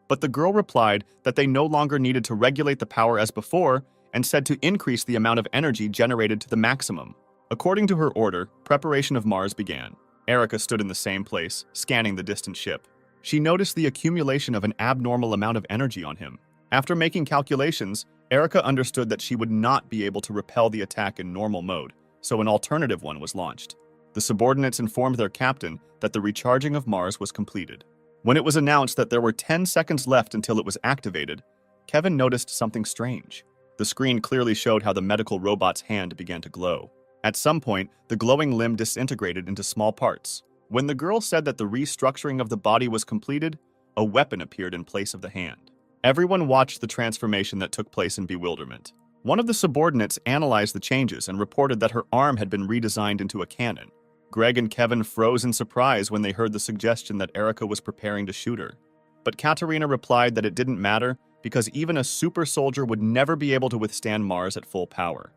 But the girl replied that they no longer needed to regulate the power as before and said to increase the amount of energy generated to the maximum. According to her order, preparation of Mars began. Erica stood in the same place, scanning the distant ship. She noticed the accumulation of an abnormal amount of energy on him. After making calculations, Erica understood that she would not be able to repel the attack in normal mode, so an alternative one was launched. The subordinates informed their captain that the recharging of Mars was completed. When it was announced that there were 10 seconds left until it was activated, Kevin noticed something strange. The screen clearly showed how the medical robot's hand began to glow. At some point, the glowing limb disintegrated into small parts. When the girl said that the restructuring of the body was completed, a weapon appeared in place of the hand. Everyone watched the transformation that took place in bewilderment. One of the subordinates analyzed the changes and reported that her arm had been redesigned into a cannon. Greg and Kevin froze in surprise when they heard the suggestion that Erica was preparing to shoot her. But Katarina replied that it didn't matter because even a super soldier would never be able to withstand Mars at full power.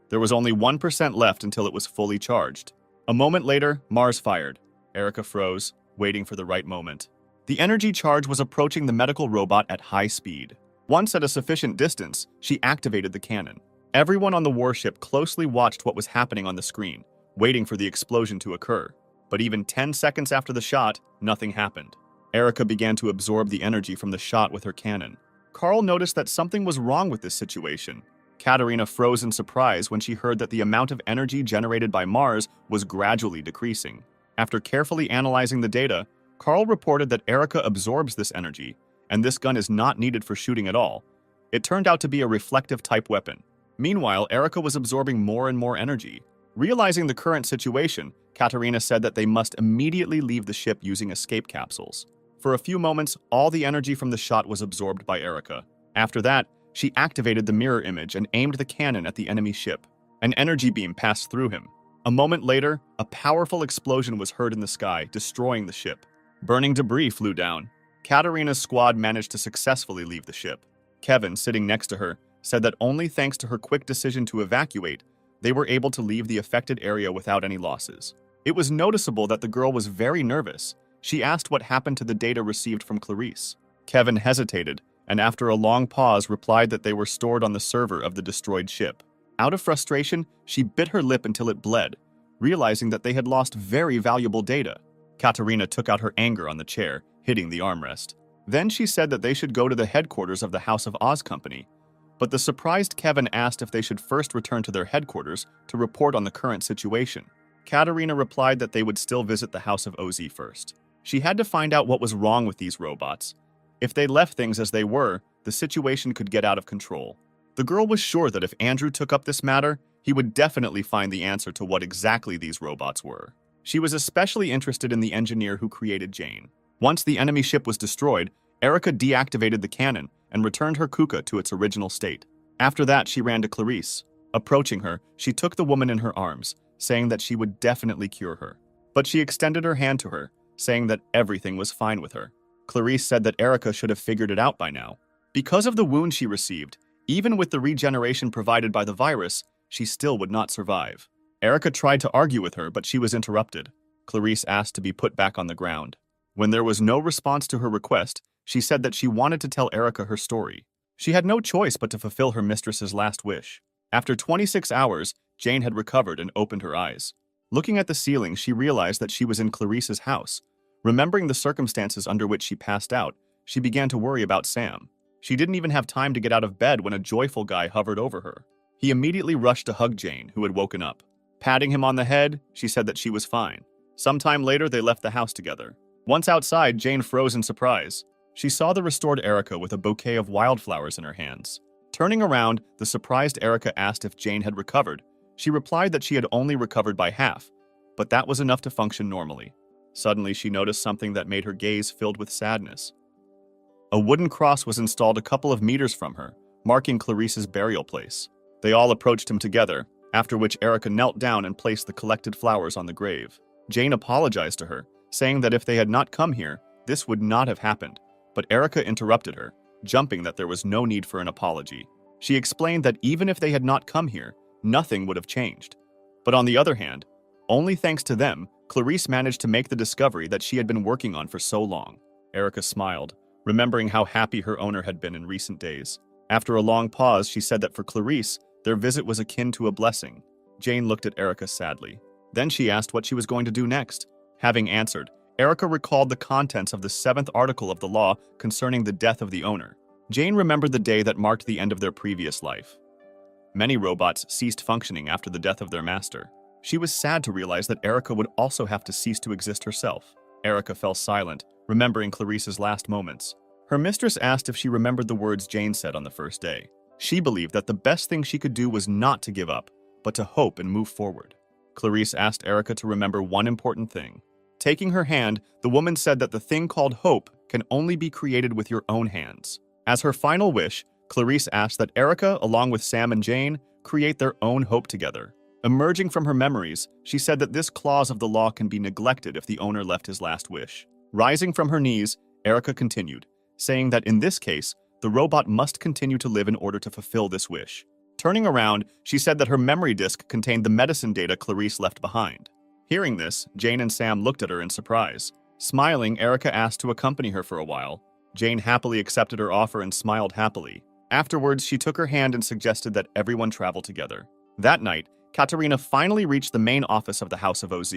There was only 1% left until it was fully charged. A moment later, Mars fired. Erica froze, waiting for the right moment. The energy charge was approaching the medical robot at high speed. Once at a sufficient distance, she activated the cannon. Everyone on the warship closely watched what was happening on the screen, waiting for the explosion to occur. But even 10 seconds after the shot, nothing happened. Erica began to absorb the energy from the shot with her cannon. Carl noticed that something was wrong with this situation. Katarina froze in surprise when she heard that the amount of energy generated by Mars was gradually decreasing. After carefully analyzing the data, Carl reported that Erica absorbs this energy, and this gun is not needed for shooting at all. It turned out to be a reflective-type weapon. Meanwhile, Erica was absorbing more and more energy. Realizing the current situation, Katarina said that they must immediately leave the ship using escape capsules. For a few moments, all the energy from the shot was absorbed by Erica. After that, she activated the mirror image and aimed the cannon at the enemy ship. An energy beam passed through him. A moment later, a powerful explosion was heard in the sky, destroying the ship. Burning debris flew down. Katarina's squad managed to successfully leave the ship. Kevin, sitting next to her, said that only thanks to her quick decision to evacuate, they were able to leave the affected area without any losses. It was noticeable that the girl was very nervous. She asked what happened to the data received from Clarice. Kevin hesitated, and after a long pause replied that they were stored on the server of the destroyed ship. Out of frustration, she bit her lip until it bled, realizing that they had lost very valuable data. Katerina took out her anger on the chair, hitting the armrest. Then she said that they should go to the headquarters of the House of Oz Company, but the surprised Kevin asked if they should first return to their headquarters to report on the current situation. Katerina replied that they would still visit the House of Oz first. She had to find out what was wrong with these robots. If they left things as they were, the situation could get out of control. The girl was sure that if Andrew took up this matter, he would definitely find the answer to what exactly these robots were. She was especially interested in the engineer who created Jane. Once the enemy ship was destroyed, Erica deactivated the cannon and returned her Kuka to its original state. After that, she ran to Clarice. Approaching her, she took the woman in her arms, saying that she would definitely cure her. But she extended her hand to her, saying that everything was fine with her. Clarice said that Erica should have figured it out by now. Because of the wound she received, even with the regeneration provided by the virus, she still would not survive. Erica tried to argue with her, but she was interrupted. Clarice asked to be put back on the ground. When there was no response to her request, she said that she wanted to tell Erica her story. She had no choice but to fulfill her mistress's last wish. After 26 hours, Jane had recovered and opened her eyes. Looking at the ceiling, she realized that she was in Clarice's house. Remembering the circumstances under which she passed out, she began to worry about Sam. She didn't even have time to get out of bed when a joyful guy hovered over her. He immediately rushed to hug Jane, who had woken up. Patting him on the head, she said that she was fine. Sometime later, they left the house together. Once outside, Jane froze in surprise. She saw the restored Erica with a bouquet of wildflowers in her hands. Turning around, the surprised Erica asked if Jane had recovered. She replied that she had only recovered by half, but that was enough to function normally. Suddenly, she noticed something that made her gaze filled with sadness. A wooden cross was installed a couple of meters from her, marking Clarice's burial place. They all approached him together, after which Erica knelt down and placed the collected flowers on the grave. Jane apologized to her, saying that if they had not come here, this would not have happened, but Erica interrupted her, jumping that there was no need for an apology. She explained that even if they had not come here, nothing would have changed. But on the other hand, only thanks to them, Clarice managed to make the discovery that she had been working on for so long. Erica smiled, remembering how happy her owner had been in recent days. After a long pause, she said that for Clarice, their visit was akin to a blessing. Jane looked at Erica sadly. Then she asked what she was going to do next. Having answered, Erica recalled the contents of the 7th article of the law concerning the death of the owner. Jane remembered the day that marked the end of their previous life. Many robots ceased functioning after the death of their master. She was sad to realize that Erica would also have to cease to exist herself. Erica fell silent, remembering Clarice's last moments. Her mistress asked if she remembered the words Jane said on the first day. She believed that the best thing she could do was not to give up, but to hope and move forward. Clarice asked Erica to remember one important thing. Taking her hand, the woman said that the thing called hope can only be created with your own hands. As her final wish, Clarice asked that Erica, along with Sam and Jane, create their own hope together. Emerging from her memories, she said that this clause of the law can be neglected if the owner left his last wish. Rising from her knees, Erica continued, saying that in this case, the robot must continue to live in order to fulfill this wish. Turning around, she said that her memory disk contained the medicine data Clarice left behind. Hearing this, Jane and Sam looked at her in surprise. Smiling, Erica asked to accompany her for a while. Jane happily accepted her offer and smiled happily. Afterwards, she took her hand and suggested that everyone travel together. That night, Katerina finally reached the main office of the House of OZ.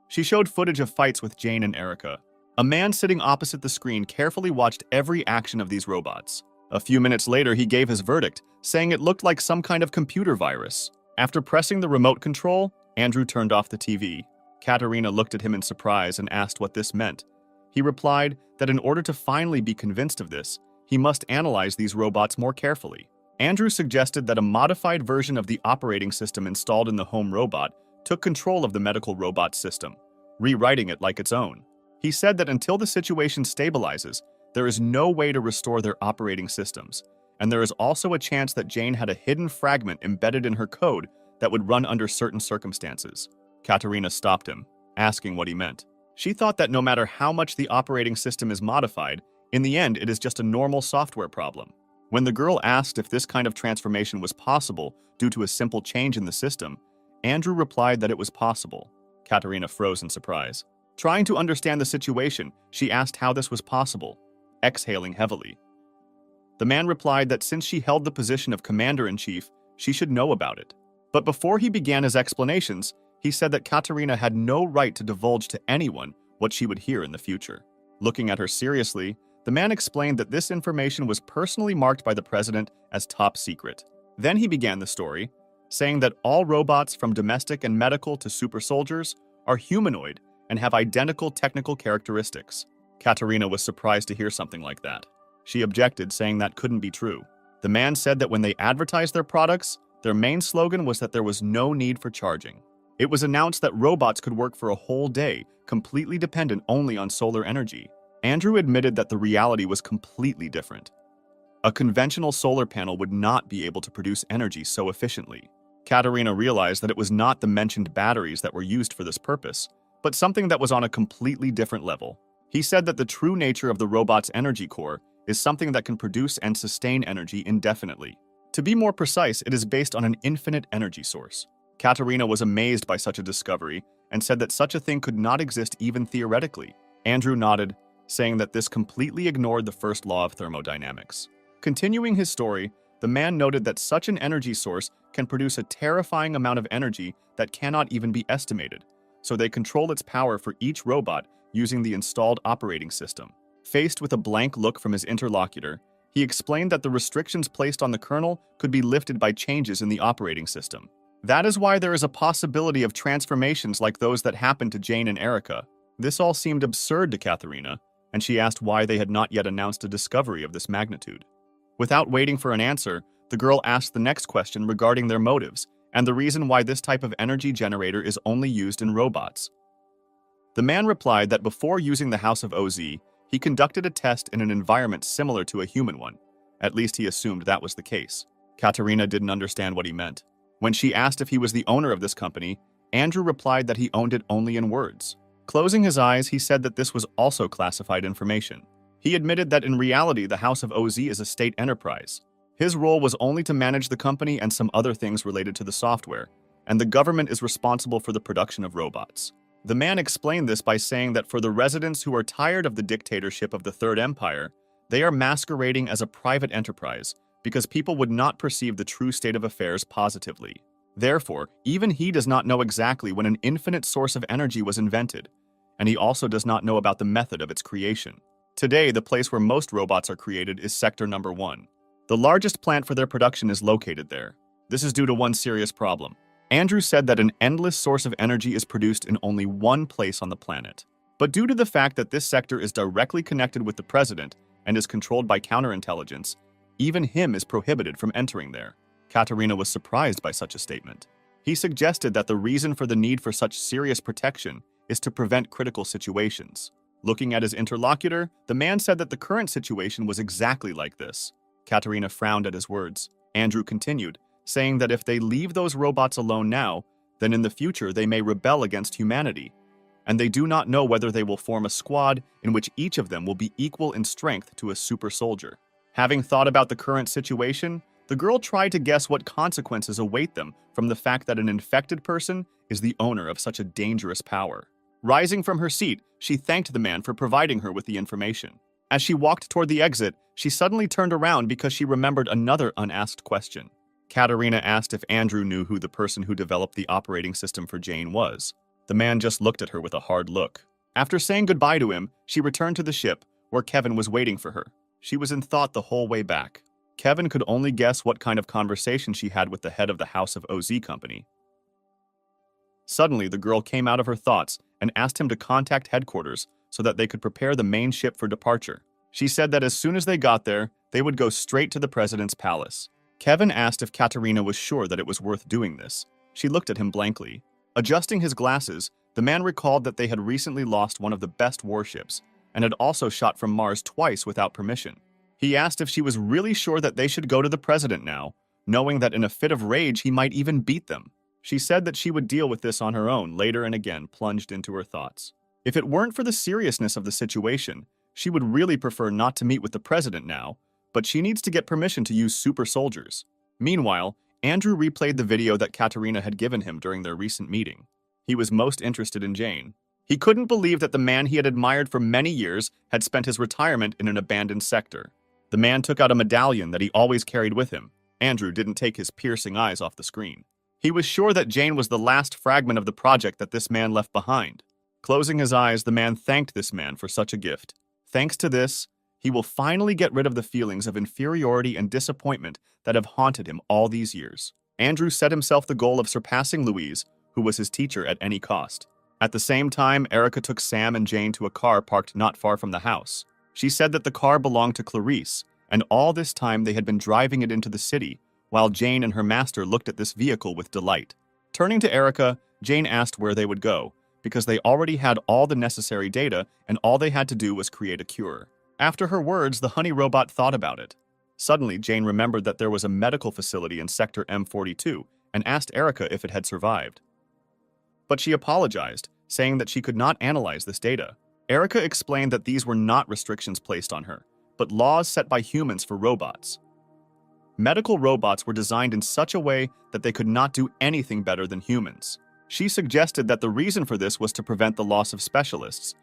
She showed footage of fights with Jane and Erica. A man sitting opposite the screen carefully watched every action of these robots. A few minutes later, he gave his verdict, saying it looked like some kind of computer virus. After pressing the remote control, Andrew turned off the TV. Katerina looked at him in surprise and asked what this meant. He replied that in order to finally be convinced of this, he must analyze these robots more carefully. Andrew suggested that a modified version of the operating system installed in the home robot took control of the medical robot system, rewriting it like its own. He said that until the situation stabilizes, there is no way to restore their operating systems, and there is also a chance that Jane had a hidden fragment embedded in her code that would run under certain circumstances. Katerina stopped him, asking what he meant. She thought that no matter how much the operating system is modified, in the end it is just a normal software problem. When the girl asked if this kind of transformation was possible due to a simple change in the system, Andrew replied that it was possible. Katerina froze in surprise. Trying to understand the situation, she asked how this was possible, exhaling heavily. The man replied that since she held the position of commander-in-chief, she should know about it. But before he began his explanations, he said that Katerina had no right to divulge to anyone what she would hear in the future. Looking at her seriously, the man explained that this information was personally marked by the president as top secret. Then he began the story, saying that all robots from domestic and medical to super soldiers are humanoid and have identical technical characteristics. Katerina was surprised to hear something like that. She objected, saying that couldn't be true. The man said that when they advertised their products, their main slogan was that there was no need for charging. It was announced that robots could work for a whole day, completely dependent only on solar energy. Andrew admitted that the reality was completely different. A conventional solar panel would not be able to produce energy so efficiently. Katerina realized that it was not the mentioned batteries that were used for this purpose, but something that was on a completely different level. He said that the true nature of the robot's energy core is something that can produce and sustain energy indefinitely. To be more precise, it is based on an infinite energy source. Katerina was amazed by such a discovery and said that such a thing could not exist even theoretically. Andrew nodded, saying that this completely ignored the first law of thermodynamics. Continuing his story, the man noted that such an energy source can produce a terrifying amount of energy that cannot even be estimated, so they control its power for each robot using the installed operating system. Faced with a blank look from his interlocutor, he explained that the restrictions placed on the kernel could be lifted by changes in the operating system. That is why there is a possibility of transformations like those that happened to Jane and Erica. This all seemed absurd to Katharina, and she asked why they had not yet announced a discovery of this magnitude. Without waiting for an answer, the girl asked the next question regarding their motives and the reason why this type of energy generator is only used in robots. The man replied that before using the House of OZ, he conducted a test in an environment similar to a human one. At least he assumed that was the case. Katerina didn't understand what he meant. When she asked if he was the owner of this company, Andrew replied that he owned it only in words. Closing his eyes, he said that this was also classified information. He admitted that in reality, the House of OZ is a state enterprise. His role was only to manage the company and some other things related to the software, and the government is responsible for the production of robots. The man explained this by saying that for the residents who are tired of the dictatorship of the Third Empire, they are masquerading as a private enterprise because people would not perceive the true state of affairs positively. Therefore, even he does not know exactly when an infinite source of energy was invented, and he also does not know about the method of its creation. Today, the place where most robots are created is Sector Number 1. The largest plant for their production is located there. This is due to one serious problem. Andrew said that an endless source of energy is produced in only one place on the planet. But due to the fact that this sector is directly connected with the president and is controlled by counterintelligence, even him is prohibited from entering there. Katerina was surprised by such a statement. He suggested that the reason for the need for such serious protection is to prevent critical situations. Looking at his interlocutor, the man said that the current situation was exactly like this. Katerina frowned at his words. Andrew continued, saying that if they leave those robots alone now, then in the future they may rebel against humanity, and they do not know whether they will form a squad in which each of them will be equal in strength to a super soldier. Having thought about the current situation, the girl tried to guess what consequences await them from the fact that an infected person is the owner of such a dangerous power. Rising from her seat, she thanked the man for providing her with the information. As she walked toward the exit, she suddenly turned around because she remembered another unasked question. Katerina asked if Andrew knew who the person who developed the operating system for Jane was. The man just looked at her with a hard look. After saying goodbye to him, she returned to the ship, where Kevin was waiting for her. She was in thought the whole way back. Kevin could only guess what kind of conversation she had with the head of the House of OZ company. Suddenly, the girl came out of her thoughts and asked him to contact headquarters so that they could prepare the main ship for departure. She said that as soon as they got there, they would go straight to the president's palace. Kevin asked if Katerina was sure that it was worth doing this. She looked at him blankly. Adjusting his glasses, the man recalled that they had recently lost one of the best warships and had also shot from Mars twice without permission. He asked if she was really sure that they should go to the president now, knowing that in a fit of rage he might even beat them. She said that she would deal with this on her own later, and again plunged into her thoughts. If it weren't for the seriousness of the situation, she would really prefer not to meet with the president now, but she needs to get permission to use super soldiers. Meanwhile, Andrew replayed the video that Katerina had given him during their recent meeting. He was most interested in Jane. He couldn't believe that the man he had admired for many years had spent his retirement in an abandoned sector. The man took out a medallion that he always carried with him. Andrew didn't take his piercing eyes off the screen. He was sure that Jane was the last fragment of the project that this man left behind. Closing his eyes, the man thanked this man for such a gift. Thanks to this, he will finally get rid of the feelings of inferiority and disappointment that have haunted him all these years. Andrew set himself the goal of surpassing Louise, who was his teacher, at any cost. At the same time, Erica took Sam and Jane to a car parked not far from the house. She said that the car belonged to Clarice, and all this time they had been driving it into the city, while Jane and her master looked at this vehicle with delight. Turning to Erica, Jane asked where they would go, because they already had all the necessary data and all they had to do was create a cure. After her words, the honey robot thought about it. Suddenly, Jane remembered that there was a medical facility in Sector M42 and asked Erica if it had survived. But she apologized, saying that she could not analyze this data. Erica explained that these were not restrictions placed on her, but laws set by humans for robots. Medical robots were designed in such a way that they could not do anything better than humans. She suggested that the reason for this was to prevent the loss of specialists,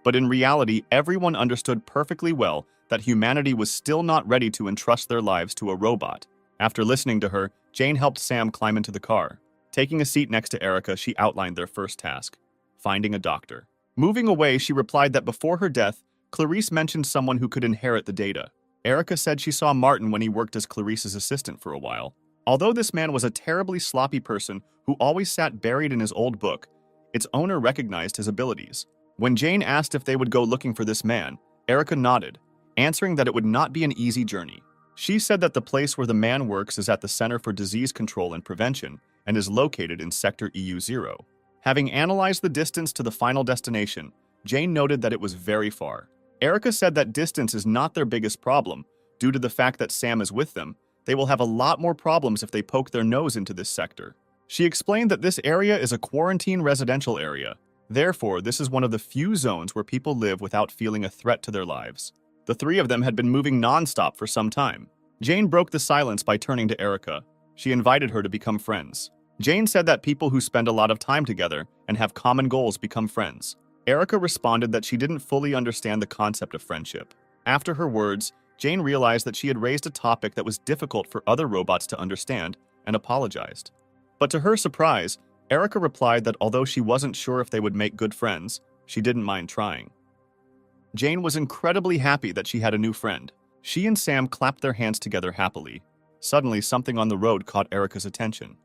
but in reality, everyone understood perfectly well that humanity was still not ready to entrust their lives to a robot. After listening to her, Jane helped Sam climb into the car. Taking a seat next to Erica, she outlined their first task: finding a doctor. Moving away, she replied that before her death, Clarice mentioned someone who could inherit the data. Erica said she saw Martin when he worked as Clarice's assistant for a while. Although this man was a terribly sloppy person who always sat buried in his old book, its owner recognized his abilities. When Jane asked if they would go looking for this man, Erica nodded, answering that it would not be an easy journey. She said that the place where the man works is at the Center for Disease Control and Prevention and is located in Sector EU0. Having analyzed the distance to the final destination, Jane noted that it was very far. Erica said that distance is not their biggest problem. Due to the fact that Sam is with them, they will have a lot more problems if they poke their nose into this sector. She explained that this area is a quarantine residential area. Therefore, this is one of the few zones where people live without feeling a threat to their lives. The three of them had been moving non-stop for some time. Jane broke the silence by turning to Erica. She invited her to become friends. Jane said that people who spend a lot of time together and have common goals become friends. Erica responded that she didn't fully understand the concept of friendship. After her words, Jane realized that she had raised a topic that was difficult for other robots to understand and apologized. But to her surprise, Erica replied that although she wasn't sure if they would make good friends, she didn't mind trying. Jane was incredibly happy that she had a new friend. She and Sam clapped their hands together happily. Suddenly, something on the road caught Erica's attention.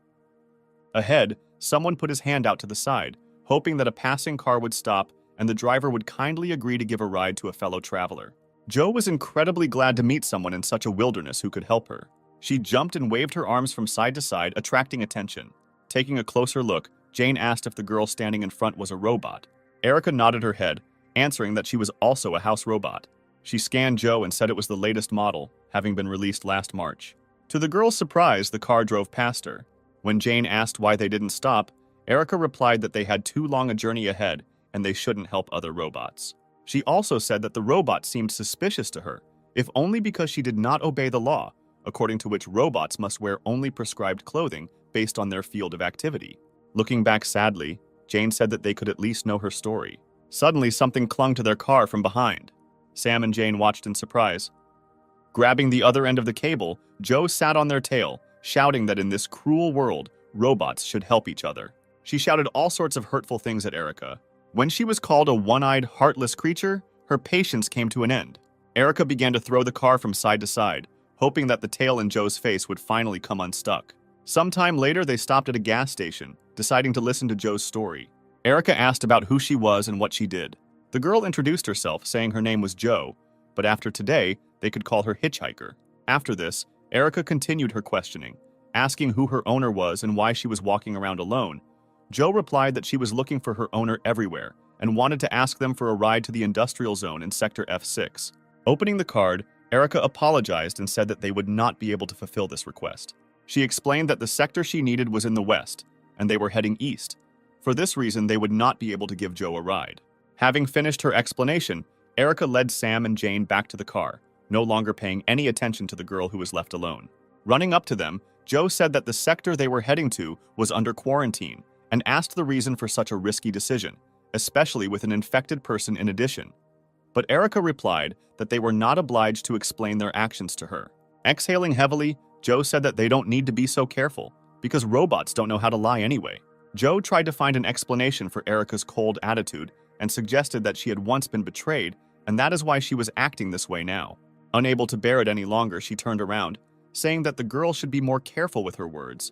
Ahead, someone put his hand out to the side, hoping that a passing car would stop and the driver would kindly agree to give a ride to a fellow traveler. Jo was incredibly glad to meet someone in such a wilderness who could help her. She jumped and waved her arms from side to side, attracting attention. Taking a closer look, Jane asked if the girl standing in front was a robot. Erica nodded her head, answering that she was also a house robot. She scanned Jo and said it was the latest model, having been released last March. To the girl's surprise, the car drove past her. When Jane asked why they didn't stop, Erica replied that they had too long a journey ahead and they shouldn't help other robots. She also said that the robot seemed suspicious to her, if only because she did not obey the law, according to which robots must wear only prescribed clothing based on their field of activity. Looking back sadly, Jane said that they could at least know her story. Suddenly, something clung to their car from behind. Sam and Jane watched in surprise. Grabbing the other end of the cable, Jo sat on their tail, shouting that in this cruel world, robots should help each other. She shouted all sorts of hurtful things at Erica. When she was called a one-eyed, heartless creature, her patience came to an end. Erica began to throw the car from side to side, hoping that the tail in Jo's face would finally come unstuck. Sometime later, they stopped at a gas station, deciding to listen to Jo's story. Erica asked about who she was and what she did. The girl introduced herself, saying her name was Jo, but after today, they could call her Hitchhiker. After this, Erica continued her questioning, asking who her owner was and why she was walking around alone. Jo replied that she was looking for her owner everywhere and wanted to ask them for a ride to the industrial zone in Sector F6. Opening the card, Erica apologized and said that they would not be able to fulfill this request. She explained that the sector she needed was in the west, and they were heading east. For this reason, they would not be able to give Jo a ride. Having finished her explanation, Erica led Sam and Jane back to the car, no longer paying any attention to the girl who was left alone. Running up to them, Jo said that the sector they were heading to was under quarantine and asked the reason for such a risky decision, especially with an infected person in addition. But Erica replied that they were not obliged to explain their actions to her. Exhaling heavily, Jo said that they don't need to be so careful, because robots don't know how to lie anyway. Jo tried to find an explanation for Erica's cold attitude and suggested that she had once been betrayed, and that is why she was acting this way now. Unable to bear it any longer, she turned around, saying that the girl should be more careful with her words.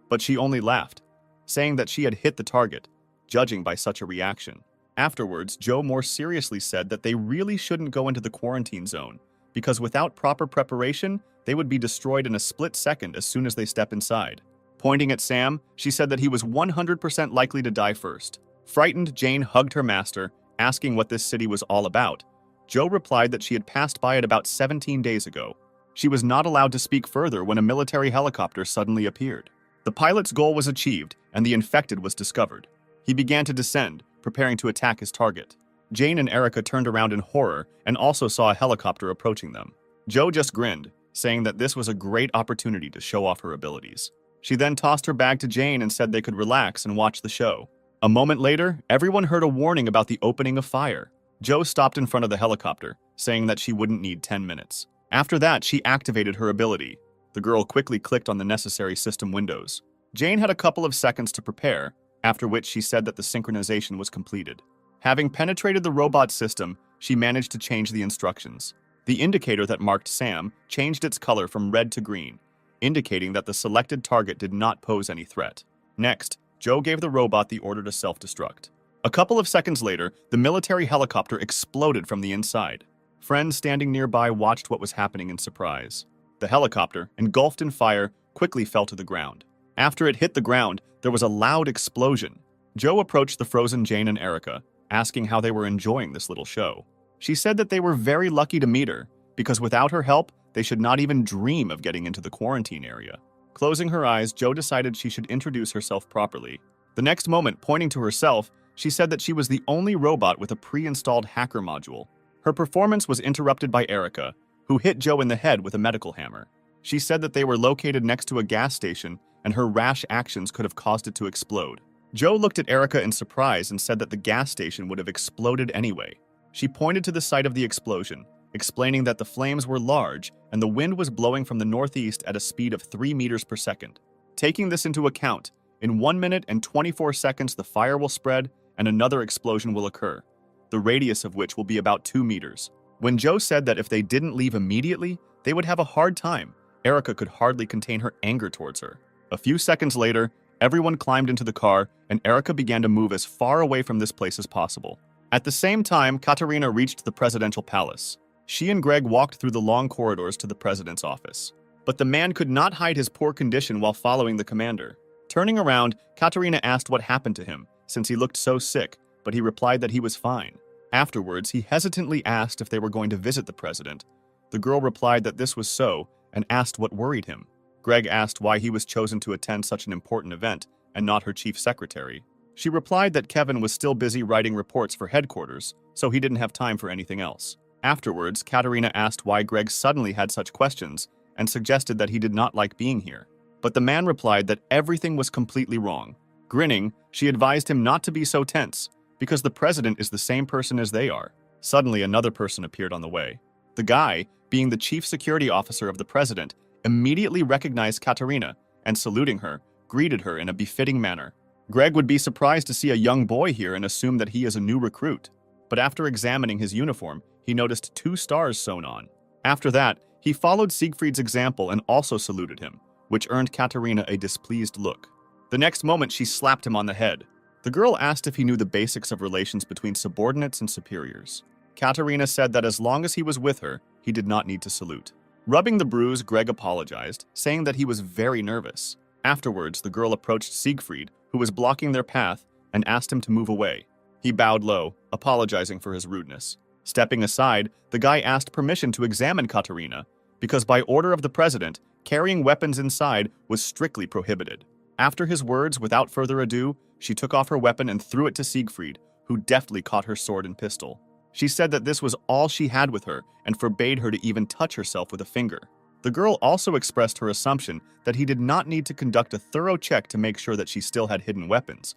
But she only laughed, saying that she had hit the target, judging by such a reaction. Afterwards, Joe more seriously said that they really shouldn't go into the quarantine zone, because without proper preparation, they would be destroyed in a split second as soon as they step inside. Pointing at Sam, she said that he was 100% likely to die first. Frightened, Jane hugged her master, asking what this city was all about. Joe replied that she had passed by it about 17 days ago. She was not allowed to speak further when a military helicopter suddenly appeared. The pilot's goal was achieved, and the infected was discovered. He began to descend, preparing to attack his target. Jane and Erica turned around in horror and also saw a helicopter approaching them. Joe just grinned, saying that this was a great opportunity to show off her abilities. She then tossed her bag to Jane and said they could relax and watch the show. A moment later, everyone heard a warning about the opening of fire. Joe stopped in front of the helicopter, saying that she wouldn't need 10 minutes. After that, she activated her ability. The girl quickly clicked on the necessary system windows. Jane had a couple of seconds to prepare, after which she said that the synchronization was completed. Having penetrated the robot system, she managed to change the instructions. The indicator that marked Sam changed its color from red to green, indicating that the selected target did not pose any threat. Next, Joe gave the robot the order to self-destruct. A couple of seconds later, the military helicopter exploded from the inside. Friends standing nearby watched what was happening in surprise. The helicopter, engulfed in fire, quickly fell to the ground. After it hit the ground, there was a loud explosion. Joe approached the frozen Jane and Erica, asking how they were enjoying this little show. She said that they were very lucky to meet her, because without her help, they should not even dream of getting into the quarantine area. Closing her eyes, Joe decided she should introduce herself properly. The next moment, pointing to herself, she said that she was the only robot with a pre-installed hacker module. Her performance was interrupted by Erica, who hit Joe in the head with a medical hammer. She said that they were located next to a gas station, and her rash actions could have caused it to explode. Joe looked at Erica in surprise and said that the gas station would have exploded anyway. She pointed to the site of the explosion, explaining that the flames were large and the wind was blowing from the northeast at a speed of 3 meters per second. Taking this into account, in 1 minute and 24 seconds the fire will spread and another explosion will occur, the radius of which will be about 2 meters. When Joe said that if they didn't leave immediately, they would have a hard time, Erica could hardly contain her anger towards her. A few seconds later, everyone climbed into the car and Erica began to move as far away from this place as possible. At the same time, Katerina reached the presidential palace. She and Greg walked through the long corridors to the president's office. But the man could not hide his poor condition while following the commander. Turning around, Katerina asked what happened to him, since he looked so sick, but he replied that he was fine. Afterwards, he hesitantly asked if they were going to visit the president. The girl replied that this was so, and asked what worried him. Greg asked why he was chosen to attend such an important event, and not her chief secretary. She replied that Kevin was still busy writing reports for headquarters, so he didn't have time for anything else. Afterwards, Katerina asked why Greg suddenly had such questions, and suggested that he did not like being here. But the man replied that everything was completely wrong. Grinning, she advised him not to be so tense, because the president is the same person as they are. Suddenly, another person appeared on the way. The guy, being the chief security officer of the president, immediately recognized Katerina, and saluting her, greeted her in a befitting manner. Greg would be surprised to see a young boy here and assume that he is a new recruit. But after examining his uniform, he noticed 2 stars sewn on. After that, he followed Siegfried's example and also saluted him, which earned Katerina a displeased look. The next moment, she slapped him on the head. The girl asked if he knew the basics of relations between subordinates and superiors. Katerina said that as long as he was with her, he did not need to salute. Rubbing the bruise, Greg apologized, saying that he was very nervous. Afterwards, the girl approached Siegfried, who was blocking their path, and asked him to move away. He bowed low, apologizing for his rudeness. Stepping aside, the guy asked permission to examine Katerina, because by order of the president, carrying weapons inside was strictly prohibited. After his words, without further ado, she took off her weapon and threw it to Siegfried, who deftly caught her sword and pistol. She said that this was all she had with her and forbade her to even touch herself with a finger. The girl also expressed her assumption that he did not need to conduct a thorough check to make sure that she still had hidden weapons.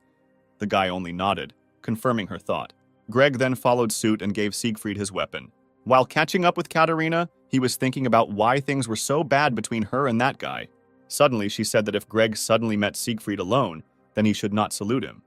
The guy only nodded, confirming her thought. Greg then followed suit and gave Siegfried his weapon. While catching up with Katerina, he was thinking about why things were so bad between her and that guy. Suddenly, she said that if Greg suddenly met Siegfried alone, then he should not salute him.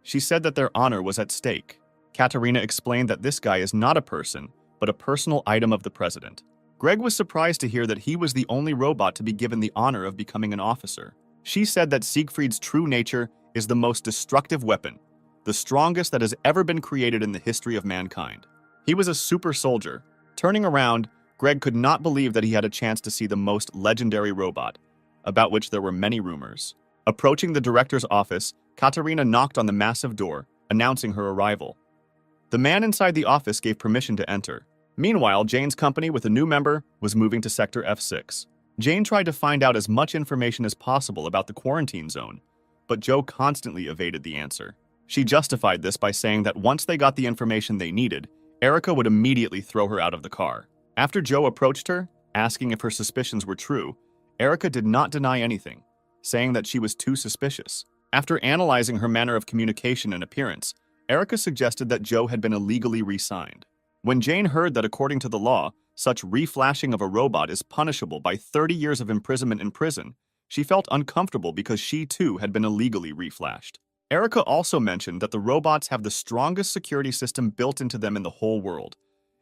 She said that their honor was at stake. Katerina explained that this guy is not a person, but a personal item of the president. Greg was surprised to hear that he was the only robot to be given the honor of becoming an officer. She said that Siegfried's true nature is the most destructive weapon, the strongest that has ever been created in the history of mankind. He was a super soldier. Turning around, Greg could not believe that he had a chance to see the most legendary robot, about which there were many rumors. Approaching the director's office, Katerina knocked on the massive door, announcing her arrival. The man inside the office gave permission to enter. Meanwhile, Jane's company with a new member was moving to Sector F6. Jane tried to find out as much information as possible about the quarantine zone, but Joe constantly evaded the answer. She justified this by saying that once they got the information they needed, Erica would immediately throw her out of the car. After Joe approached her, asking if her suspicions were true, Erica did not deny anything, saying that she was too suspicious. After analyzing her manner of communication and appearance, Erica suggested that Joe had been illegally re-signed. When Jane heard that according to the law, such re-flashing of a robot is punishable by 30 years of imprisonment in prison, she felt uncomfortable because she too had been illegally re-flashed. Erica also mentioned that the robots have the strongest security system built into them in the whole world,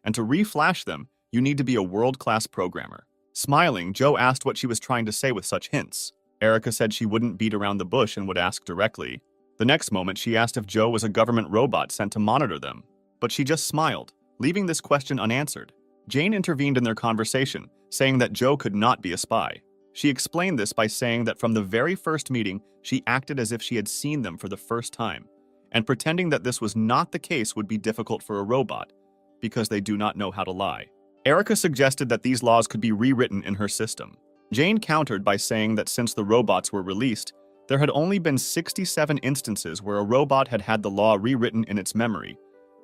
and to re-flash them, you need to be a world-class programmer. Smiling, Joe asked what she was trying to say with such hints. Erica said she wouldn't beat around the bush and would ask directly. The next moment, she asked if Joe was a government robot sent to monitor them, but she just smiled, leaving this question unanswered. Jane intervened in their conversation, saying that Joe could not be a spy. She explained this by saying that from the very first meeting, she acted as if she had seen them for the first time, and pretending that this was not the case would be difficult for a robot, because they do not know how to lie. Erica suggested that these laws could be rewritten in her system. Jane countered by saying that since the robots were released, there had only been 67 instances where a robot had had the law rewritten in its memory,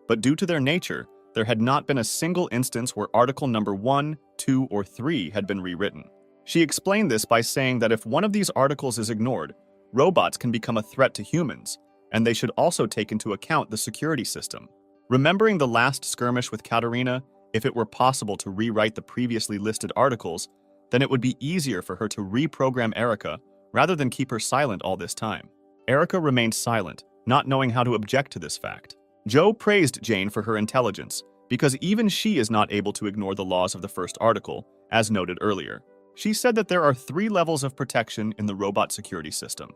but due to their nature, there had not been a single instance where Article number 1, 2, or 3 had been rewritten. She explained this by saying that if one of these articles is ignored, robots can become a threat to humans, and they should also take into account the security system. Remembering the last skirmish with Katerina, if it were possible to rewrite the previously listed articles, then it would be easier for her to reprogram Erica rather than keep her silent all this time. Erica remained silent, not knowing how to object to this fact. Joe praised Jane for her intelligence, because even she is not able to ignore the laws of the first article, as noted earlier. She said that there are 3 levels of protection in the robot security system.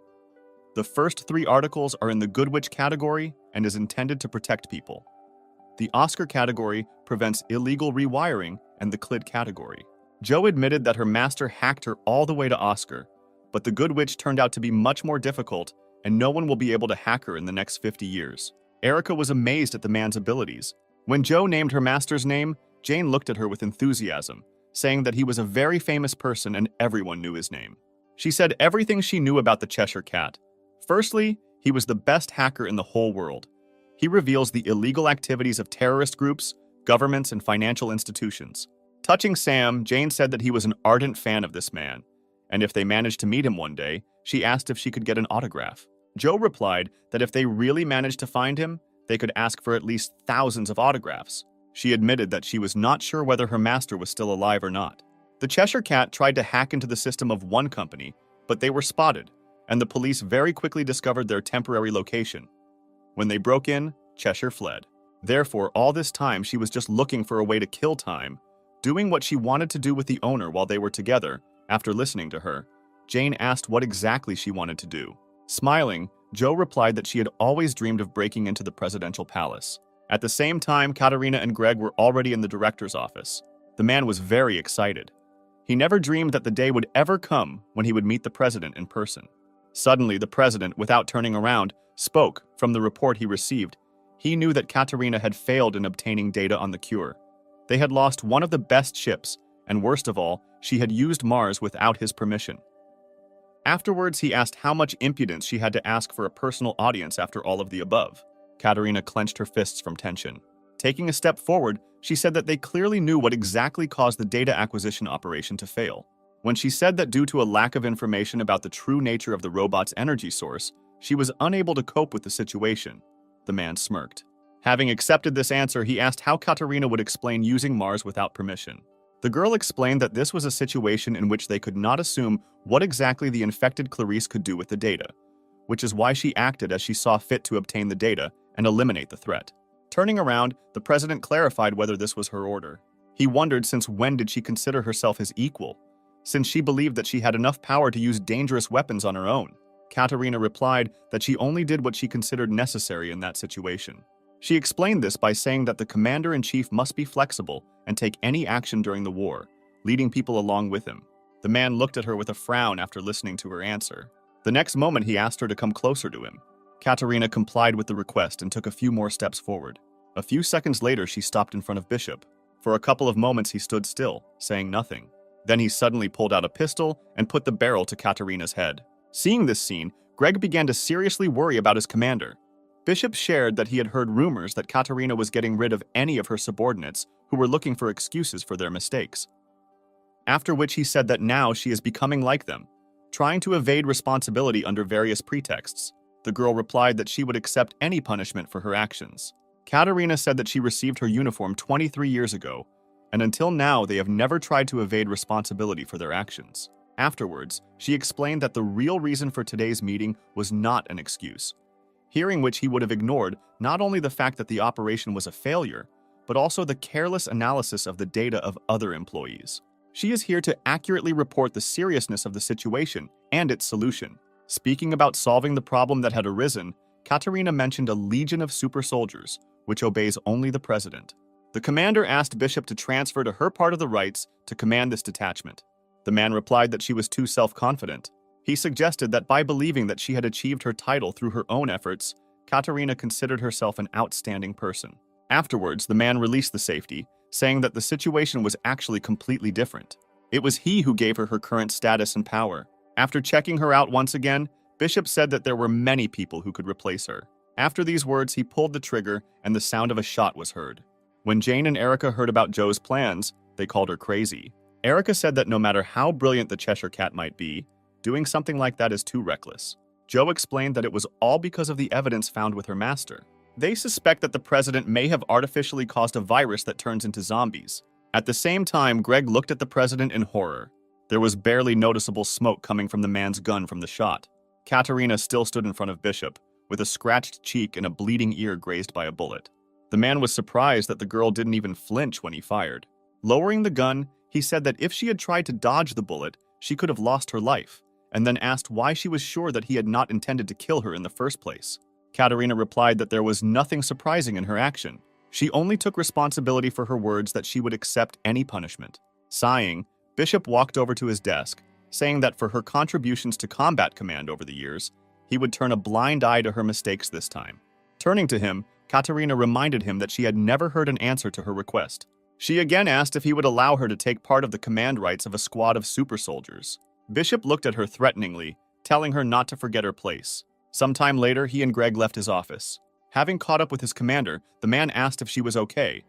The first 3 articles are in the Good Witch category and is intended to protect people. The Oscar category prevents illegal rewiring, and the Clid category. Joe admitted that her master hacked her all the way to Oscar, but the Good Witch turned out to be much more difficult, and no one will be able to hack her in the next 50 years. Erica was amazed at the man's abilities. When Joe named her master's name, Jane looked at her with enthusiasm, saying that he was a very famous person and everyone knew his name. She said everything she knew about the Cheshire Cat. Firstly, he was the best hacker in the whole world. He reveals the illegal activities of terrorist groups, governments, and financial institutions. Touching Sam, Jane said that he was an ardent fan of this man, and if they managed to meet him one day, she asked if she could get an autograph. Joe replied that if they really managed to find him, they could ask for at least thousands of autographs. She admitted that she was not sure whether her master was still alive or not. The Cheshire Cat tried to hack into the system of one company, but they were spotted, and the police very quickly discovered their temporary location. When they broke in, Cheshire fled. Therefore, all this time she was just looking for a way to kill time, doing what she wanted to do with the owner while they were together. After listening to her, Jane asked what exactly she wanted to do. Smiling, Joe replied that she had always dreamed of breaking into the presidential palace. At the same time, Katerina and Greg were already in the director's office. The man was very excited. He never dreamed that the day would ever come when he would meet the president in person. Suddenly, the president, without turning around, spoke. From the report he received, he knew that Katerina had failed in obtaining data on the cure. They had lost one of the best ships, and worst of all, she had used Mars without his permission. Afterwards, he asked how much impudence she had to ask for a personal audience after all of the above. Katerina clenched her fists from tension. Taking a step forward, she said that they clearly knew what exactly caused the data acquisition operation to fail. When she said that due to a lack of information about the true nature of the robot's energy source, she was unable to cope with the situation, the man smirked. Having accepted this answer, he asked how Katerina would explain using Mars without permission. The girl explained that this was a situation in which they could not assume what exactly the infected Clarice could do with the data, which is why she acted as she saw fit to obtain the data and eliminate the threat. Turning around, the president clarified whether this was her order. He wondered since when did she consider herself his equal, since she believed that she had enough power to use dangerous weapons on her own. Katerina replied that she only did what she considered necessary in that situation. She explained this by saying that the commander-in-chief must be flexible and take any action during the war, leading people along with him. The man looked at her with a frown after listening to her answer. The next moment he asked her to come closer to him. Katerina complied with the request and took a few more steps forward. A few seconds later she stopped in front of Bishop. For a couple of moments he stood still, saying nothing. Then he suddenly pulled out a pistol and put the barrel to Katerina's head. Seeing this scene, Greg began to seriously worry about his commander. Bishop shared that he had heard rumors that Katerina was getting rid of any of her subordinates who were looking for excuses for their mistakes. After which he said that now she is becoming like them, trying to evade responsibility under various pretexts. The girl replied that she would accept any punishment for her actions. Katerina said that she received her uniform 23 years ago, and until now they have never tried to evade responsibility for their actions. Afterwards, she explained that the real reason for today's meeting was not an excuse, hearing which he would have ignored not only the fact that the operation was a failure, but also the careless analysis of the data of other employees. She is here to accurately report the seriousness of the situation and its solution. Speaking about solving the problem that had arisen, Katerina mentioned a legion of super soldiers, which obeys only the president. The commander asked Bishop to transfer to her part of the rights to command this detachment. The man replied that she was too self-confident. He suggested that by believing that she had achieved her title through her own efforts, Katerina considered herself an outstanding person. Afterwards, the man released the safety, saying that the situation was actually completely different. It was he who gave her her current status and power. After checking her out once again, Bishop said that there were many people who could replace her. After these words, he pulled the trigger and the sound of a shot was heard. When Jane and Erica heard about Joe's plans, they called her crazy. Erica said that no matter how brilliant the Cheshire Cat might be, doing something like that is too reckless. Joe explained that it was all because of the evidence found with her master. They suspect that the president may have artificially caused a virus that turns into zombies. At the same time, Greg looked at the president in horror. There was barely noticeable smoke coming from the man's gun from the shot. Katerina still stood in front of Bishop, with a scratched cheek and a bleeding ear grazed by a bullet. The man was surprised that the girl didn't even flinch when he fired. Lowering the gun, he said that if she had tried to dodge the bullet, she could have lost her life, and then asked why she was sure that he had not intended to kill her in the first place. Katerina replied that there was nothing surprising in her action. She only took responsibility for her words that she would accept any punishment. Sighing, Bishop walked over to his desk, saying that for her contributions to combat command over the years, he would turn a blind eye to her mistakes this time. Turning to him, Katerina reminded him that she had never heard an answer to her request. She again asked if he would allow her to take part of the command rights of a squad of super soldiers. Bishop looked at her threateningly, telling her not to forget her place. Sometime later, he and Greg left his office. Having caught up with his commander, the man asked if she was okay,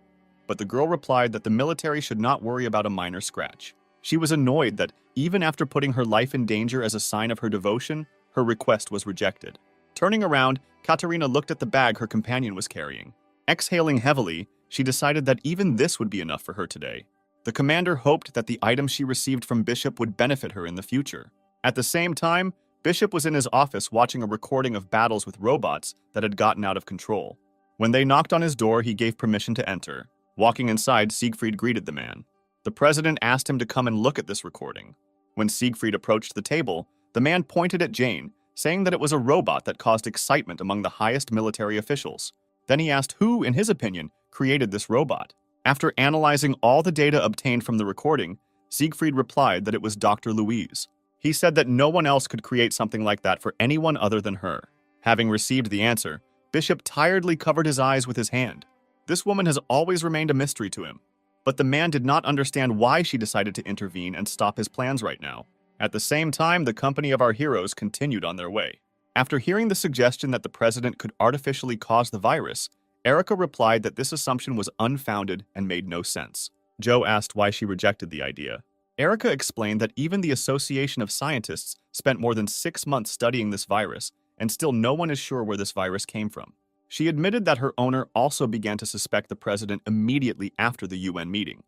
but the girl replied that the military should not worry about a minor scratch. She was annoyed that, even after putting her life in danger as a sign of her devotion, her request was rejected. Turning around, Katerina looked at the bag her companion was carrying. Exhaling heavily, she decided that even this would be enough for her today. The commander hoped that the items she received from Bishop would benefit her in the future. At the same time, Bishop was in his office watching a recording of battles with robots that had gotten out of control. When they knocked on his door, he gave permission to enter. Walking inside, Siegfried greeted the man. The president asked him to come and look at this recording. When Siegfried approached the table, the man pointed at Jane, saying that it was a robot that caused excitement among the highest military officials. Then he asked who, in his opinion, created this robot. After analyzing all the data obtained from the recording, Siegfried replied that it was Dr. Louise. He said that no one else could create something like that for anyone other than her. Having received the answer, Bishop tiredly covered his eyes with his hand. This woman has always remained a mystery to him, but the man did not understand why she decided to intervene and stop his plans right now. At the same time, the company of our heroes continued on their way. After hearing the suggestion that the president could artificially cause the virus, Erica replied that this assumption was unfounded and made no sense. Joe asked why she rejected the idea. Erica explained that even the Association of Scientists spent more than 6 months studying this virus, and still no one is sure where this virus came from. She admitted that her owner also began to suspect the president immediately after the UN meeting.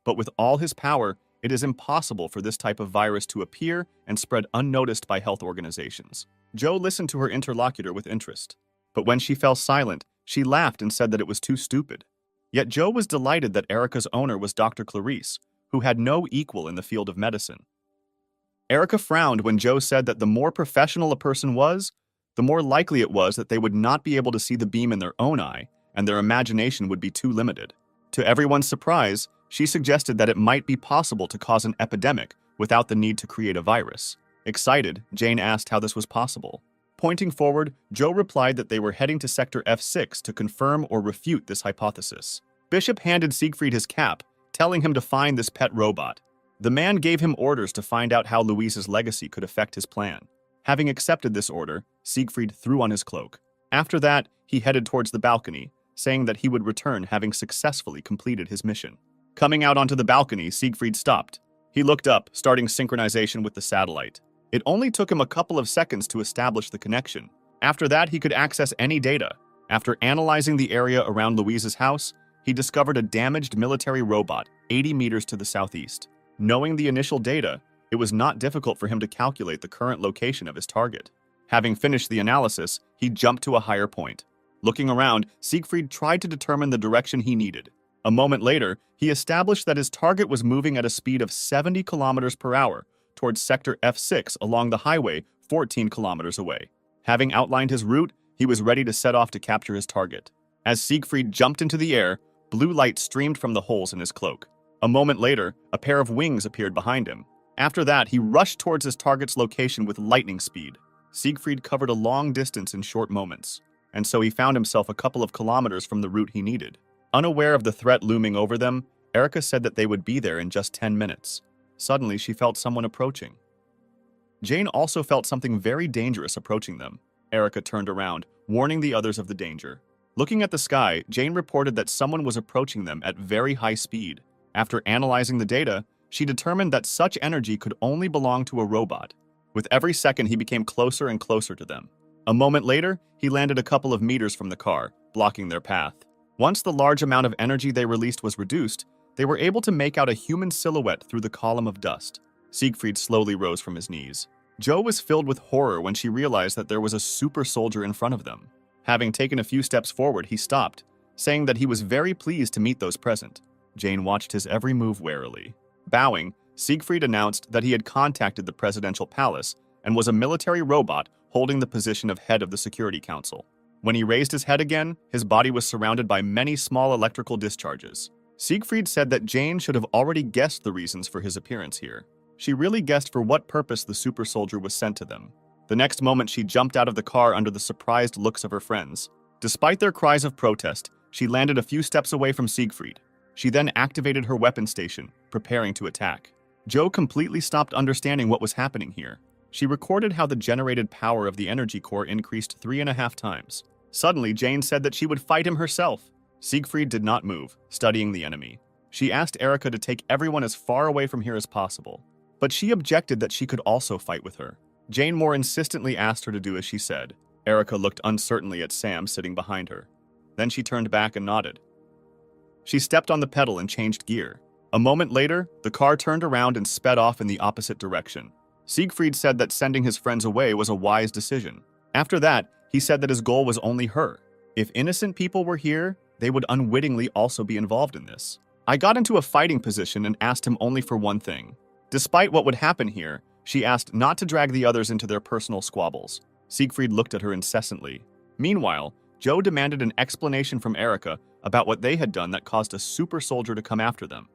But with all his power, it is impossible for this type of virus to appear and spread unnoticed by health organizations. Joe listened to her interlocutor with interest. But when she fell silent, She laughed and said that it was too stupid. Yet Joe was delighted that Erica's owner was Dr. Clarice, who had no equal in the field of medicine. Erica frowned when Joe said that the more professional a person was, the more likely it was that they would not be able to see the beam in their own eye, and their imagination would be too limited. To everyone's surprise, she suggested that it might be possible to cause an epidemic without the need to create a virus. Excited, Jane asked how this was possible. Pointing forward, Joe replied that they were heading to Sector F6 to confirm or refute this hypothesis. Bishop handed Siegfried his cap, telling him to find this pet robot. The man gave him orders to find out how Louise's legacy could affect his plan. Having accepted this order, Siegfried threw on his cloak. After that, he headed towards the balcony, saying that he would return having successfully completed his mission. Coming out onto the balcony, Siegfried stopped. He looked up, starting synchronization with the satellite. It only took him a couple of seconds to establish the connection. After that, he could access any data. After analyzing the area around Louise's house, he discovered a damaged military robot 80 meters to the southeast. Knowing the initial data, it was not difficult for him to calculate the current location of his target. Having finished the analysis, he jumped to a higher point. Looking around, Siegfried tried to determine the direction he needed. A moment later, he established that his target was moving at a speed of 70 kilometers per hour towards Sector F6 along the highway 14 kilometers away. Having outlined his route, he was ready to set off to capture his target. As Siegfried jumped into the air, blue light streamed from the holes in his cloak. A moment later, a pair of wings appeared behind him. After that, he rushed towards his target's location with lightning speed. Siegfried covered a long distance in short moments, and so he found himself a couple of kilometers from the route he needed. Unaware of the threat looming over them, Erica said that they would be there in just 10 minutes. Suddenly, she felt someone approaching. Jane also felt something very dangerous approaching them. Erica turned around, warning the others of the danger. Looking at the sky, Jane reported that someone was approaching them at very high speed. After analyzing the data, she determined that such energy could only belong to a robot. With every second, he became closer and closer to them. A moment later, he landed a couple of meters from the car, blocking their path. Once the large amount of energy they released was reduced, they were able to make out a human silhouette through the column of dust. Siegfried slowly rose from his knees. Joe was filled with horror when she realized that there was a super soldier in front of them. Having taken a few steps forward, he stopped, saying that he was very pleased to meet those present. Jane watched his every move warily. Bowing, Siegfried announced that he had contacted the presidential palace and was a military robot holding the position of head of the Security Council. When he raised his head again, his body was surrounded by many small electrical discharges. Siegfried said that Jane should have already guessed the reasons for his appearance here. She really guessed for what purpose the super soldier was sent to them. The next moment, she jumped out of the car under the surprised looks of her friends. Despite their cries of protest, she landed a few steps away from Siegfried. She then activated her weapon station, preparing to attack. Joe completely stopped understanding what was happening here. She recorded how the generated power of the energy core increased 3.5 times. Suddenly, Jane said that she would fight him herself. Siegfried did not move, studying the enemy. She asked Erica to take everyone as far away from here as possible, but she objected that she could also fight with her. Jane more insistently asked her to do as she said. Erica looked uncertainly at Sam sitting behind her. Then she turned back and nodded. She stepped on the pedal and changed gear. A moment later, the car turned around and sped off in the opposite direction. Siegfried said that sending his friends away was a wise decision. After that, he said that his goal was only her. If innocent people were here, they would unwittingly also be involved in this. I got into a fighting position and asked him only for one thing. Despite what would happen here, she asked not to drag the others into their personal squabbles. Siegfried looked at her incessantly. Meanwhile, Joe demanded an explanation from Erica about what they had done that caused a super soldier to come after them.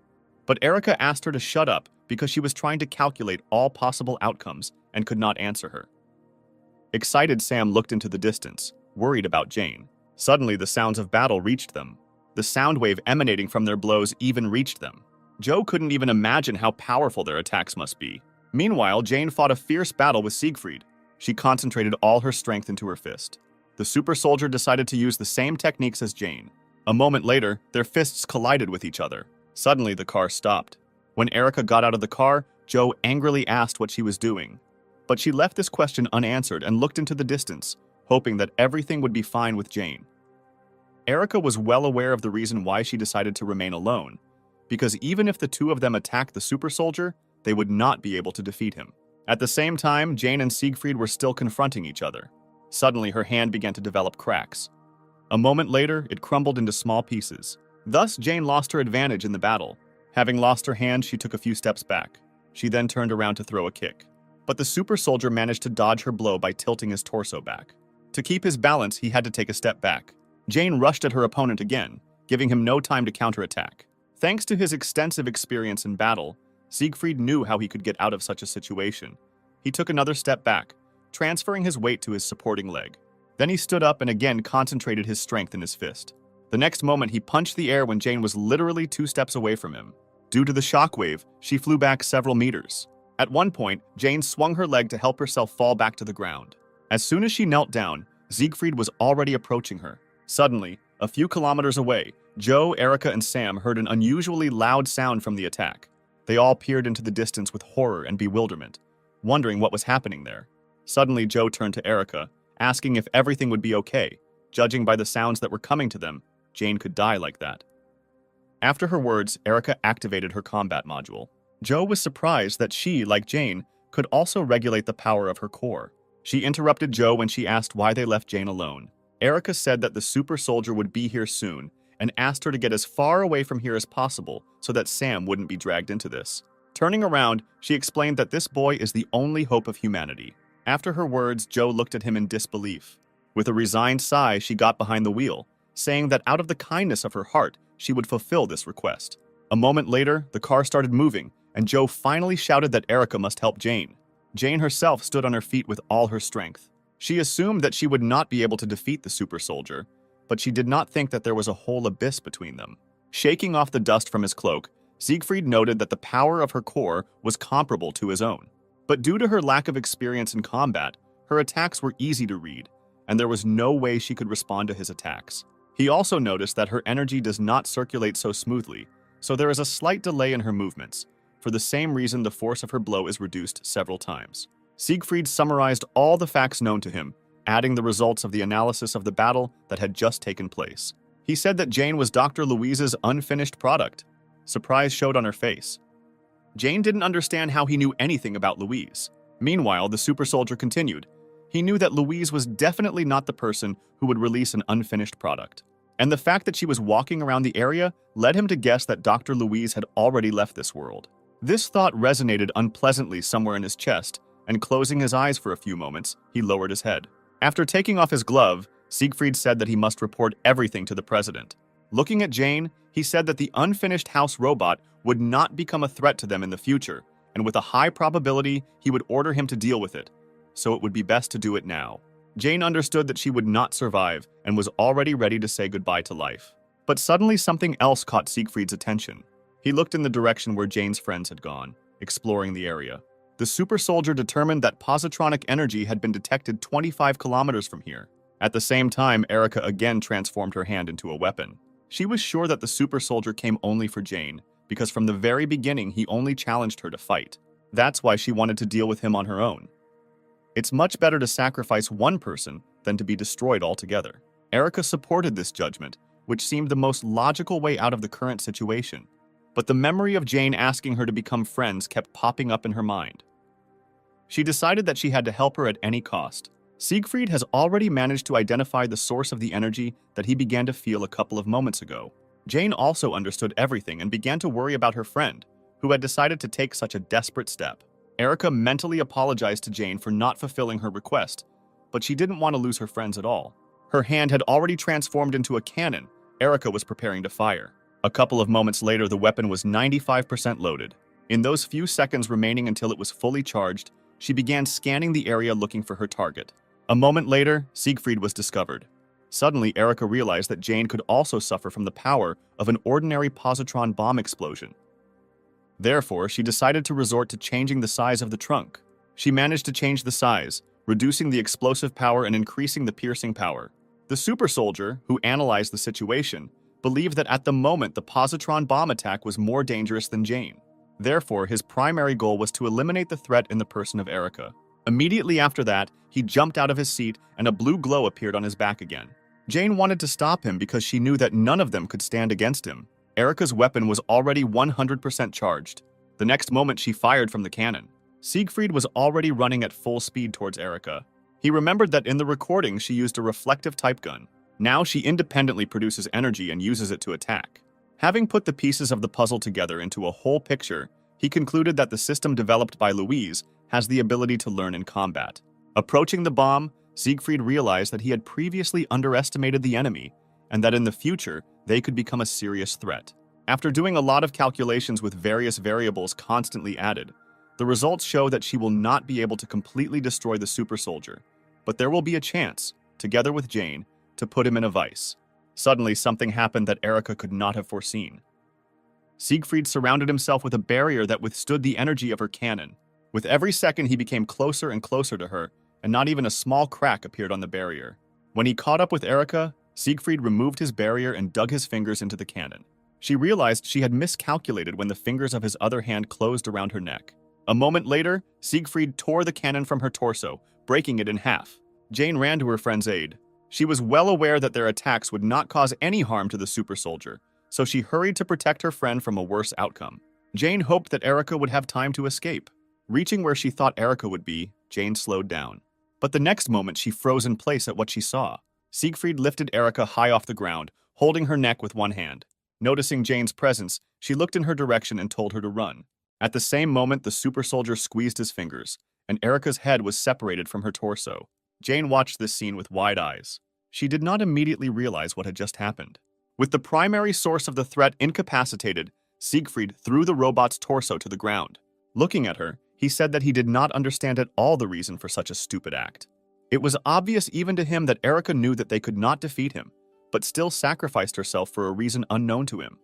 But Erica asked her to shut up because she was trying to calculate all possible outcomes and could not answer her. Excited, Sam looked into the distance, worried about Jane. Suddenly, the sounds of battle reached them. The sound wave emanating from their blows even reached them. Joe couldn't even imagine how powerful their attacks must be. Meanwhile, Jane fought a fierce battle with Siegfried. She concentrated all her strength into her fist. The super soldier decided to use the same techniques as Jane. A moment later, their fists collided with each other. Suddenly, the car stopped. When Erica got out of the car, Joe angrily asked what she was doing. But she left this question unanswered and looked into the distance, hoping that everything would be fine with Jane. Erica was well aware of the reason why she decided to remain alone, because even if the two of them attacked the super soldier, they would not be able to defeat him. At the same time, Jane and Siegfried were still confronting each other. Suddenly, her hand began to develop cracks. A moment later, it crumbled into small pieces. Thus, Jane lost her advantage in the battle. Having lost her hand, she took a few steps back. She then turned around to throw a kick. But the super soldier managed to dodge her blow by tilting his torso back. To keep his balance, he had to take a step back. Jane rushed at her opponent again, giving him no time to counterattack. Thanks to his extensive experience in battle, Siegfried knew how he could get out of such a situation. He took another step back, transferring his weight to his supporting leg. Then he stood up and again concentrated his strength in his fist. The next moment, he punched the air when Jane was literally 2 steps away from him. Due to the shockwave, she flew back several meters. At one point, Jane swung her leg to help herself fall back to the ground. As soon as she knelt down, Siegfried was already approaching her. Suddenly, a few kilometers away, Joe, Erica, and Sam heard an unusually loud sound from the attack. They all peered into the distance with horror and bewilderment, wondering what was happening there. Suddenly, Joe turned to Erica, asking if everything would be okay. Judging by the sounds that were coming to them, Jane could die like that. After her words, Erica activated her combat module. Joe was surprised that she, like Jane, could also regulate the power of her core. She interrupted Joe when she asked why they left Jane alone. Erica said that the super soldier would be here soon and asked her to get as far away from here as possible so that Sam wouldn't be dragged into this. Turning around, she explained that this boy is the only hope of humanity. After her words, Joe looked at him in disbelief. With a resigned sigh, she got behind the wheel, saying that out of the kindness of her heart, she would fulfill this request. A moment later, the car started moving, and Joe finally shouted that Erica must help Jane. Jane herself stood on her feet with all her strength. She assumed that she would not be able to defeat the super soldier, but she did not think that there was a whole abyss between them. Shaking off the dust from his cloak, Siegfried noted that the power of her core was comparable to his own. But due to her lack of experience in combat, her attacks were easy to read, and there was no way she could respond to his attacks. He also noticed that her energy does not circulate so smoothly, so there is a slight delay in her movements. For the same reason, the force of her blow is reduced several times. Siegfried summarized all the facts known to him, adding the results of the analysis of the battle that had just taken place. He said that Jane was Dr. Louise's unfinished product. Surprise showed on her face. Jane didn't understand how he knew anything about Louise. Meanwhile, the super soldier continued. He knew that Louise was definitely not the person who would release an unfinished product. And the fact that she was walking around the area led him to guess that Dr. Louise had already left this world. This thought resonated unpleasantly somewhere in his chest, and closing his eyes for a few moments, he lowered his head. After taking off his glove, Siegfried said that he must report everything to the president. Looking at Jane, he said that the unfinished house robot would not become a threat to them in the future, and with a high probability, he would order him to deal with it. So it would be best to do it now. Jane understood that she would not survive and was already ready to say goodbye to life. But suddenly something else caught Siegfried's attention. He looked in the direction where Jane's friends had gone, exploring the area. The super soldier determined that positronic energy had been detected 25 kilometers from here. At the same time, Erica again transformed her hand into a weapon. She was sure that the super soldier came only for Jane, because from the very beginning he only challenged her to fight. That's why she wanted to deal with him on her own. It's much better to sacrifice one person than to be destroyed altogether. Erica supported this judgment, which seemed the most logical way out of the current situation. But the memory of Jane asking her to become friends kept popping up in her mind. She decided that she had to help her at any cost. Siegfried has already managed to identify the source of the energy that he began to feel a couple of moments ago. Jane also understood everything and began to worry about her friend, who had decided to take such a desperate step. Erica mentally apologized to Jane for not fulfilling her request, but she didn't want to lose her friends at all. Her hand had already transformed into a cannon. Erica was preparing to fire. A couple of moments later, the weapon was 95% loaded. In those few seconds remaining until it was fully charged, she began scanning the area looking for her target. A moment later, Siegfried was discovered. Suddenly, Erica realized that Jane could also suffer from the power of an ordinary positron bomb explosion. Therefore, she decided to resort to changing the size of the trunk. She managed to change the size, reducing the explosive power and increasing the piercing power. The super soldier, who analyzed the situation, believed that at the moment the positron bomb attack was more dangerous than Jane. Therefore, his primary goal was to eliminate the threat in the person of Erica. Immediately after that, he jumped out of his seat and a blue glow appeared on his back again. Jane wanted to stop him because she knew that none of them could stand against him. Erica's weapon was already 100% charged. The next moment, she fired from the cannon. Siegfried was already running at full speed towards Erica. He remembered that in the recording she used a reflective type gun. Now she independently produces energy and uses it to attack. Having put the pieces of the puzzle together into a whole picture, he concluded that the system developed by Louise has the ability to learn in combat. Approaching the bomb, Siegfried realized that he had previously underestimated the enemy, and that in the future, they could become a serious threat. After doing a lot of calculations with various variables constantly added, the results show that she will not be able to completely destroy the super soldier, but there will be a chance, together with Jane, to put him in a vice. Suddenly, something happened that Erica could not have foreseen. Siegfried surrounded himself with a barrier that withstood the energy of her cannon. With every second, he became closer and closer to her, and not even a small crack appeared on the barrier. When he caught up with Erica, Siegfried removed his barrier and dug his fingers into the cannon. She realized she had miscalculated when the fingers of his other hand closed around her neck. A moment later, Siegfried tore the cannon from her torso, breaking it in half. Jane ran to her friend's aid. She was well aware that their attacks would not cause any harm to the super soldier, so she hurried to protect her friend from a worse outcome. Jane hoped that Erica would have time to escape. Reaching where she thought Erica would be, Jane slowed down. But the next moment, she froze in place at what she saw. Siegfried lifted Erica high off the ground, holding her neck with one hand. Noticing Jane's presence, she looked in her direction and told her to run. At the same moment, the super soldier squeezed his fingers, and Erica's head was separated from her torso. Jane watched this scene with wide eyes. She did not immediately realize what had just happened. With the primary source of the threat incapacitated, Siegfried threw the robot's torso to the ground. Looking at her, he said that he did not understand at all the reason for such a stupid act. It was obvious even to him that Erica knew that they could not defeat him, but still sacrificed herself for a reason unknown to him.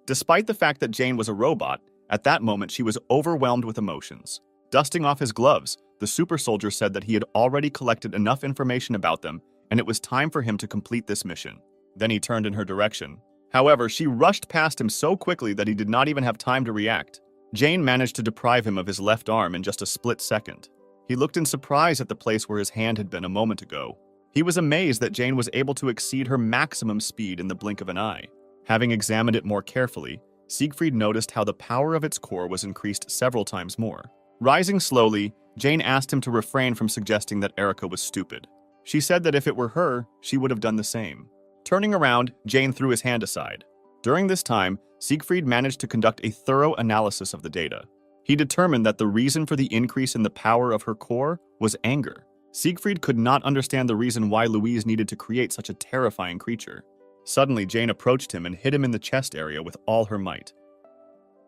Despite the fact that Jane was a robot, at that moment she was overwhelmed with emotions. Dusting off his gloves, the super soldier said that he had already collected enough information about them, and it was time for him to complete this mission. Then he turned in her direction. However, she rushed past him so quickly that he did not even have time to react. Jane managed to deprive him of his left arm in just a split second. He looked in surprise at the place where his hand had been a moment ago. He was amazed that Jane was able to exceed her maximum speed in the blink of an eye. Having examined it more carefully, Siegfried noticed how the power of its core was increased several times more. Rising slowly, Jane asked him to refrain from suggesting that Erica was stupid. She said that if it were her, she would have done the same. Turning around, Jane threw his hand aside. During this time, Siegfried managed to conduct a thorough analysis of the data. He determined that the reason for the increase in the power of her core was anger. Siegfried could not understand the reason why Louise needed to create such a terrifying creature. Suddenly, Jane approached him and hit him in the chest area with all her might.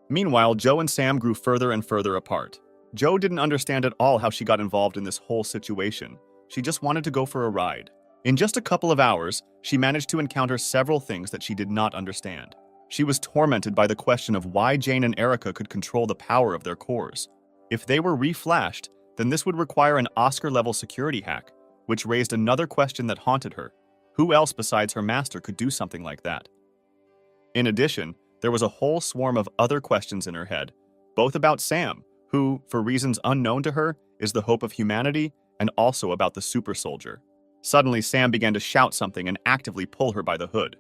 Meanwhile, Joe and Sam grew further and further apart. Joe didn't understand at all how she got involved in this whole situation. She just wanted to go for a ride. In just a couple of hours, she managed to encounter several things that she did not understand. She was tormented by the question of why Jane and Erica could control the power of their cores. If they were reflashed, then this would require an Oscar-level security hack, which raised another question that haunted her. Who else besides her master could do something like that? In addition, there was a whole swarm of other questions in her head, both about Sam, who, for reasons unknown to her, is the hope of humanity, and also about the super soldier. Suddenly, Sam began to shout something and actively pull her by the hood.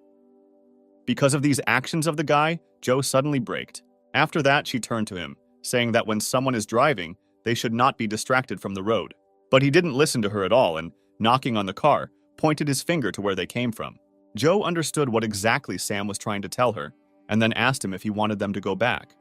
Because of these actions of the guy, Joe suddenly braked. After that, she turned to him, saying that when someone is driving, they should not be distracted from the road. But he didn't listen to her at all and, knocking on the car, pointed his finger to where they came from. Joe understood what exactly Sam was trying to tell her, and then asked him if he wanted them to go back.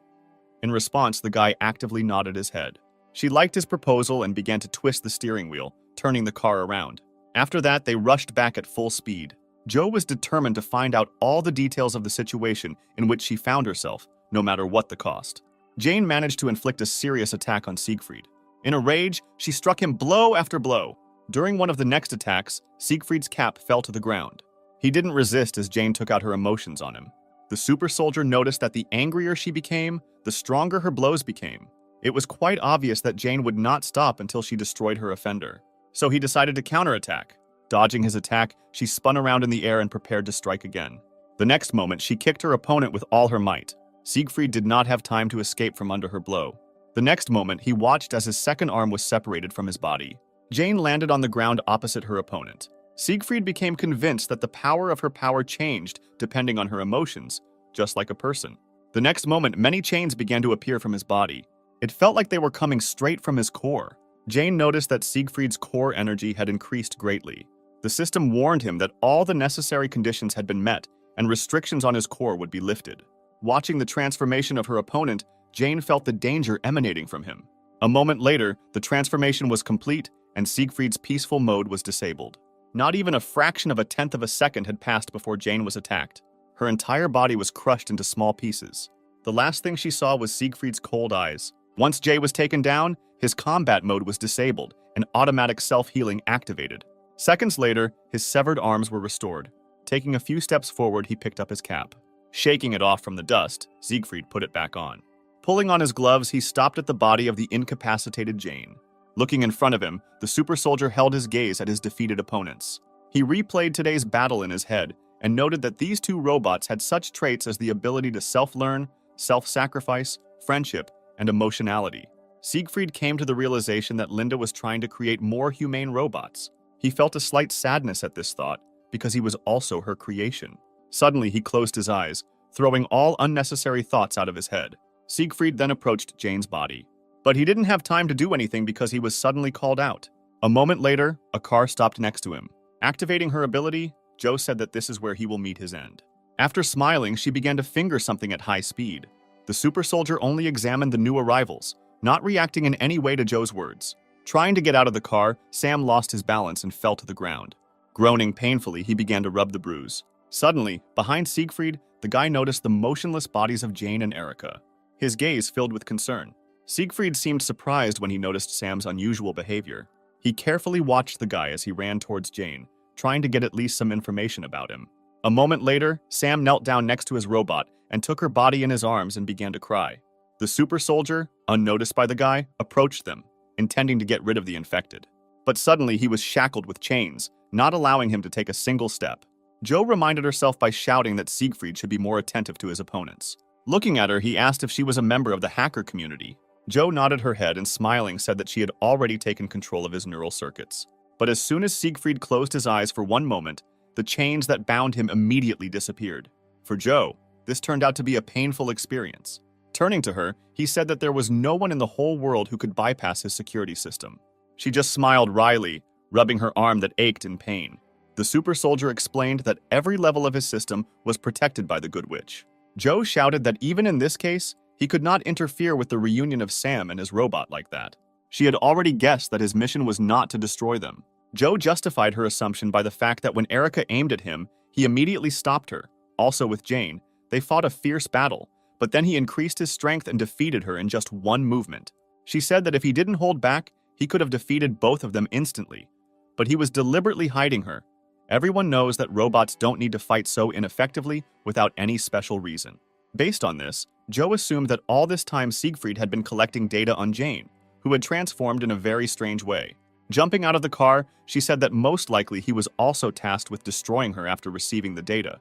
In response, the guy actively nodded his head. She liked his proposal and began to twist the steering wheel, turning the car around. After that, they rushed back at full speed. Joe was determined to find out all the details of the situation in which she found herself, no matter what the cost. Jane managed to inflict a serious attack on Siegfried. In a rage, she struck him blow after blow. During one of the next attacks, Siegfried's cap fell to the ground. He didn't resist as Jane took out her emotions on him. The super soldier noticed that the angrier she became, the stronger her blows became. It was quite obvious that Jane would not stop until she destroyed her offender. So he decided to counterattack. Dodging his attack, she spun around in the air and prepared to strike again. The next moment, she kicked her opponent with all her might. Siegfried did not have time to escape from under her blow. The next moment, he watched as his second arm was separated from his body. Jane landed on the ground opposite her opponent. Siegfried became convinced that the power of her power changed depending on her emotions, just like a person. The next moment, many chains began to appear from his body. It felt like they were coming straight from his core. Jane noticed that Siegfried's core energy had increased greatly. The system warned him that all the necessary conditions had been met and restrictions on his core would be lifted. Watching the transformation of her opponent, Jane felt the danger emanating from him. A moment later, the transformation was complete and Siegfried's peaceful mode was disabled. Not even a fraction of a tenth of a second had passed before Jane was attacked. Her entire body was crushed into small pieces. The last thing she saw was Siegfried's cold eyes. Once Jay was taken down, his combat mode was disabled and automatic self-healing activated. Seconds later, his severed arms were restored. Taking a few steps forward, he picked up his cap. Shaking it off from the dust, Siegfried put it back on. Pulling on his gloves, he stopped at the body of the incapacitated Jane. Looking in front of him, the super soldier held his gaze at his defeated opponents. He replayed today's battle in his head and noted that these two robots had such traits as the ability to self-learn, self-sacrifice, friendship, and emotionality. Siegfried came to the realization that Linda was trying to create more humane robots. He felt a slight sadness at this thought because he was also her creation. Suddenly, he closed his eyes, throwing all unnecessary thoughts out of his head. Siegfried then approached Jane's body. But he didn't have time to do anything because he was suddenly called out. A moment later, a car stopped next to him. Activating her ability, Joe said that this is where he will meet his end. After smiling, she began to finger something at high speed. The super soldier only examined the new arrivals, not reacting in any way to Joe's words. Trying to get out of the car, Sam lost his balance and fell to the ground. Groaning painfully, he began to rub the bruise. Suddenly, behind Siegfried, the guy noticed the motionless bodies of Jane and Erica. His gaze filled with concern. Siegfried seemed surprised when he noticed Sam's unusual behavior. He carefully watched the guy as he ran towards Jane, trying to get at least some information about him. A moment later, Sam knelt down next to his robot and took her body in his arms and began to cry. The super soldier, unnoticed by the guy, approached them, intending to get rid of the infected. But suddenly he was shackled with chains, not allowing him to take a single step. Joe reminded herself by shouting that Siegfried should be more attentive to his opponents. Looking at her, he asked if she was a member of the hacker community. Joe nodded her head and smiling said that she had already taken control of his neural circuits. But as soon as Siegfried closed his eyes for one moment, the chains that bound him immediately disappeared. For Joe, this turned out to be a painful experience. Turning to her, he said that there was no one in the whole world who could bypass his security system. She just smiled wryly, rubbing her arm that ached in pain. The super soldier explained that every level of his system was protected by the Good Witch. Joe shouted that even in this case, he could not interfere with the reunion of Sam and his robot like that. She had already guessed that his mission was not to destroy them. Joe justified her assumption by the fact that when Erica aimed at him, he immediately stopped her. Also with Jane, they fought a fierce battle, but then he increased his strength and defeated her in just one movement. She said that if he didn't hold back, he could have defeated both of them instantly. But he was deliberately hiding her. Everyone knows that robots don't need to fight so ineffectively without any special reason. Based on this, Joe assumed that all this time Siegfried had been collecting data on Jane, who had transformed in a very strange way. Jumping out of the car, she said that most likely he was also tasked with destroying her after receiving the data.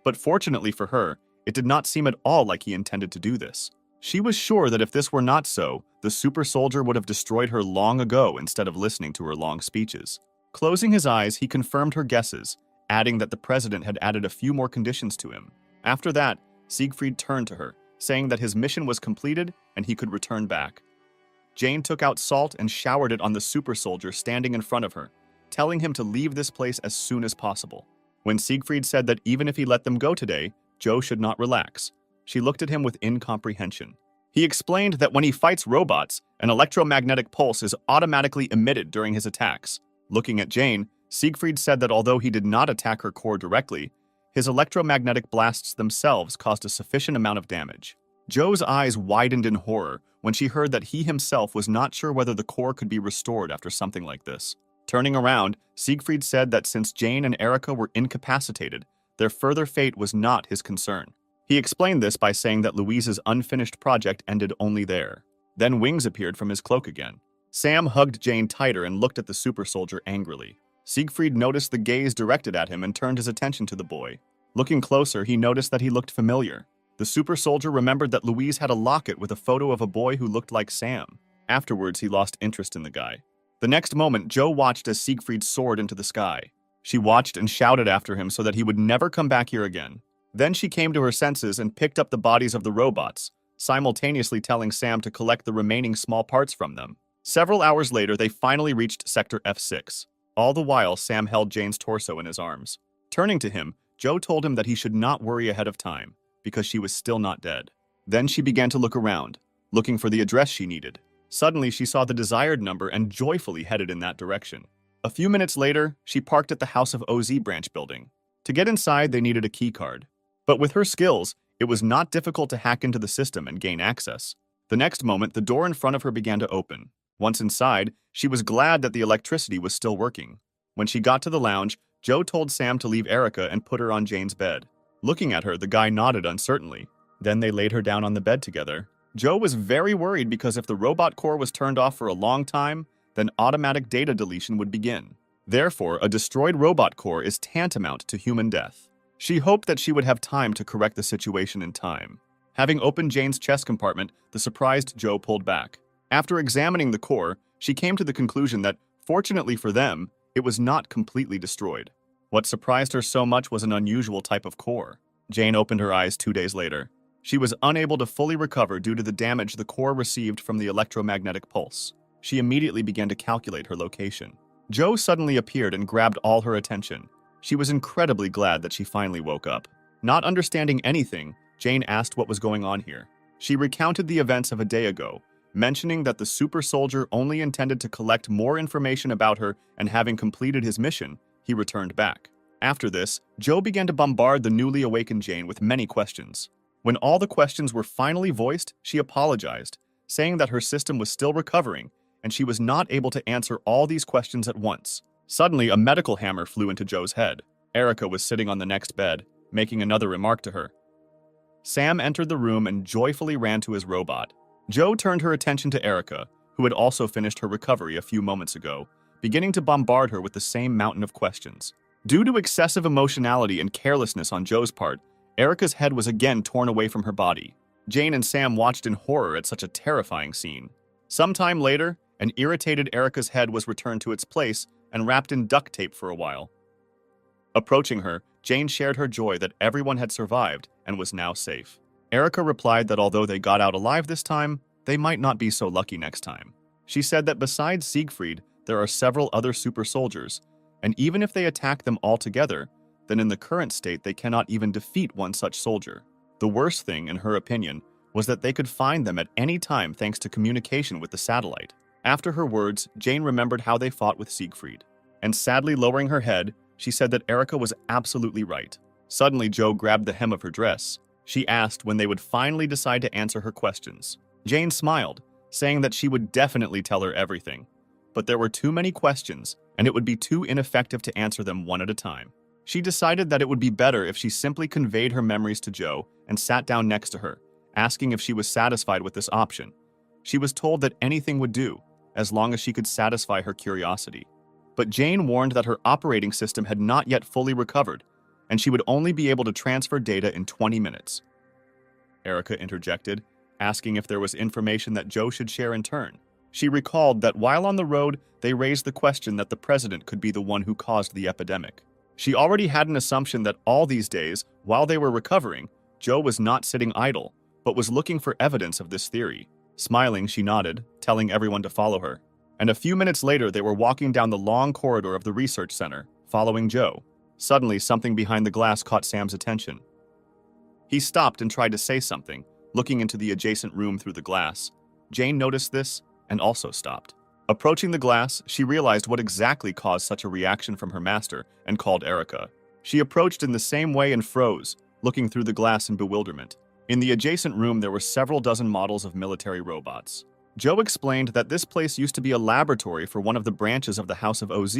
But fortunately for her, it did not seem at all like he intended to do this. She was sure that if this were not so, the super soldier would have destroyed her long ago instead of listening to her long speeches. Closing his eyes, he confirmed her guesses, adding that the president had added a few more conditions to him. After that, Siegfried turned to her, saying that his mission was completed and he could return back. Jane took out salt and showered it on the super soldier standing in front of her, telling him to leave this place as soon as possible. When Siegfried said that even if he let them go today, Joe should not relax, she looked at him with incomprehension. He explained that when he fights robots, an electromagnetic pulse is automatically emitted during his attacks. Looking at Jane, Siegfried said that although he did not attack her core directly, his electromagnetic blasts themselves caused a sufficient amount of damage. Joe's eyes widened in horror when she heard that he himself was not sure whether the core could be restored after something like this. Turning around, Siegfried said that since Jane and Erica were incapacitated, their further fate was not his concern. He explained this by saying that Louise's unfinished project ended only there. Then wings appeared from his cloak again. Sam hugged Jane tighter and looked at the super soldier angrily. Siegfried noticed the gaze directed at him and turned his attention to the boy. Looking closer, he noticed that he looked familiar. The super soldier remembered that Louise had a locket with a photo of a boy who looked like Sam. Afterwards, he lost interest in the guy. The next moment, Joe watched as Siegfried soared into the sky. She watched and shouted after him so that he would never come back here again. Then she came to her senses and picked up the bodies of the robots, simultaneously telling Sam to collect the remaining small parts from them. Several hours later, they finally reached Sector F6. All the while, Sam held Jane's torso in his arms. Turning to him, Joe told him that he should not worry ahead of time, because she was still not dead. Then she began to look around, looking for the address she needed. Suddenly, she saw the desired number and joyfully headed in that direction. A few minutes later, she parked at the House of OZ branch building. To get inside, they needed a key card. But with her skills, it was not difficult to hack into the system and gain access. The next moment, the door in front of her began to open. Once inside, she was glad that the electricity was still working. When she got to the lounge, Joe told Sam to leave Erica and put her on Jane's bed. Looking at her, the guy nodded uncertainly. Then they laid her down on the bed together. Joe was very worried because if the robot core was turned off for a long time, then automatic data deletion would begin. Therefore, a destroyed robot core is tantamount to human death. She hoped that she would have time to correct the situation in time. Having opened Jane's chest compartment, the surprised Joe pulled back. After examining the core, she came to the conclusion that, fortunately for them, it was not completely destroyed. What surprised her so much was an unusual type of core. Jane opened her eyes 2 days later. She was unable to fully recover due to the damage the core received from the electromagnetic pulse. She immediately began to calculate her location. Joe suddenly appeared and grabbed all her attention. She was incredibly glad that she finally woke up. Not understanding anything, Jane asked what was going on here. She recounted the events of a day ago, mentioning that the super soldier only intended to collect more information about her, and having completed his mission, he returned back. After this, Joe began to bombard the newly awakened Jane with many questions. When all the questions were finally voiced, she apologized, saying that her system was still recovering and she was not able to answer all these questions at once. Suddenly, a medical hammer flew into Joe's head. Erica was sitting on the next bed, making another remark to her. Sam entered the room and joyfully ran to his robot. Joe turned her attention to Erica, who had also finished her recovery a few moments ago, beginning to bombard her with the same mountain of questions. Due to excessive emotionality and carelessness on Joe's part, Erica's head was again torn away from her body. Jane and Sam watched in horror at such a terrifying scene. Sometime later, an irritated Erica's head was returned to its place and wrapped in duct tape for a while. Approaching her, Jane shared her joy that everyone had survived and was now safe. Erica replied that although they got out alive this time, they might not be so lucky next time. She said that besides Siegfried, there are several other super soldiers, and even if they attack them all together, then in the current state they cannot even defeat one such soldier. The worst thing, in her opinion, was that they could find them at any time thanks to communication with the satellite. After her words, Jane remembered how they fought with Siegfried, and sadly lowering her head, she said that Erica was absolutely right. Suddenly, Joe grabbed the hem of her dress. She asked when they would finally decide to answer her questions. Jane smiled, saying that she would definitely tell her everything. But there were too many questions, and it would be too ineffective to answer them one at a time. She decided that it would be better if she simply conveyed her memories to Joe and sat down next to her, asking if she was satisfied with this option. She was told that anything would do, as long as she could satisfy her curiosity. But Jane warned that her operating system had not yet fully recovered, and she would only be able to transfer data in 20 minutes. Erica interjected, asking if there was information that Joe should share in turn. She recalled that while on the road, they raised the question that the president could be the one who caused the epidemic. She already had an assumption that all these days, while they were recovering, Joe was not sitting idle, but was looking for evidence of this theory. Smiling, she nodded, telling everyone to follow her. And a few minutes later, they were walking down the long corridor of the research center, following Joe. Suddenly, something behind the glass caught Sam's attention. He stopped and tried to say something, looking into the adjacent room through the glass. Jane noticed this and also stopped. Approaching the glass, she realized what exactly caused such a reaction from her master and called Erica. She approached in the same way and froze, looking through the glass in bewilderment. In the adjacent room, there were several dozen models of military robots. Joe explained that this place used to be a laboratory for one of the branches of the House of OZ,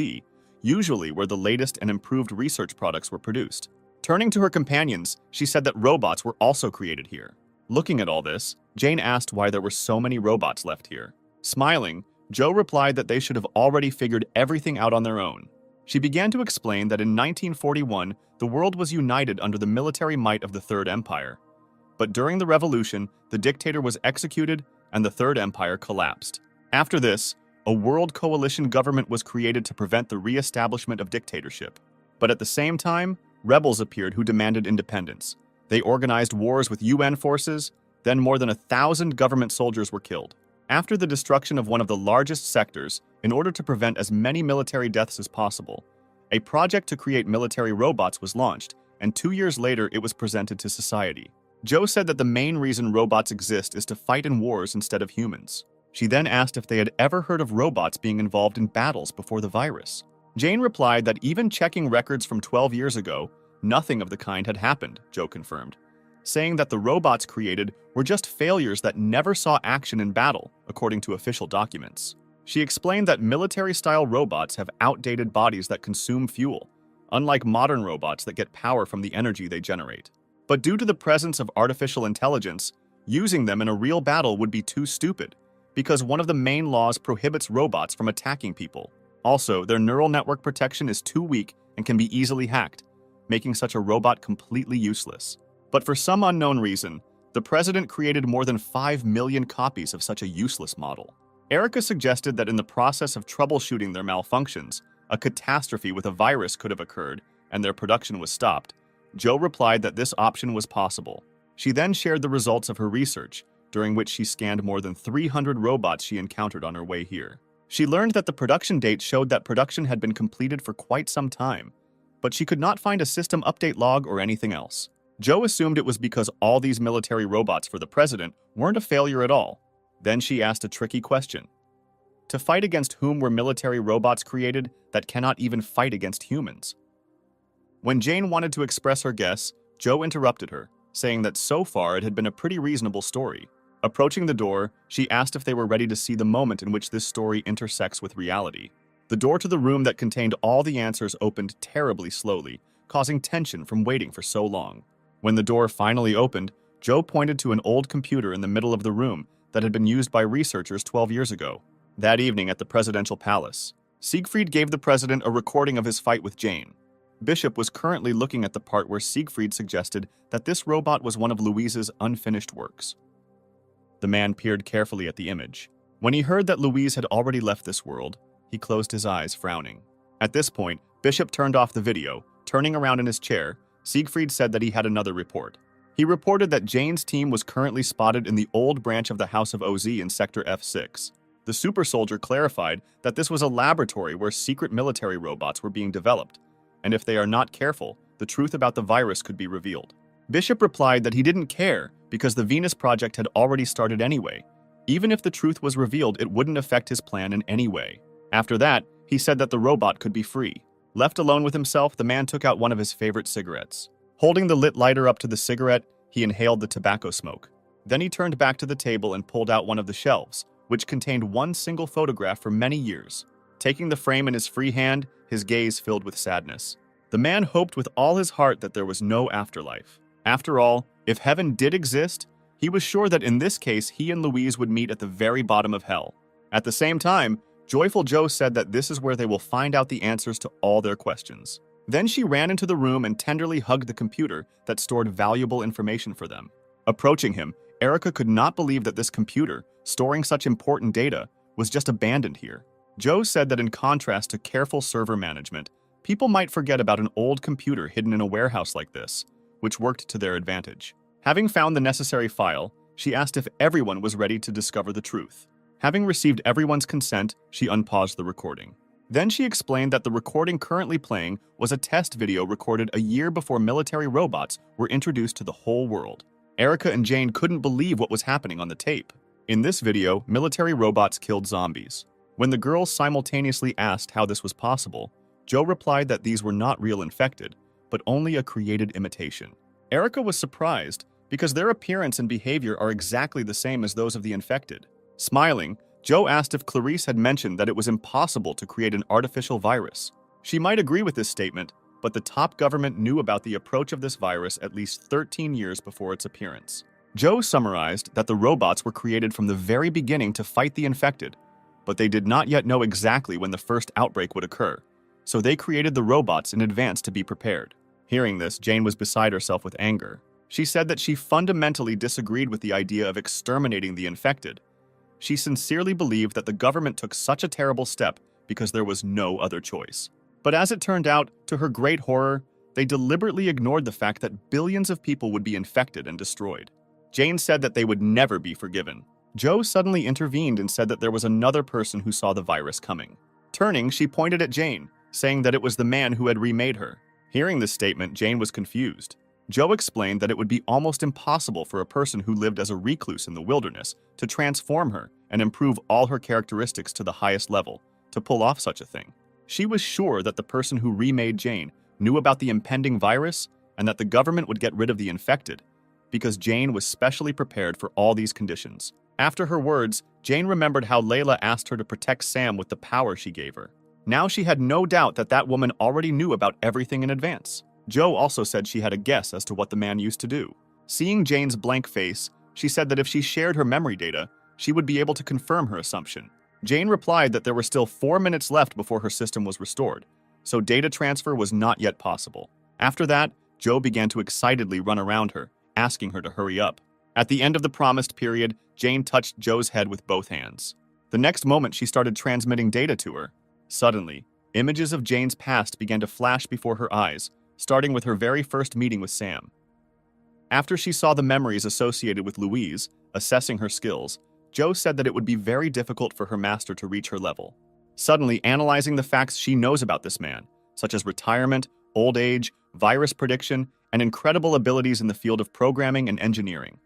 usually where the latest and improved research products were produced. Turning to her companions, she said that robots were also created here. Looking at all this, Jane asked why there were so many robots left here. Smiling, Joe replied that they should have already figured everything out on their own. She began to explain that in 1941, the world was united under the military might of the Third Empire. But during the revolution, the dictator was executed and the Third Empire collapsed. After this, a world coalition government was created to prevent the re-establishment of dictatorship. But at the same time, rebels appeared who demanded independence. They organized wars with UN forces, then more than 1,000 government soldiers were killed. After the destruction of one of the largest sectors, in order to prevent as many military deaths as possible, a project to create military robots was launched, and 2 years later it was presented to society. Jo said that the main reason robots exist is to fight in wars instead of humans. She then asked if they had ever heard of robots being involved in battles before the virus. Jane replied that even checking records from 12 years ago, nothing of the kind had happened, Jo confirmed, saying that the robots created were just failures that never saw action in battle, according to official documents. She explained that military-style robots have outdated bodies that consume fuel, unlike modern robots that get power from the energy they generate. But due to the presence of artificial intelligence, using them in a real battle would be too stupid, because one of the main laws prohibits robots from attacking people. Also, their neural network protection is too weak and can be easily hacked, making such a robot completely useless. But for some unknown reason, the president created more than 5 million copies of such a useless model. Erica suggested that in the process of troubleshooting their malfunctions, a catastrophe with a virus could have occurred and their production was stopped. Jo replied that this option was possible. She then shared the results of her research, during which she scanned more than 300 robots she encountered on her way here. She learned that the production date showed that production had been completed for quite some time, but she could not find a system update log or anything else. Jo assumed it was because all these military robots for the president weren't a failure at all. Then she asked a tricky question. To fight against whom were military robots created that cannot even fight against humans? When Jane wanted to express her guess, Jo interrupted her, saying that so far it had been a pretty reasonable story. Approaching the door, she asked if they were ready to see the moment in which this story intersects with reality. The door to the room that contained all the answers opened terribly slowly, causing tension from waiting for so long. When the door finally opened, Jo pointed to an old computer in the middle of the room that had been used by researchers 12 years ago. That evening at the presidential palace, Siegfried gave the president a recording of his fight with Jane. Bishop was currently looking at the part where Siegfried suggested that this robot was one of Louise's unfinished works. The man peered carefully at the image. When he heard that Louise had already left this world, he closed his eyes, frowning. At this point, Bishop turned off the video. Turning around in his chair, Siegfried said that he had another report. He reported that Jane's team was currently spotted in the old branch of the House of OZ in Sector F6. The super soldier clarified that this was a laboratory where secret military robots were being developed, and if they are not careful, the truth about the virus could be revealed. Bishop replied that he didn't care because the Venus project had already started anyway. Even if the truth was revealed, it wouldn't affect his plan in any way. After that, he said that the robot could be free. Left alone with himself, the man took out one of his favorite cigarettes. Holding the lit lighter up to the cigarette, he inhaled the tobacco smoke. Then he turned back to the table and pulled out one of the shelves, which contained one single photograph for many years. Taking the frame in his free hand, his gaze filled with sadness. The man hoped with all his heart that there was no afterlife. After all, if heaven did exist, he was sure that in this case he and Louise would meet at the very bottom of hell. At the same time, Joyful Jo said that this is where they will find out the answers to all their questions. Then she ran into the room and tenderly hugged the computer that stored valuable information for them. Approaching him, Erica could not believe that this computer, storing such important data, was just abandoned here. Jo said that in contrast to careful server management, people might forget about an old computer hidden in a warehouse like this, which worked to their advantage. Having found the necessary file, she asked if everyone was ready to discover the truth. Having received everyone's consent, she unpaused the recording. Then she explained that the recording currently playing was a test video recorded a year before military robots were introduced to the whole world. Erica and Jane couldn't believe what was happening on the tape. In this video, military robots killed zombies. When the girls simultaneously asked how this was possible, Jo replied that these were not real infected, but only a created imitation. Erica was surprised because their appearance and behavior are exactly the same as those of the infected. Smiling, Jo asked if Clarice had mentioned that it was impossible to create an artificial virus. She might agree with this statement, but the top government knew about the approach of this virus at least 13 years before its appearance. Jo summarized that the robots were created from the very beginning to fight the infected, but they did not yet know exactly when the first outbreak would occur, so they created the robots in advance to be prepared. Hearing this, Jane was beside herself with anger. She said that she fundamentally disagreed with the idea of exterminating the infected. She sincerely believed that the government took such a terrible step because there was no other choice. But as it turned out, to her great horror, they deliberately ignored the fact that billions of people would be infected and destroyed. Jane said that they would never be forgiven. Joe suddenly intervened and said that there was another person who saw the virus coming. Turning, she pointed at Jane, saying that it was the man who had remade her. Hearing this statement, Jane was confused. Joe explained that it would be almost impossible for a person who lived as a recluse in the wilderness to transform her and improve all her characteristics to the highest level, to pull off such a thing. She was sure that the person who remade Jane knew about the impending virus and that the government would get rid of the infected, because Jane was specially prepared for all these conditions. After her words, Jane remembered how Layla asked her to protect Sam with the power she gave her. Now she had no doubt that that woman already knew about everything in advance. Joe also said she had a guess as to what the man used to do. Seeing Jane's blank face, she said that if she shared her memory data, she would be able to confirm her assumption. Jane replied that there were still 4 minutes left before her system was restored, so data transfer was not yet possible. After that, Joe began to excitedly run around her, asking her to hurry up. At the end of the promised period, Jane touched Joe's head with both hands. The next moment, she started transmitting data to her. Suddenly, images of Jane's past began to flash before her eyes, starting with her very first meeting with Sam. After she saw the memories associated with Louise, assessing her skills, Joe said that it would be very difficult for her master to reach her level. Suddenly, analyzing the facts she knows about this man, such as retirement, old age, virus prediction, and incredible abilities in the field of programming and engineering,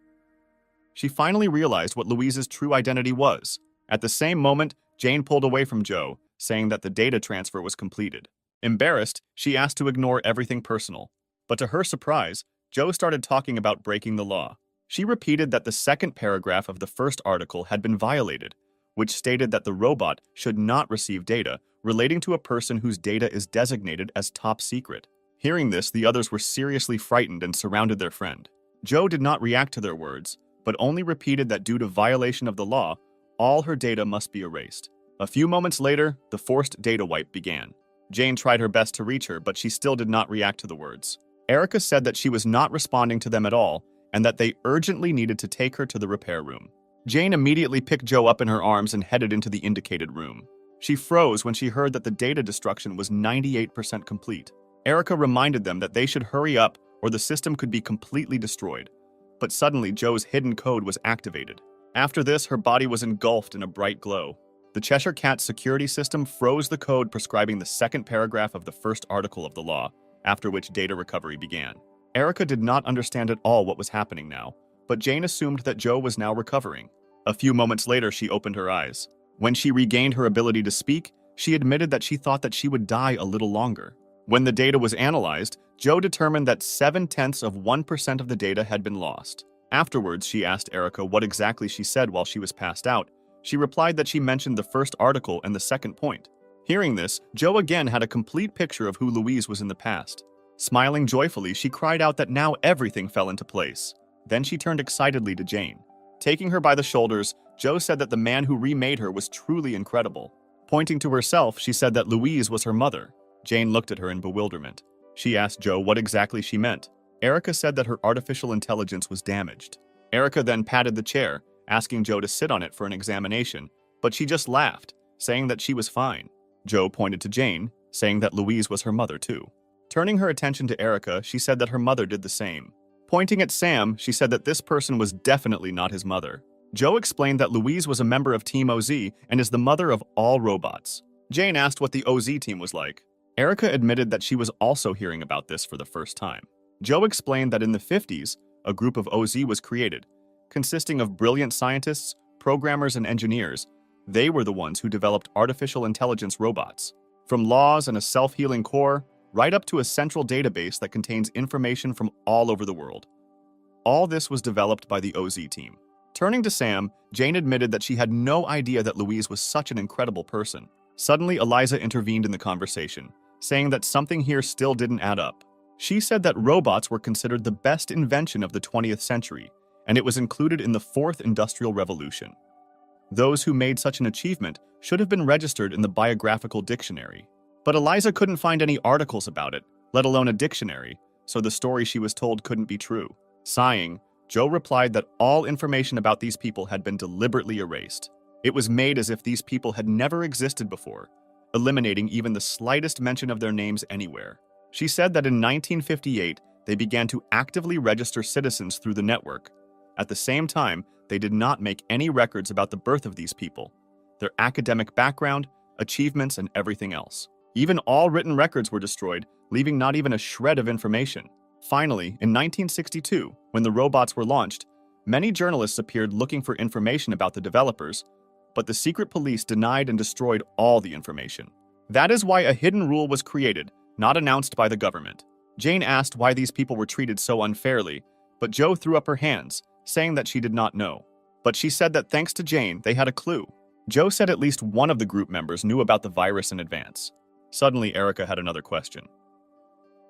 she finally realized what Louise's true identity was. At the same moment, Jane pulled away from Joe, saying that the data transfer was completed. Embarrassed, she asked to ignore everything personal. But to her surprise, Joe started talking about breaking the law. She repeated that the second paragraph of the first article had been violated, which stated that the robot should not receive data relating to a person whose data is designated as top secret. Hearing this, the others were seriously frightened and surrounded their friend. Joe did not react to their words, but only repeated that due to violation of the law, all her data must be erased. A few moments later, the forced data wipe began. Jane tried her best to reach her, but she still did not react to the words. Erica said that she was not responding to them at all, and that they urgently needed to take her to the repair room. Jane immediately picked Joe up in her arms and headed into the indicated room. She froze when she heard that the data destruction was 98% complete. Erica reminded them that they should hurry up or the system could be completely destroyed. But suddenly, Joe's hidden code was activated. After this, her body was engulfed in a bright glow. The Cheshire Cat's security system froze the code prescribing the second paragraph of the first article of the law, after which data recovery began. Erica did not understand at all what was happening now, but Jane assumed that Joe was now recovering. A few moments later, she opened her eyes. When she regained her ability to speak, she admitted that she thought that she would die a little longer. When the data was analyzed, Joe determined that 0.7% of the data had been lost. Afterwards, she asked Erica what exactly she said while she was passed out. She replied that she mentioned the first article and the second point. Hearing this, Joe again had a complete picture of who Louise was in the past. Smiling joyfully, she cried out that now everything fell into place. Then she turned excitedly to Jane. Taking her by the shoulders, Joe said that the man who remade her was truly incredible. Pointing to herself, she said that Louise was her mother. Jane looked at her in bewilderment. She asked Joe what exactly she meant. Erica said that her artificial intelligence was damaged. Erica then patted the chair, asking Joe to sit on it for an examination, but she just laughed, saying that she was fine. Joe pointed to Jane, saying that Louise was her mother too. Turning her attention to Erica, she said that her mother did the same. Pointing at Sam, she said that this person was definitely not his mother. Joe explained that Louise was a member of Team OZ and is the mother of all robots. Jane asked what the OZ team was like. Erica admitted that she was also hearing about this for the first time. Joe explained that in the 50s, a group of OZ was created, consisting of brilliant scientists, programmers, and engineers. They were the ones who developed artificial intelligence robots. From laws and a self-healing core, right up to a central database that contains information from all over the world. All this was developed by the OZ team. Turning to Sam, Jane admitted that she had no idea that Louise was such an incredible person. Suddenly, Eliza intervened in the conversation, saying that something here still didn't add up. She said that robots were considered the best invention of the 20th century, and it was included in the Fourth Industrial Revolution. Those who made such an achievement should have been registered in the biographical dictionary. But Eliza couldn't find any articles about it, let alone a dictionary, so the story she was told couldn't be true. Sighing, Joe replied that all information about these people had been deliberately erased. It was made as if these people had never existed before, eliminating even the slightest mention of their names anywhere. She said that in 1958, they began to actively register citizens through the network, At the same time, they did not make any records about the birth of these people, their academic background, achievements, and everything else. Even all written records were destroyed, leaving not even a shred of information. Finally, in 1962, when the robots were launched, many journalists appeared looking for information about the developers, but the secret police denied and destroyed all the information. That is why a hidden rule was created, not announced by the government. Jane asked why these people were treated so unfairly, but Jo threw up her hands, saying that she did not know. But she said that thanks to Jane, they had a clue. Jo said at least one of the group members knew about the virus in advance. Suddenly, Erica had another question.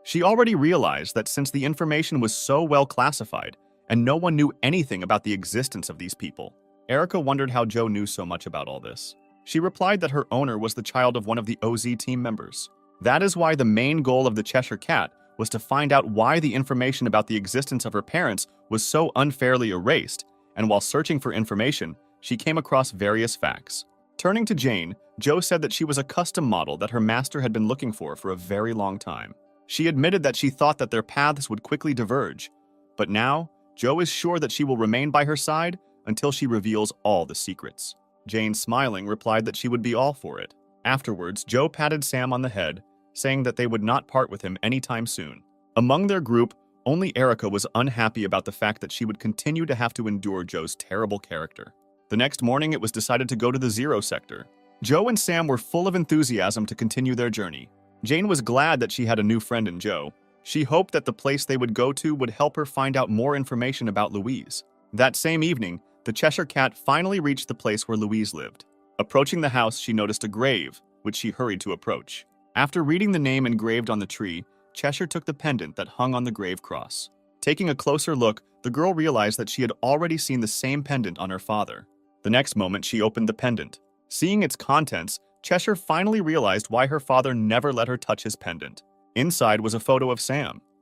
She already realized that since the information was so well classified, and no one knew anything about the existence of these people, Erica wondered how Jo knew so much about all this. She replied that her owner was the child of one of the OZ team members. That is why the main goal of the Cheshire Cat was to find out why the information about the existence of her parents was so unfairly erased, and while searching for information, she came across various facts. Turning to Jane, Jo said that she was a custom model that her master had been looking for a very long time. She admitted that she thought that their paths would quickly diverge, but now, Jo is sure that she will remain by her side until she reveals all the secrets. Jane, smiling, replied that she would be all for it. Afterwards, Jo patted Sam on the head, saying that they would not part with him anytime soon. Among their group, only Erica was unhappy about the fact that she would continue to have to endure Jo's terrible character. The next morning, it was decided to go to the Zero Sector. Jo and Sam were full of enthusiasm to continue their journey. Jane was glad that she had a new friend in Jo. She hoped that the place they would go to would help her find out more information about Louise. That same evening, the Cheshire Cat finally reached the place where Louise lived. Approaching the house, she noticed a grave, which she hurried to approach. After reading the name engraved on the tree, Cheshire took the pendant that hung on the grave cross. Taking a closer look, the girl realized that she had already seen the same pendant on her father. The next moment, she opened the pendant. Seeing its contents, Cheshire finally realized why her father never let her touch his pendant. Inside was a photo of Sam.